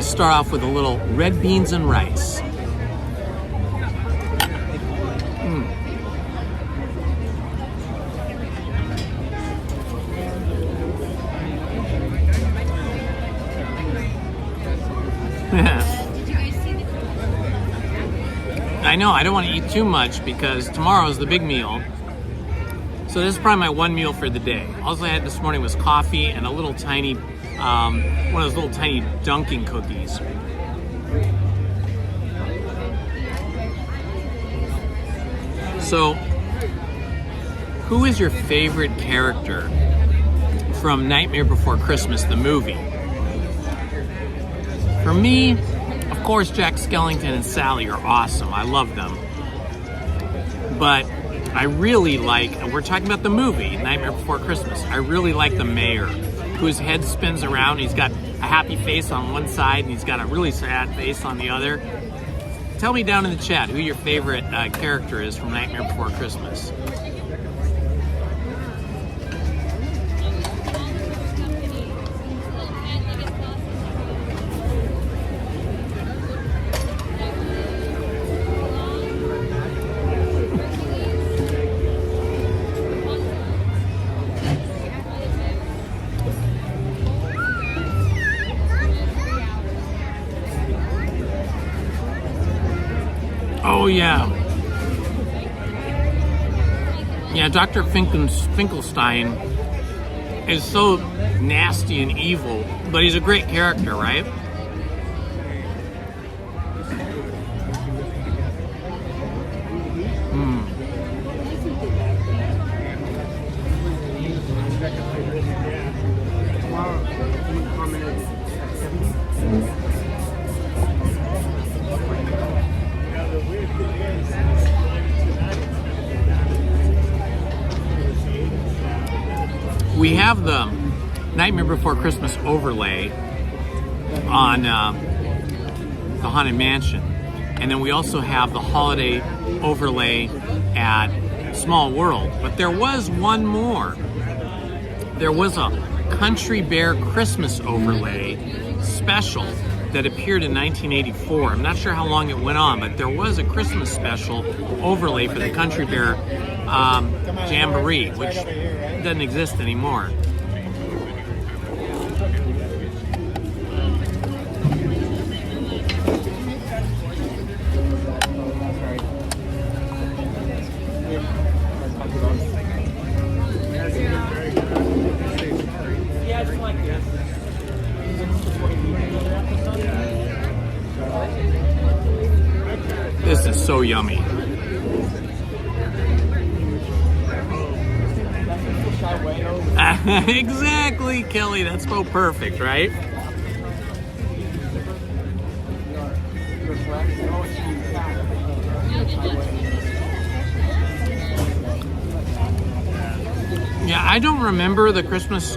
A: start off with a little red beans and rice. I know, I don't want to eat too much because tomorrow's the big meal. So this is probably my one meal for the day. All I had this morning was coffee and a little tiny, one of those little tiny dunking cookies. So, who is your favorite character from Nightmare Before Christmas, the movie? For me, of course, Jack Skellington and Sally are awesome. I love them. But I really like, and we're talking about the movie, Nightmare Before Christmas, I really like the mayor, whose head spins around. He's got a happy face on one side, and he's got a really sad face on the other. Tell me down in the chat who your favorite character is from Nightmare Before Christmas. Oh yeah. Yeah, Dr. Finkelstein is so nasty and evil, but he's a great character, right? We have the Nightmare Before Christmas overlay on the Haunted Mansion. And then we also have the holiday overlay at Small World. But there was one more. There was a Country Bear Christmas overlay special that appeared in 1984. I'm not sure how long it went on, but there was a Christmas special overlay for the Country Bear Jamboree, which doesn't exist anymore. This is so yummy. Exactly, Kelly. That's so perfect, right? Yeah, I don't remember the Christmas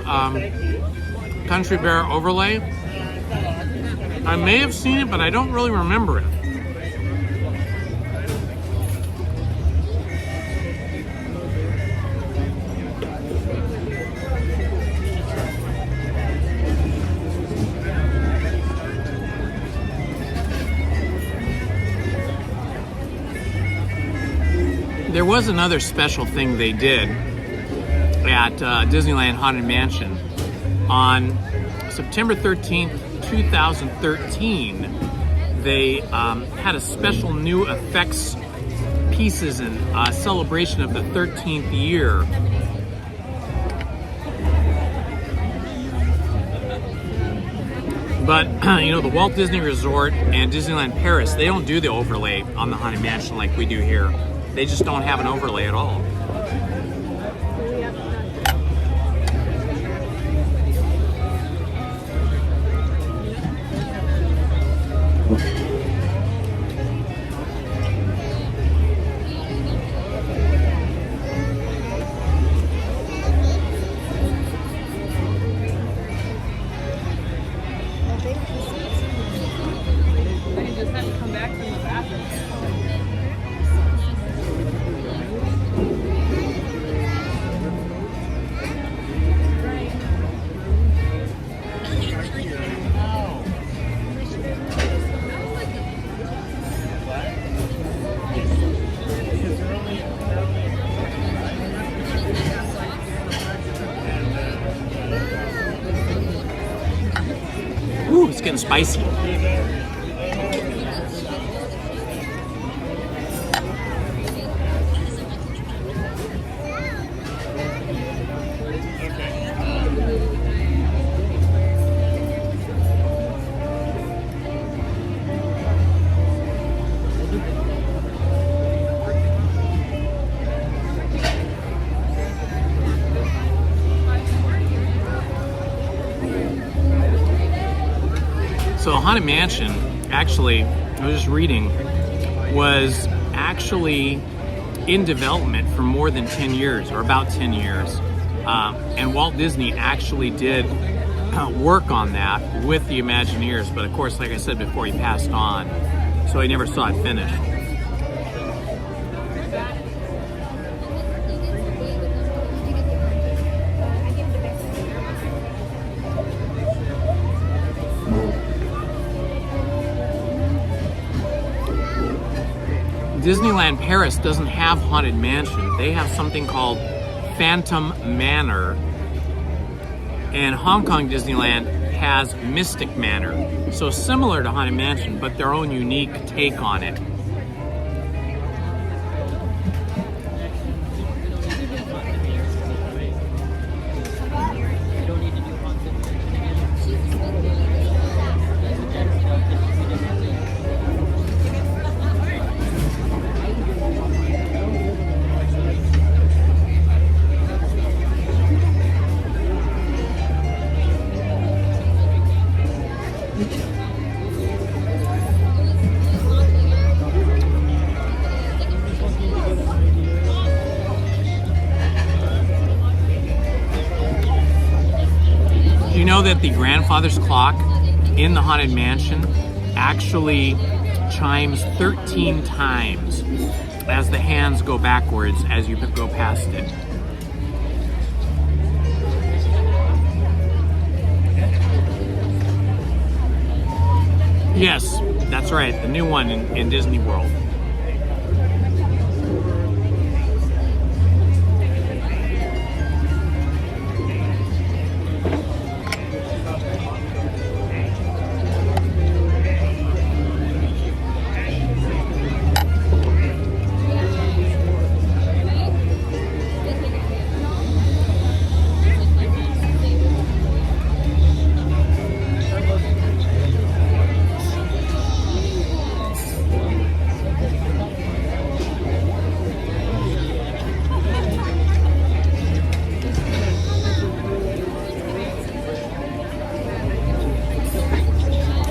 A: Country Bear overlay. I may have seen it, but I don't really remember it. There was another special thing they did at Disneyland Haunted Mansion. On September 13th, 2013, they had a special new effects pieces in celebration of the 13th year. But, you know, the Walt Disney Resort and Disneyland Paris, they don't do the overlay on the Haunted Mansion like we do here. They just don't have an overlay at all.
S: I just had to come back from the bathroom.
A: Ooh, it's getting spicy. So Haunted Mansion, actually, I was just reading, was actually in development for more than 10 years, or about 10 years. And Walt Disney actually did work on that with the Imagineers, but of course, like I said before, he passed on, so he never saw it finished. Disneyland Paris doesn't have Haunted Mansion. They have something called Phantom Manor. And Hong Kong Disneyland has Mystic Manor. So similar to Haunted Mansion, but their own unique take on it. You know that the grandfather's clock in the Haunted Mansion actually chimes 13 times as the hands go backwards as you go past it. Yes, that's right, the new one in Disney World.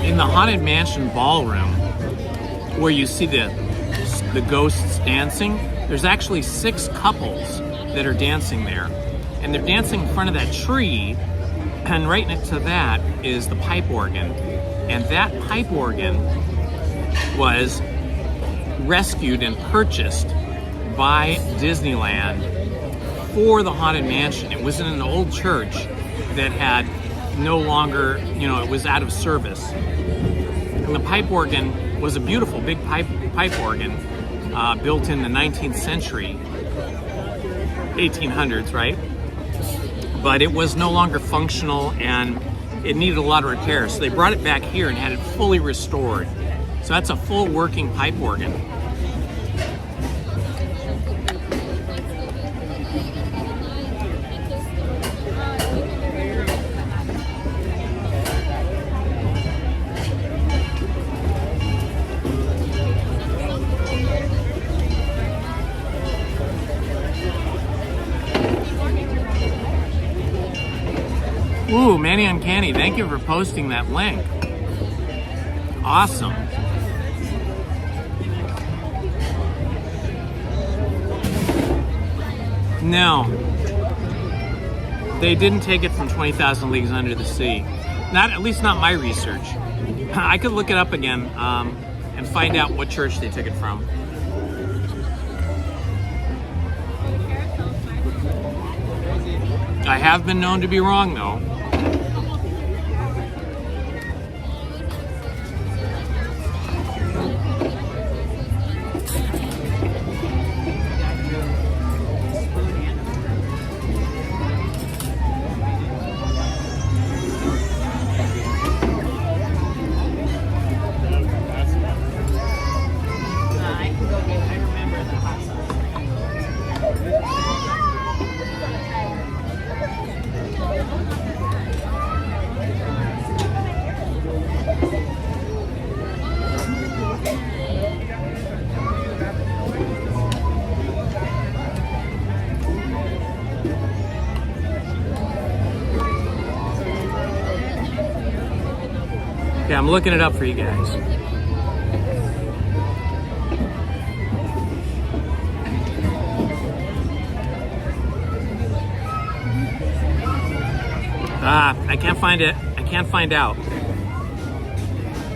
A: In the Haunted Mansion ballroom, where you see the ghosts dancing, there's actually 6 couples that are dancing there. And they're dancing in front of that tree, and right next to that is the pipe organ. And that pipe organ was rescued and purchased by Disneyland for the Haunted Mansion. It was in an old church that had no longer, it was out of service. And the pipe organ was a beautiful big pipe organ built in the 19th century, 1800s, right? But it was no longer functional and it needed a lot of repair. So they brought it back here and had it fully restored. So that's a full working pipe organ. Ooh, Manny Uncanny, thank you for posting that link. Awesome. No, they didn't take it from 20,000 Leagues Under the Sea. At least not my research. I could look it up again and find out what church they took it from. I have been known to be wrong, though. Okay, I'm looking it up for you guys. I can't find it. I can't find out.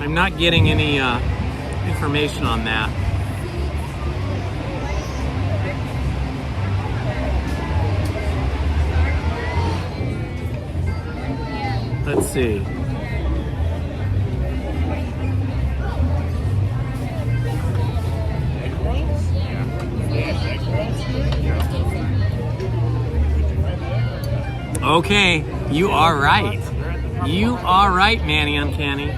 A: I'm not getting any information on that. Let's see. Okay, you are right. You are right, Manny Uncanny.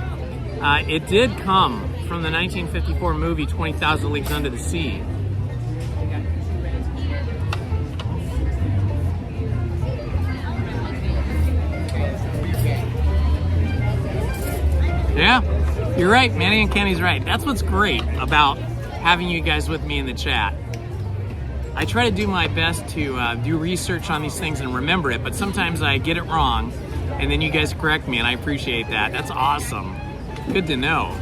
A: It did come from the 1954 movie 20,000 Leagues Under the Sea. Yeah, you're right. Manny Uncanny's right. That's what's great about having you guys with me in the chat. I try to do my best to do research on these things and remember it, but sometimes I get it wrong, and then you guys correct me, and I appreciate that. That's awesome. Good to know.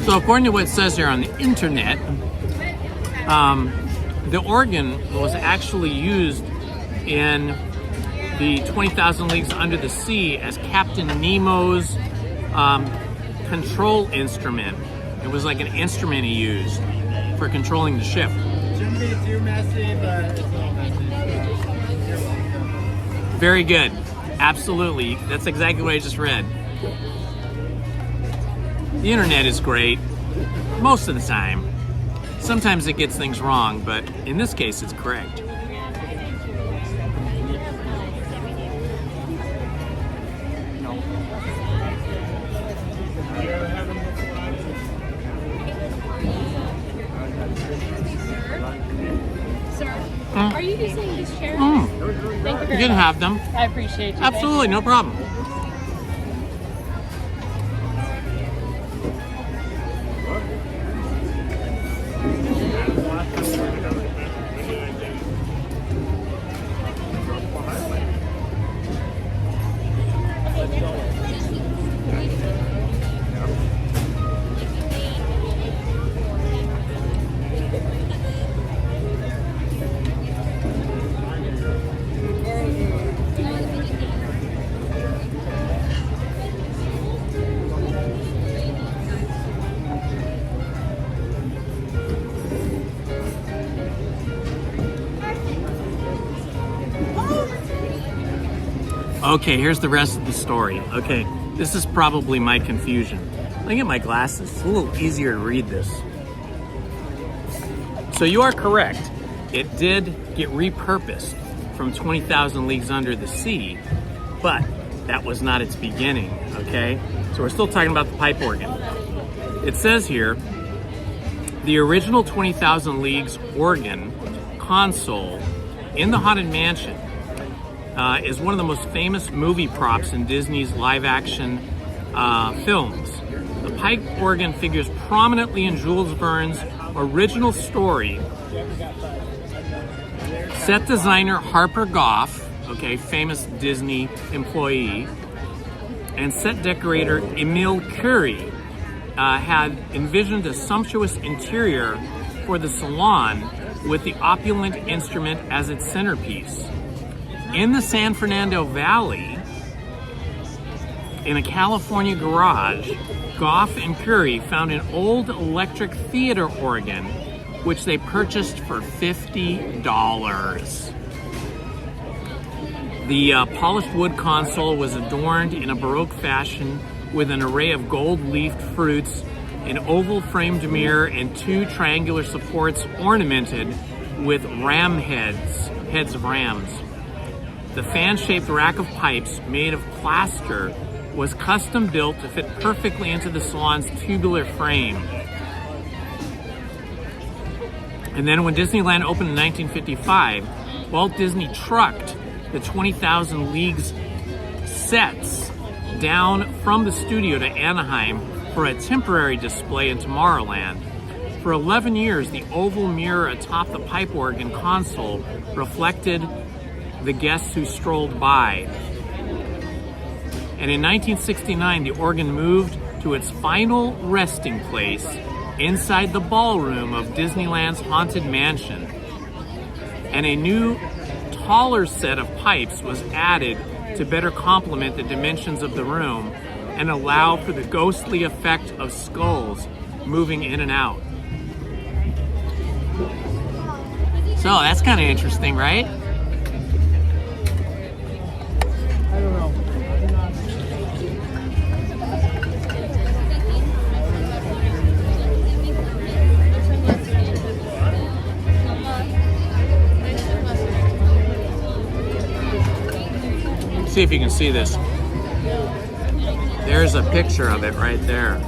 A: So according to what it says here on the internet, the organ was actually used in the 20,000 Leagues Under the Sea as Captain Nemo's control instrument. It was like an instrument he used for controlling the ship.
J: Shouldn't be too messy, but it's a little messy.
A: Very good. Absolutely. That's exactly what I just read. The internet is great most of the time. Sometimes it gets things wrong, but in this case it's correct.
B: Sir, are you using these chairs?
A: Mm.
B: Thank you
A: You
B: very
A: can
B: much.
A: have them.
B: I appreciate you.
A: Absolutely, no problem. Okay, here's the rest of the story. Okay, this is probably my confusion. Let me get my glasses. It's a little easier to read this. So you are correct. It did get repurposed from 20,000 Leagues Under the Sea, but that was not its beginning, okay? So we're still talking about the pipe organ. It says here, the original 20,000 Leagues organ console in the Haunted Mansion is one of the most famous movie props in Disney's live-action films. The pipe organ figures prominently in Jules Verne's original story. Set designer Harper Goff, okay, famous Disney employee, and set decorator Emile Curie had envisioned a sumptuous interior for the salon with the opulent instrument as its centerpiece. In the San Fernando Valley, in a California garage, Goff and Curie found an old electric theater organ, which they purchased for $50. The polished wood console was adorned in a Baroque fashion with an array of gold-leafed fruits, an oval framed mirror, and two triangular supports ornamented with ram heads of rams. The fan-shaped rack of pipes made of plaster was custom built to fit perfectly into the salon's tubular frame. And then when Disneyland opened in 1955, Walt Disney trucked the 20,000 Leagues sets down from the studio to Anaheim for a temporary display in Tomorrowland. For 11 years, the oval mirror atop the pipe organ console reflected the guests who strolled by. And in 1969, the organ moved to its final resting place inside the ballroom of Disneyland's Haunted Mansion. And a new, taller set of pipes was added to better complement the dimensions of the room and allow for the ghostly effect of skulls moving in and out. So that's kind of interesting, right?
J: I don't know.
A: See if you can see this. There's a picture of it right there.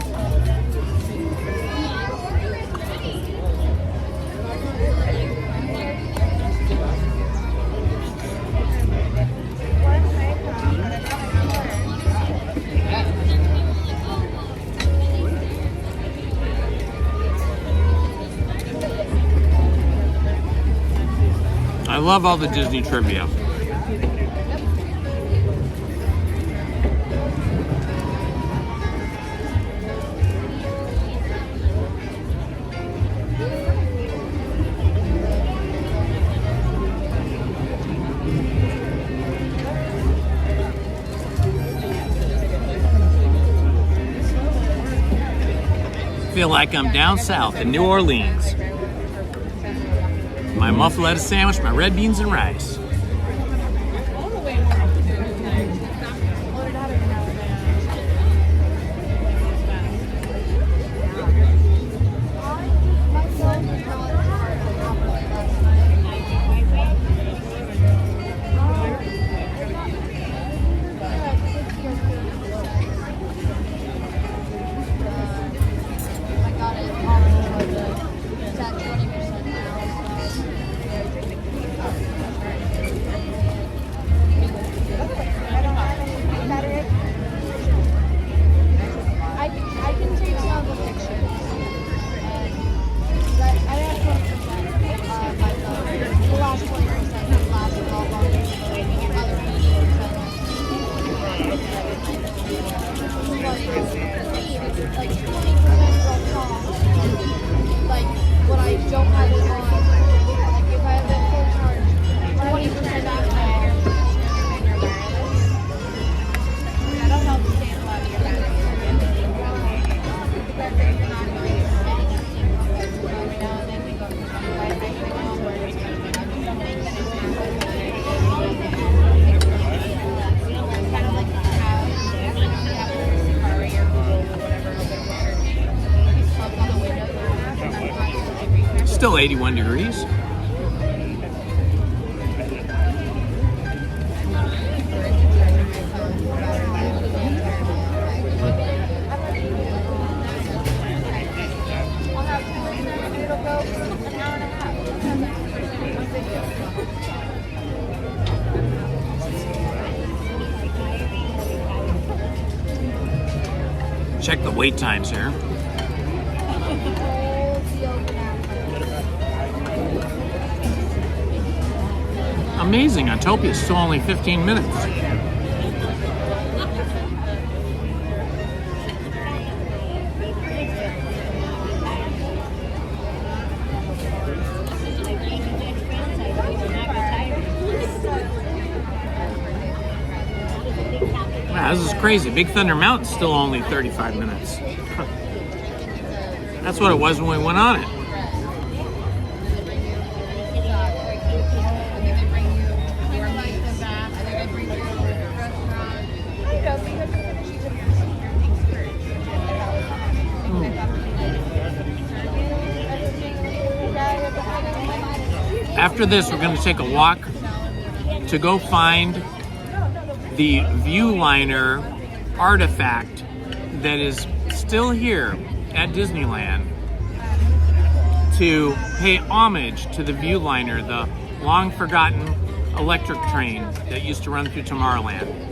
A: I love all the Disney trivia. Feel like I'm down south in New Orleans. My muffaletta sandwich, my red beans and rice. Still 81 degrees. Check the wait times here. Amazing, Autopia is still only 15 minutes. Wow, this is crazy. Big Thunder Mountain's still only 35 minutes. That's what it was when we went on it. After this, we're going to take a walk to go find the Viewliner artifact that is still here at Disneyland to pay homage to the Viewliner, the long forgotten electric train that used to run through Tomorrowland.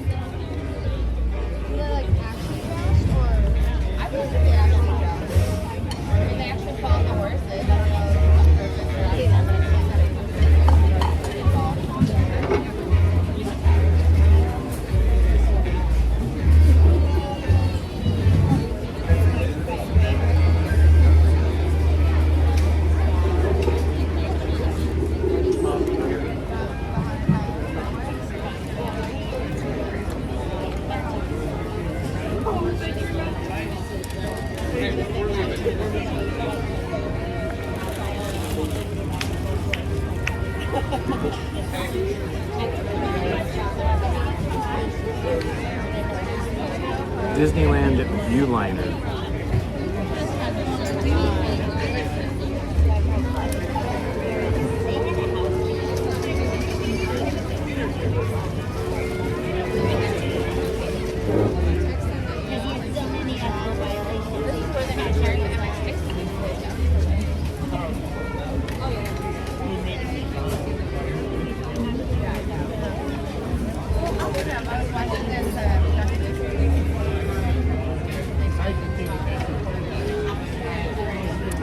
A: Disneyland Viewliner.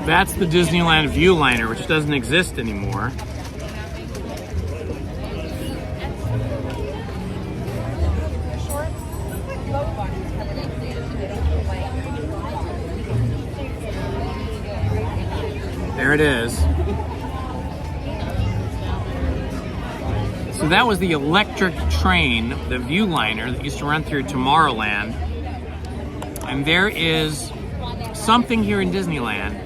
A: That's the Disneyland Viewliner, which doesn't exist anymore. There it is. So that was the electric train, the Viewliner, that used to run through Tomorrowland. And there is something here in Disneyland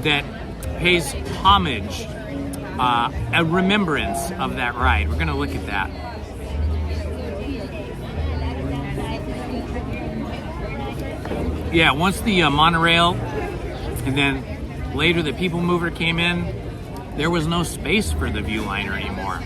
A: that pays homage, a remembrance of that ride. We're gonna look at that. Yeah, once the monorail and then later the People Mover came in, there was no space for the Viewliner anymore.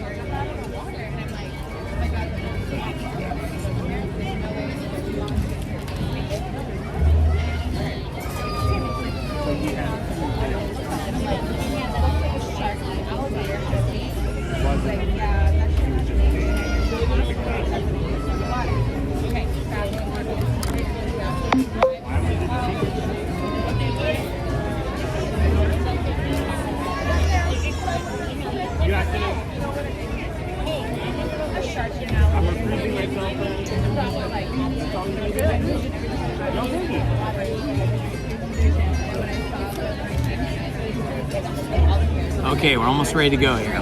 A: Okay, we're almost ready to go here.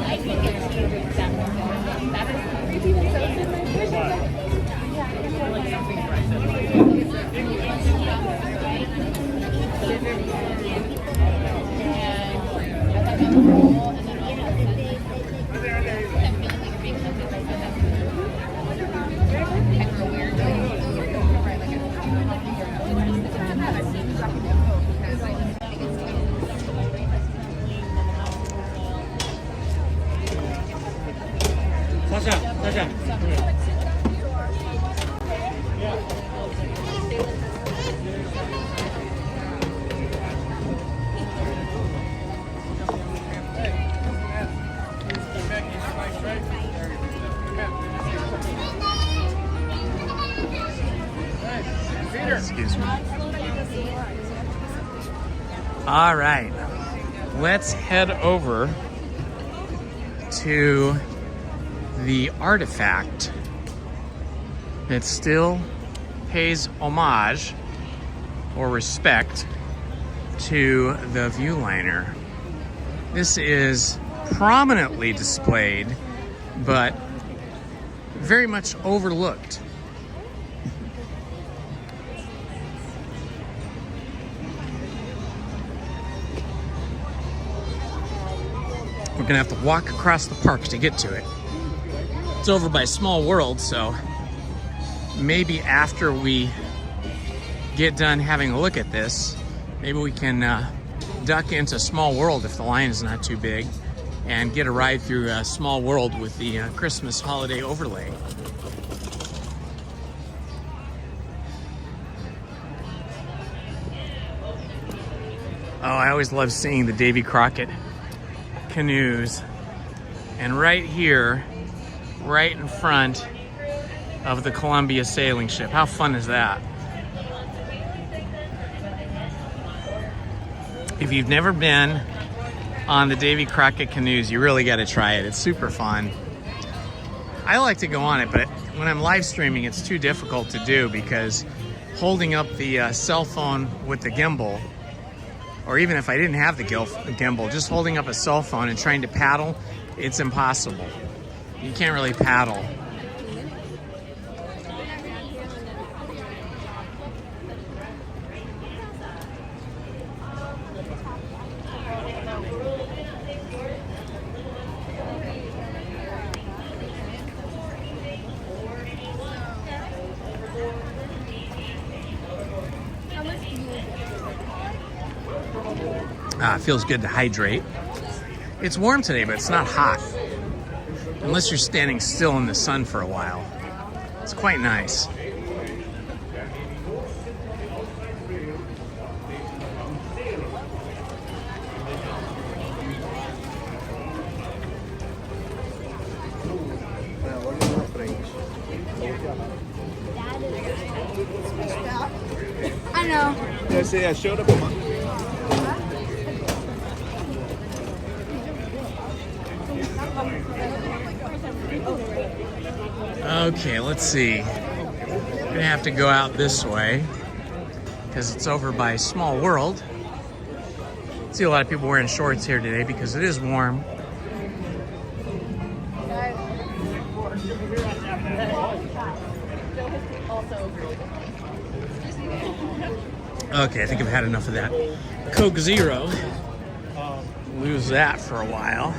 A: Excuse me. All right, let's head over to the artifact that still pays homage or respect to the Viewliner. This is prominently displayed, but very much overlooked. We're gonna have to walk across the park to get to it. It's over by Small World, so maybe after we get done having a look at this, maybe we can duck into Small World if the line is not too big and get a ride through Small World with the Christmas holiday overlay. Oh, I always love seeing the Davy Crockett canoes And right here, right in front of the Columbia sailing ship. How fun is that? If you've never been on the Davy Crockett canoes, you really got to try it. It's super fun. I like to go on it, but when I'm live streaming, it's too difficult to do because holding up the cell phone with the gimbal, or even if I didn't have the gimbal, just holding up a cell phone and trying to paddle, it's impossible. You can't really paddle. It feels good to hydrate. It's warm today, but it's not hot. Unless you're standing still in the sun for a while. It's quite nice.
S: I know.
I: Yeah, see, I showed up a month.
A: Okay, let's see. We're gonna have to go out this way because it's over by Small World. See a lot of people wearing shorts here today because it is warm. Okay, I think I've had enough of that Coke Zero. Lose that for a while.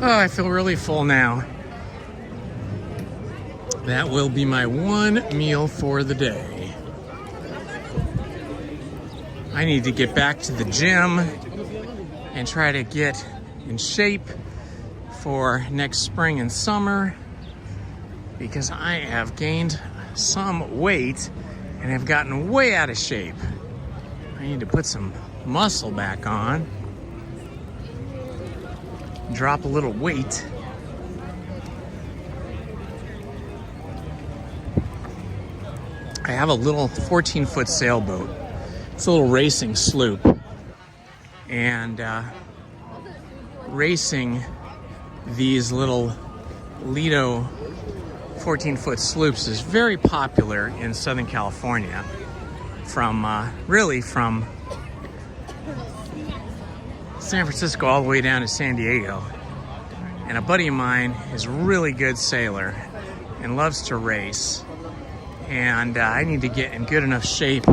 A: Oh, I feel really full now. That will be my one meal for the day. I need to get back to the gym and try to get in shape for next spring and summer because I have gained some weight and have gotten way out of shape. I need to put some muscle back on. Drop a little weight. I have a little 14-foot sailboat. It's a little racing sloop. And racing these little Lido 14-foot sloops is very popular in Southern California. Really from San Francisco all the way down to San Diego. And a buddy of mine is a really good sailor and loves to race. And I need to get in good enough shape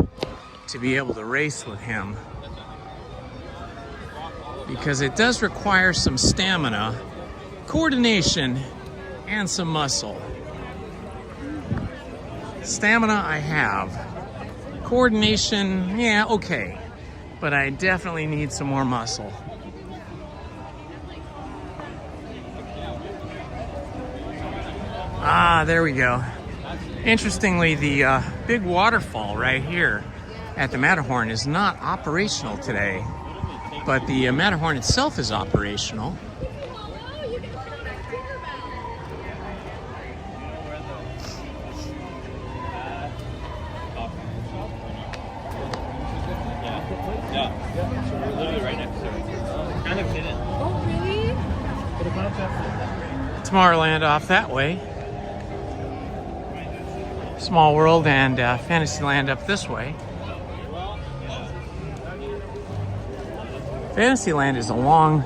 A: to be able to race with him. Because it does require some stamina, coordination, and some muscle. Stamina I have. Coordination, yeah, okay. But I definitely need some more muscle. Ah, there we go. Interestingly, the big waterfall right here at the Matterhorn is not operational today, but the Matterhorn itself is operational. Tomorrowland off that way. Small World and Fantasyland up this way. Fantasyland is a long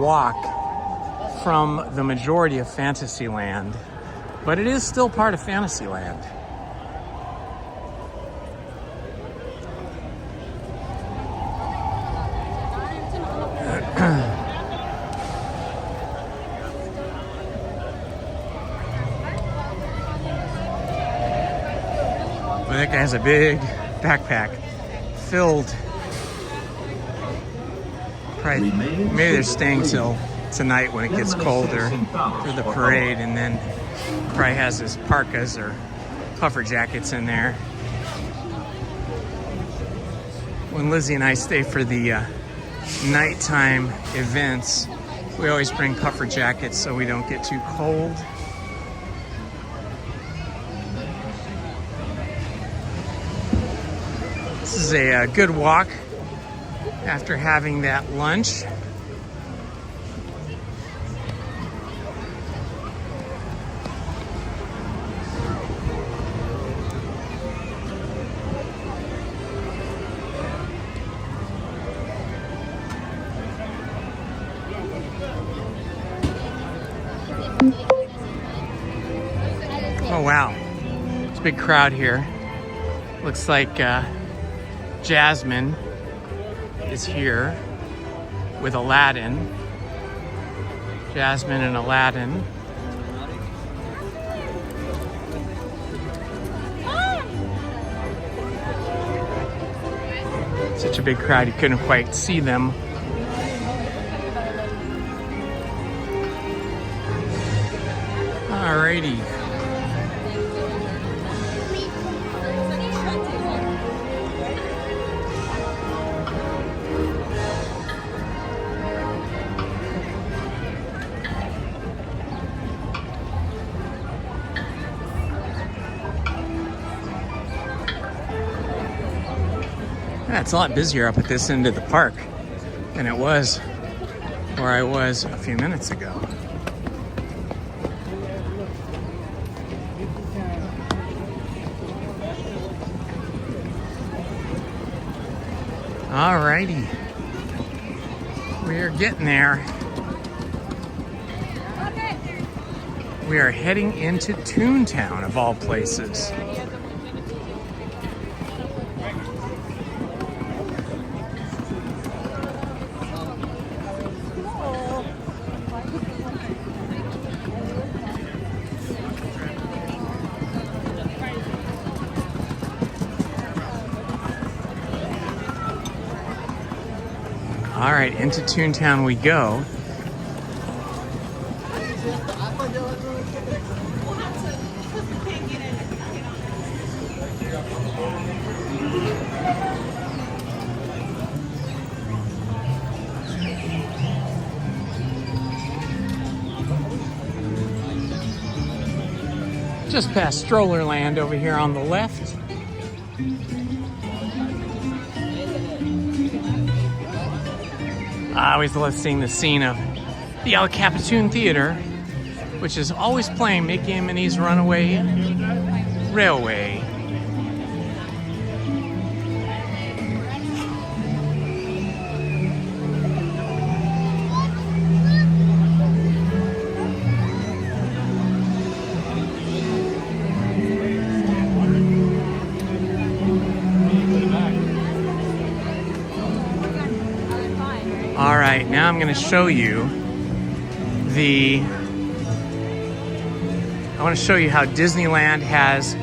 A: walk from the majority of Fantasyland, but it is still part of Fantasyland. Well, that guy has a big backpack filled. Probably, maybe they're staying till tonight when it gets colder for the parade, and then probably has his parkas or puffer jackets in there. When Lizzie and I stay for the nighttime events, we always bring puffer jackets so we don't get too cold. This is a good walk after having that lunch. Oh wow, it's a big crowd here. Looks like Jasmine is here with Aladdin. Jasmine and Aladdin. Such a big crowd, you couldn't quite see them. Alrighty. Yeah, it's a lot busier up at this end of the park than it was where I was a few minutes ago. Alrighty, we are getting there. We are heading into Toontown, of all places. All right, into Toontown we go. Just past Strollerland over here on the left. I always love seeing the scene of the El Capitan Theater, which is always playing Mickey and Minnie's Runaway Railway. All right, now I'm going to show you I want to show you how Disneyland has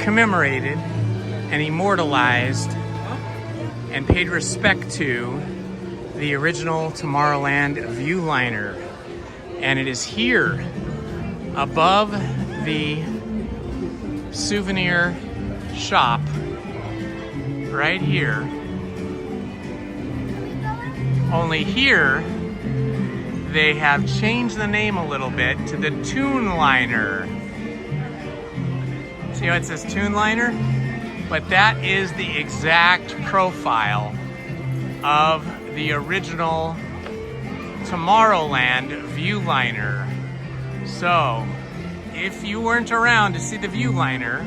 A: commemorated and immortalized and paid respect to the original Tomorrowland viewliner. And it is here above the souvenir shop right here. Only here, they have changed the name a little bit to the Toonliner. See how it says Toonliner? But that is the exact profile of the original Tomorrowland viewliner. So, if you weren't around to see the viewliner,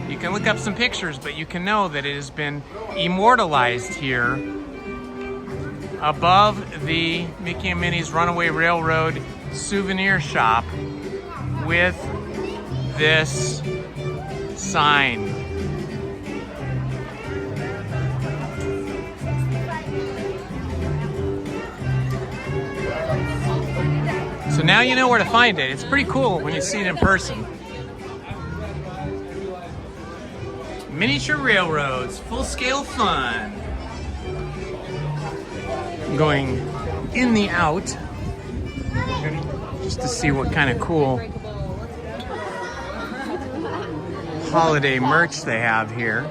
A: you can look up some pictures, but you can know that it has been immortalized here above the Mickey and Minnie's Runaway Railroad souvenir shop with this sign. So now you know where to find it. It's pretty cool when you see it in person. Miniature railroads, full-scale fun. I'm going in the out just to see what kind of cool holiday merch they have here.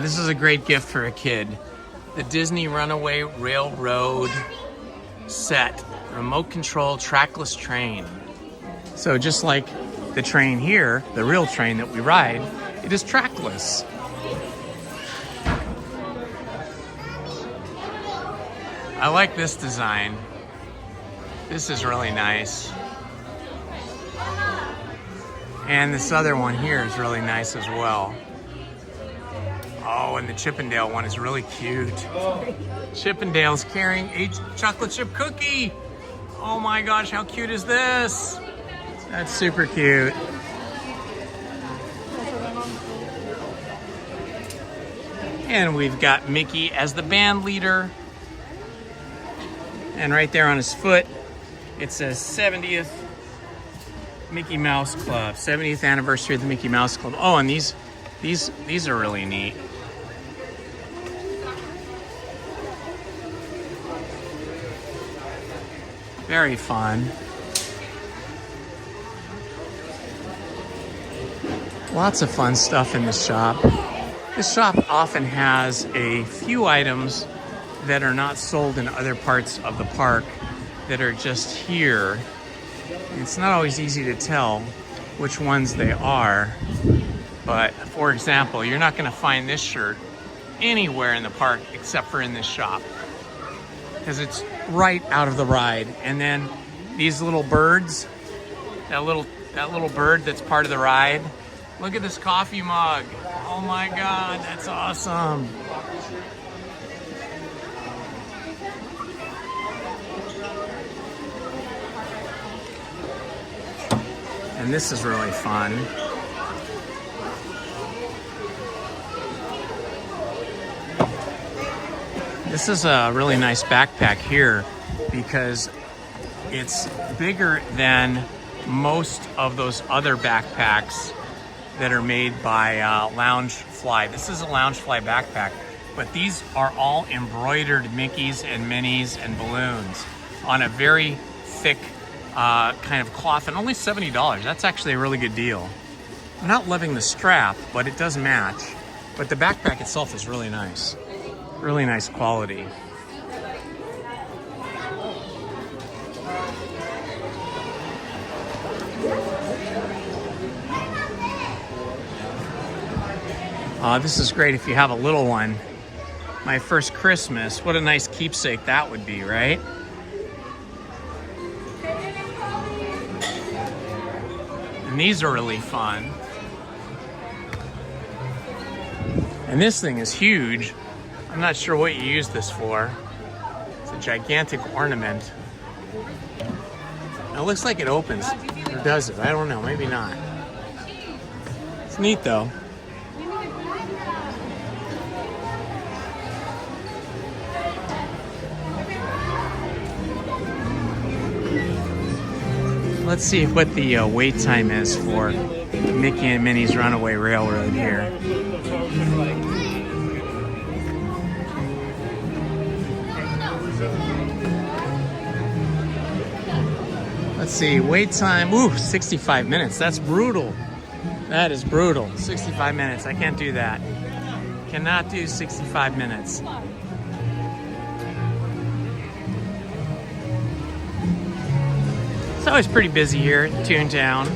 A: This is a great gift for a kid. The Disney Runaway Railroad set, remote control trackless train. So just like the train here, the real train that we ride, it is trackless. I like this design. This is really nice. And this other one here is really nice as well. Oh, and the Chippendale one is really cute. Chippendale's carrying a chocolate chip cookie. Oh my gosh, how cute is this? That's super cute. And we've got Mickey as the band leader. And right there on his foot, it says 70th Mickey Mouse Club. 70th anniversary of the Mickey Mouse Club. Oh, and these are really neat. Very fun. Lots of fun stuff in this shop. This shop often has a few items that are not sold in other parts of the park that are just here. It's not always easy to tell which ones they are, but for example, you're not going to find this shirt anywhere in the park except for in this shop because it's right out of the ride. And then these little birds, that little bird that's part of the ride. Look at this coffee mug. Oh my God, that's awesome. And this is really fun. This is a really nice backpack here because it's bigger than most of those other backpacks that are made by Loungefly. This is a Loungefly backpack, but these are all embroidered Mickeys and Minnies and balloons on a very thick kind of cloth, and only $70. That's actually a really good deal. I'm not loving the strap, but it does match. But the backpack itself is really nice. Really nice quality. This is great if you have a little one. My first Christmas, what a nice keepsake that would be, right? And these are really fun. And this thing is huge. I'm not sure what you use this for. It's a gigantic ornament. It looks like it opens. Or does it? I don't know. Maybe not. It's neat though. Let's see what the wait time is for Mickey and Minnie's Runaway Railroad here. Let's see, wait time, ooh, 65 minutes. That's brutal. That is brutal. 65 minutes, I can't do that. Cannot do 65 minutes. It's always pretty busy here at Toontown.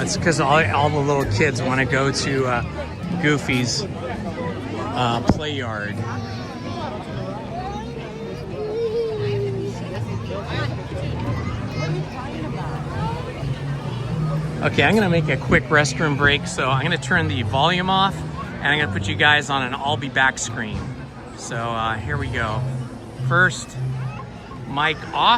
A: It's because all the little kids want to go to Goofy's play yard. Okay, I'm gonna make a quick restroom break, so I'm gonna turn the volume off and I'm gonna put you guys on an I'll be back screen. So here we go. first mic off.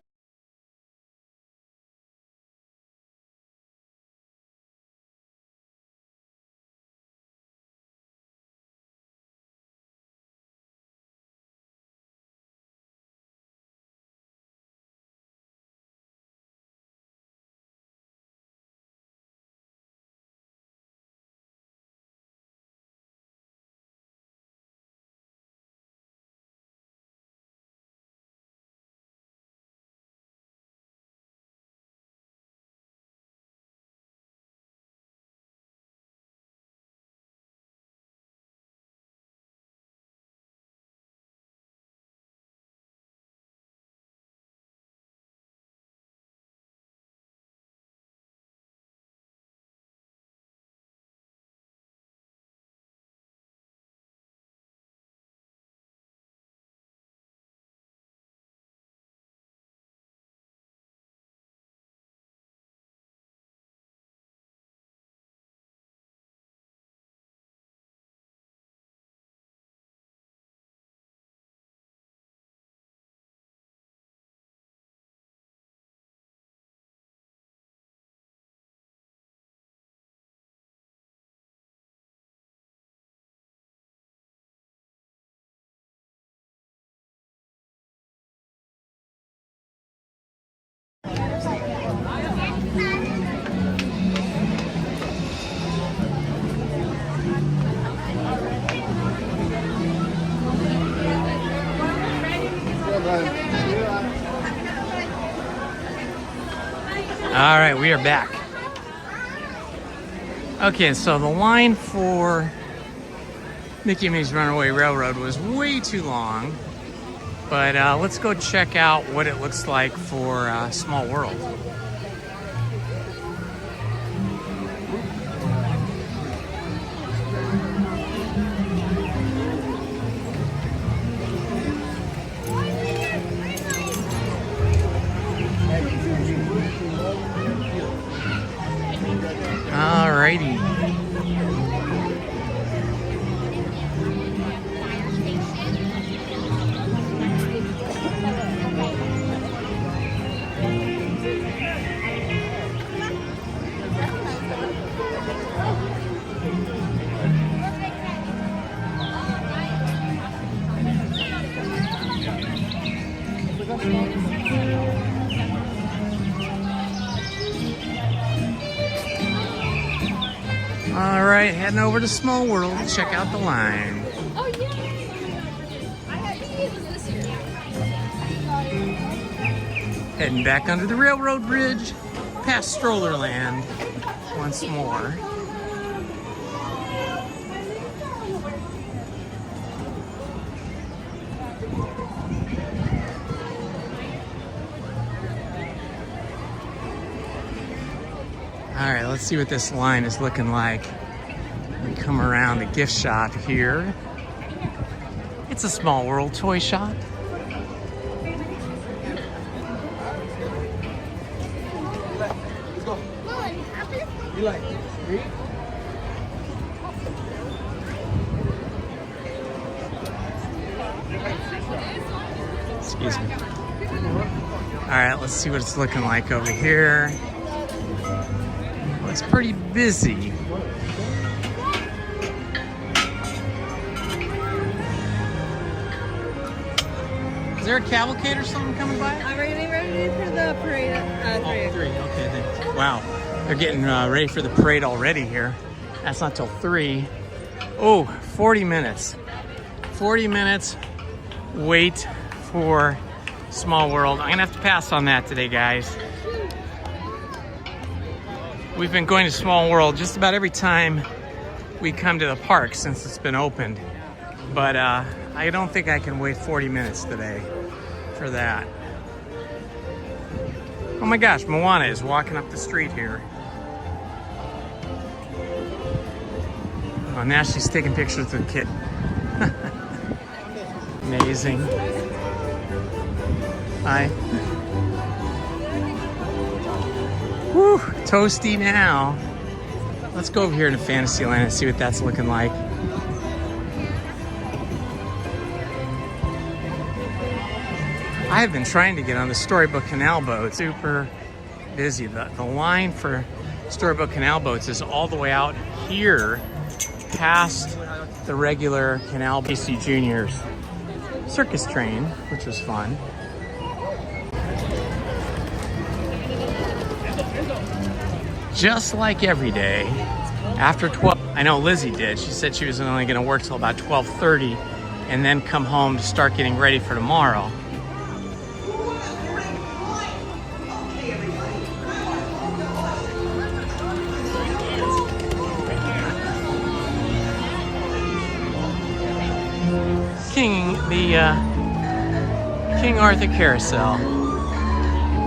A: All right, we are back. Okay, so the line for Mickey and Minnie's Runaway Railroad was way too long, but let's go check out what it looks like for Small World. Alrighty. All right, heading over to Small World to check out the line.
B: Oh, yeah.
A: Heading back under the railroad bridge, past Strollerland once more. All right, let's see what this line is looking like. We come around the gift shop here. It's a Small World toy shop.
J: You like three?
A: Excuse me. All right, let's see what it's looking like over here. Well, it's pretty busy. Is there a cavalcade or something coming by?
S: I'm getting ready for the parade at 3.
A: Oh, 3. Okay, thanks. Wow, they're getting ready for the parade already here. That's not till 3. Oh, 40 minutes. 40 minutes wait for Small World. I'm gonna have to pass on that today, guys. We've been going to Small World just about every time we come to the park since it's been opened. But I don't think I can wait 40 minutes today for that. Oh my gosh, Moana is walking up the street here. Oh, now she's taking pictures of the kid. Amazing. Hi. Whew, toasty now. Let's go over here to Fantasyland and see what that's looking like. I have been trying to get on the Storybook Canal boat. Super busy. The line for Storybook Canal boats is all the way out here past the regular Canal BC Juniors circus train, which was fun. Just like every day, after 12, I know Lizzie did. She said she was only going to work till about 12:30 and then come home to start getting ready for tomorrow. King Arthur Carousel.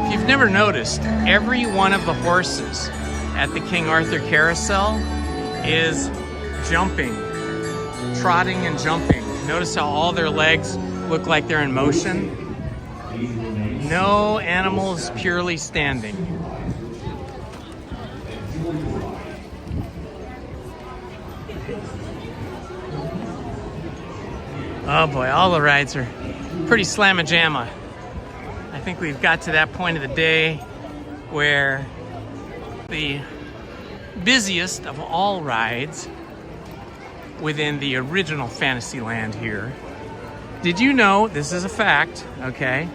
A: If you've never noticed, every one of the horses at the King Arthur Carousel is jumping, trotting and jumping. Notice how all their legs look like they're in motion. No animal is purely standing. Oh boy, all the rides are pretty slamma-jamma. I think we've got to that point of the day where the busiest of all rides within the original Fantasyland here. Did you know, this is a fact, okay,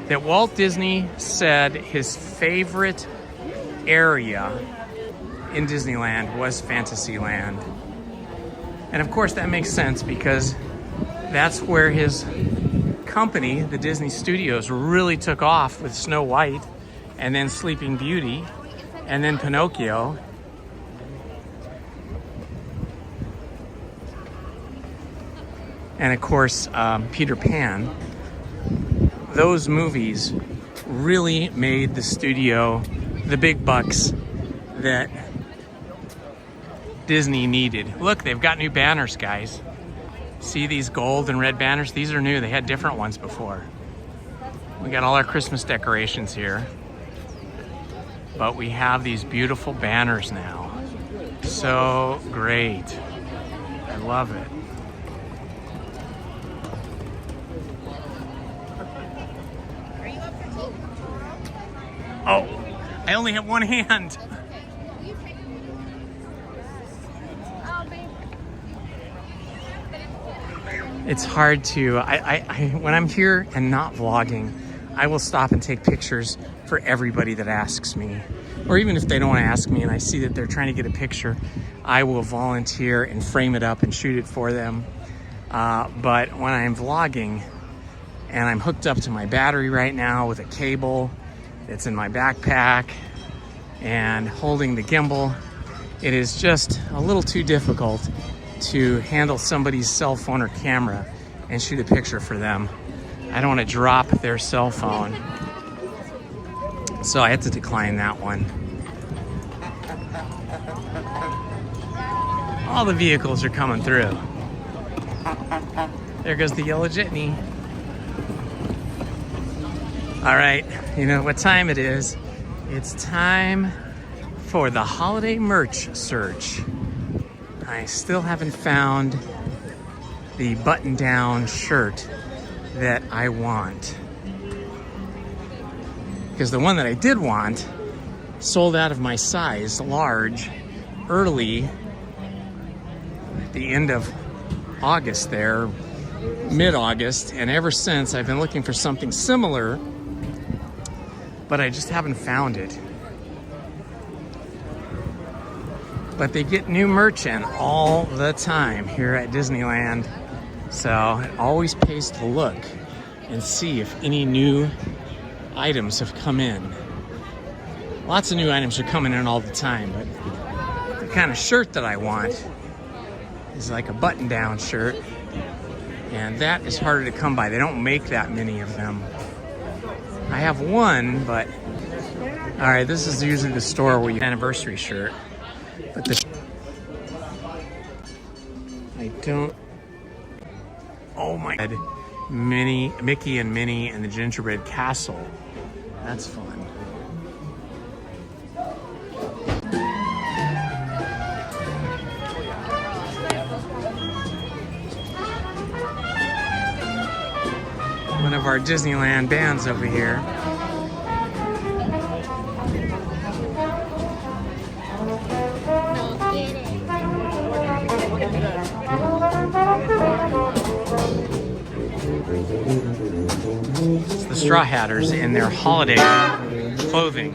A: that Walt Disney said his favorite area in Disneyland was Fantasyland? And of course that makes sense because that's where his company, the Disney Studios, really took off with Snow White and then Sleeping Beauty and then Pinocchio. And of course, Peter Pan. Those movies really made the studio the big bucks that Disney needed. Look, they've got new banners, guys. See these gold and red banners? These are new. They had different ones before. We got all our Christmas decorations here. But we have these beautiful banners now. So great. I love it. Oh, I only have one hand. It's hard to, when I'm here and not vlogging, I will stop and take pictures for everybody that asks me. Or even if they don't want to ask me and I see that they're trying to get a picture, I will volunteer and frame it up and shoot it for them. But when I'm vlogging and I'm hooked up to my battery right now with a cable that's in my backpack and holding the gimbal, it is just a little too difficult to handle somebody's cell phone or camera and shoot a picture for them. I don't want to drop their cell phone. So I had to decline that one. All the vehicles are coming through. There goes the yellow jitney. All right, you know what time it is. It's time for the holiday merch search. I still haven't found the button-down shirt that I want. Because the one that I did want sold out of my size, large, early, at the end of August there, mid-August, and ever since I've been looking for something similar, but I just haven't found it. But they get new merch in all the time here at Disneyland. So it always pays to look and see if any new items have come in. Lots of new items are coming in all the time, but the kind of shirt that I want is like a button-down shirt, and that is harder to come by. They don't make that many of them. I have one, but all right, this is usually the store where you anniversary shirt. But this, I don't, oh my God, Mickey and Minnie and the Gingerbread Castle. That's fun. One of our Disneyland bands over here. It's the Straw Hatters in their holiday clothing.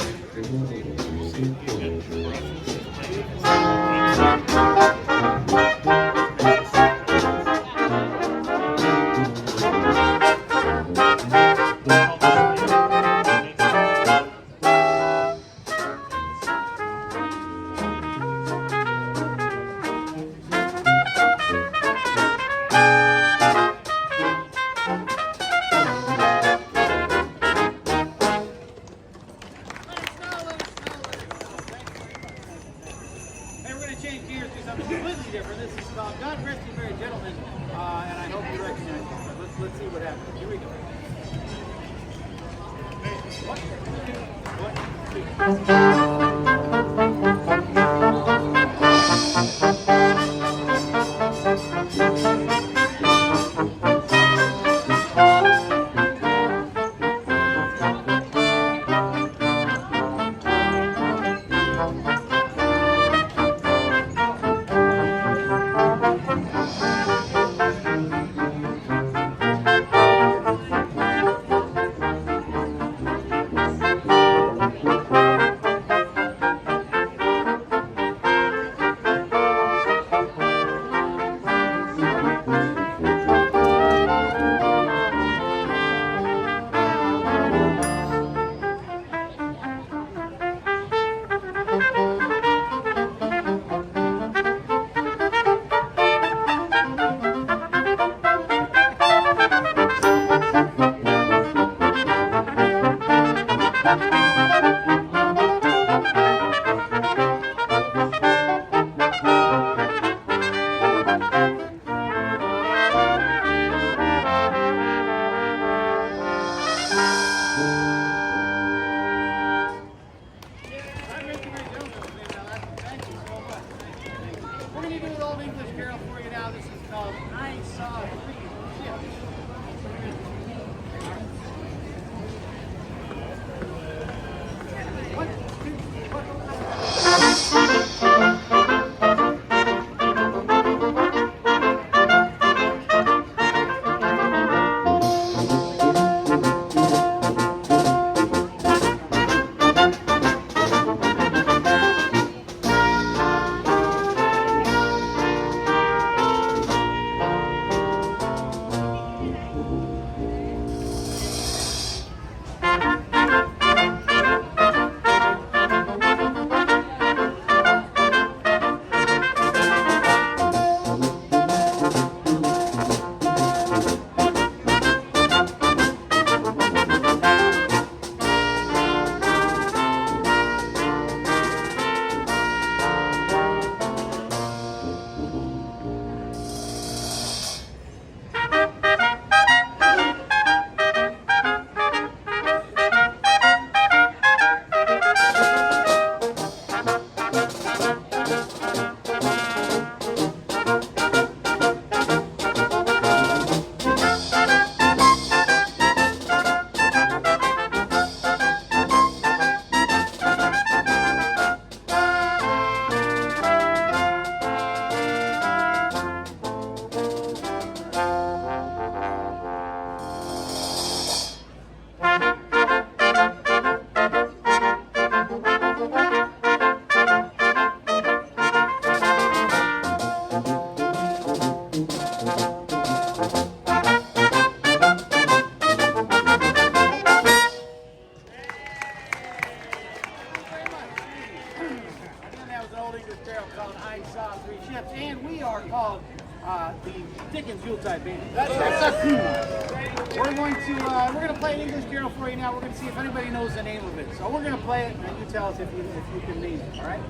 E: We're gonna play an English carol for you now. We're gonna see if anybody knows the name of it. So we're gonna play it, and you tell us if you can name it. All right?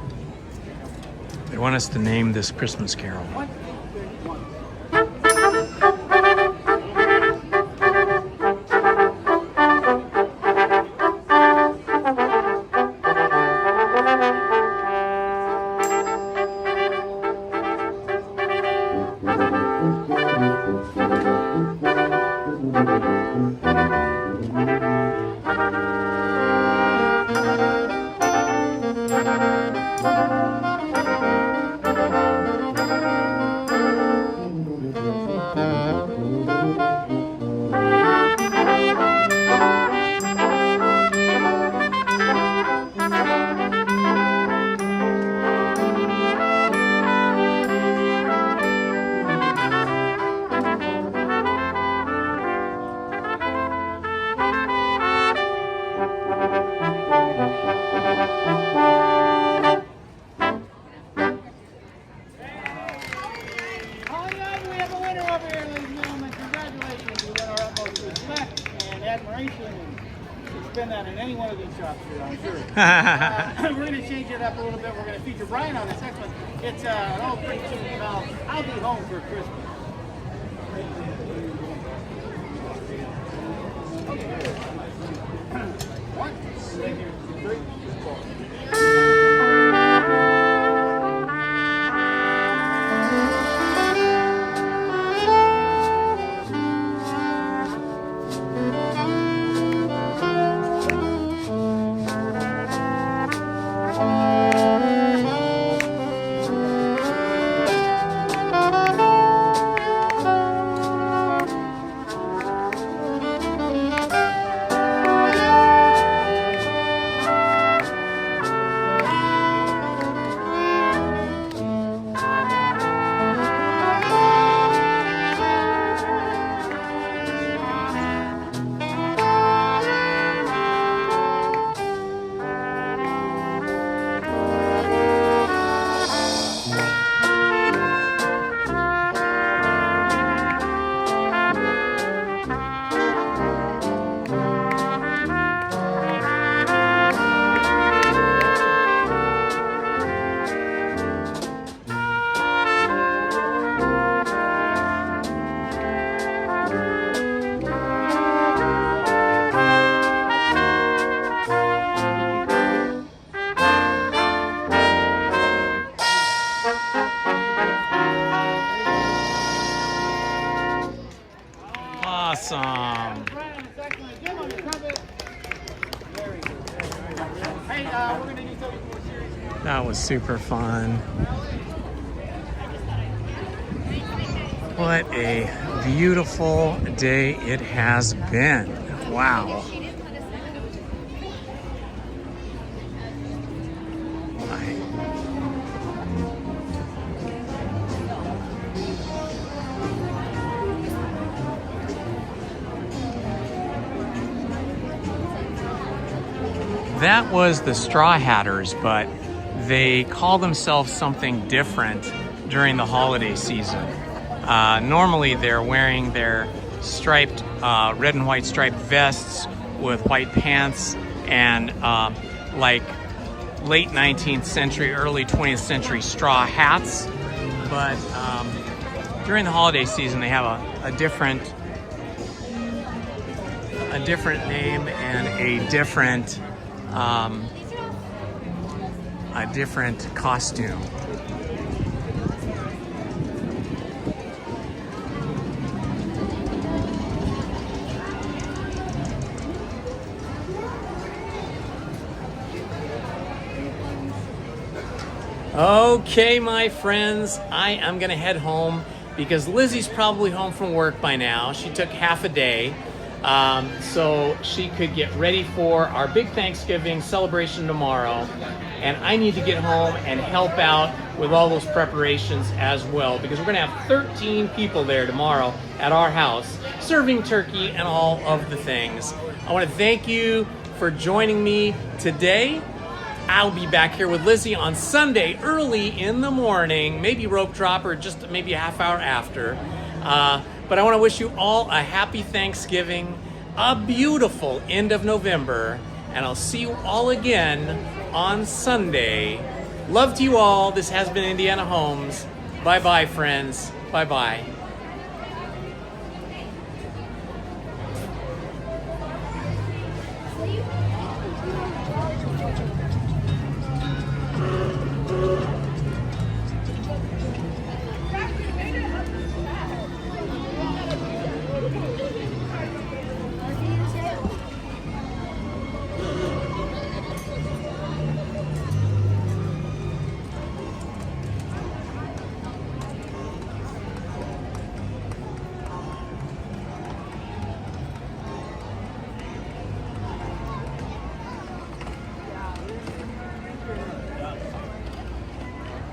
A: They want us to name this Christmas carol.
E: One. We're going to change it up a little bit. We're going to feature Brian on this next one. It's an old pretty tune called I'll Be Home for Christmas. One, two, three, four.
A: Awesome. That was super fun. What a beautiful day it has been. Wow. That was the Straw Hatters, but they call themselves something different during the holiday season. Normally they're wearing their striped, red and white striped vests with white pants and like late 19th century, early 20th century straw hats. But during the holiday season they have a different name and a different costume. Okay, my friends, I am gonna head home because Lizzie's probably home from work by now. She took half a day. So she could get ready for our big Thanksgiving celebration tomorrow, and I need to get home and help out with all those preparations as well, because we're gonna have 13 people there tomorrow at our house serving turkey and all of the things. I want to thank you for joining me today. I'll be back here with Lizzie on Sunday early in the morning, maybe rope drop or just maybe a half hour after. But I want to wish you all a happy Thanksgiving, a beautiful end of November, and I'll see you all again on Sunday. Love to you all. This has been Indiana Holmes. Bye-bye, friends. Bye-bye.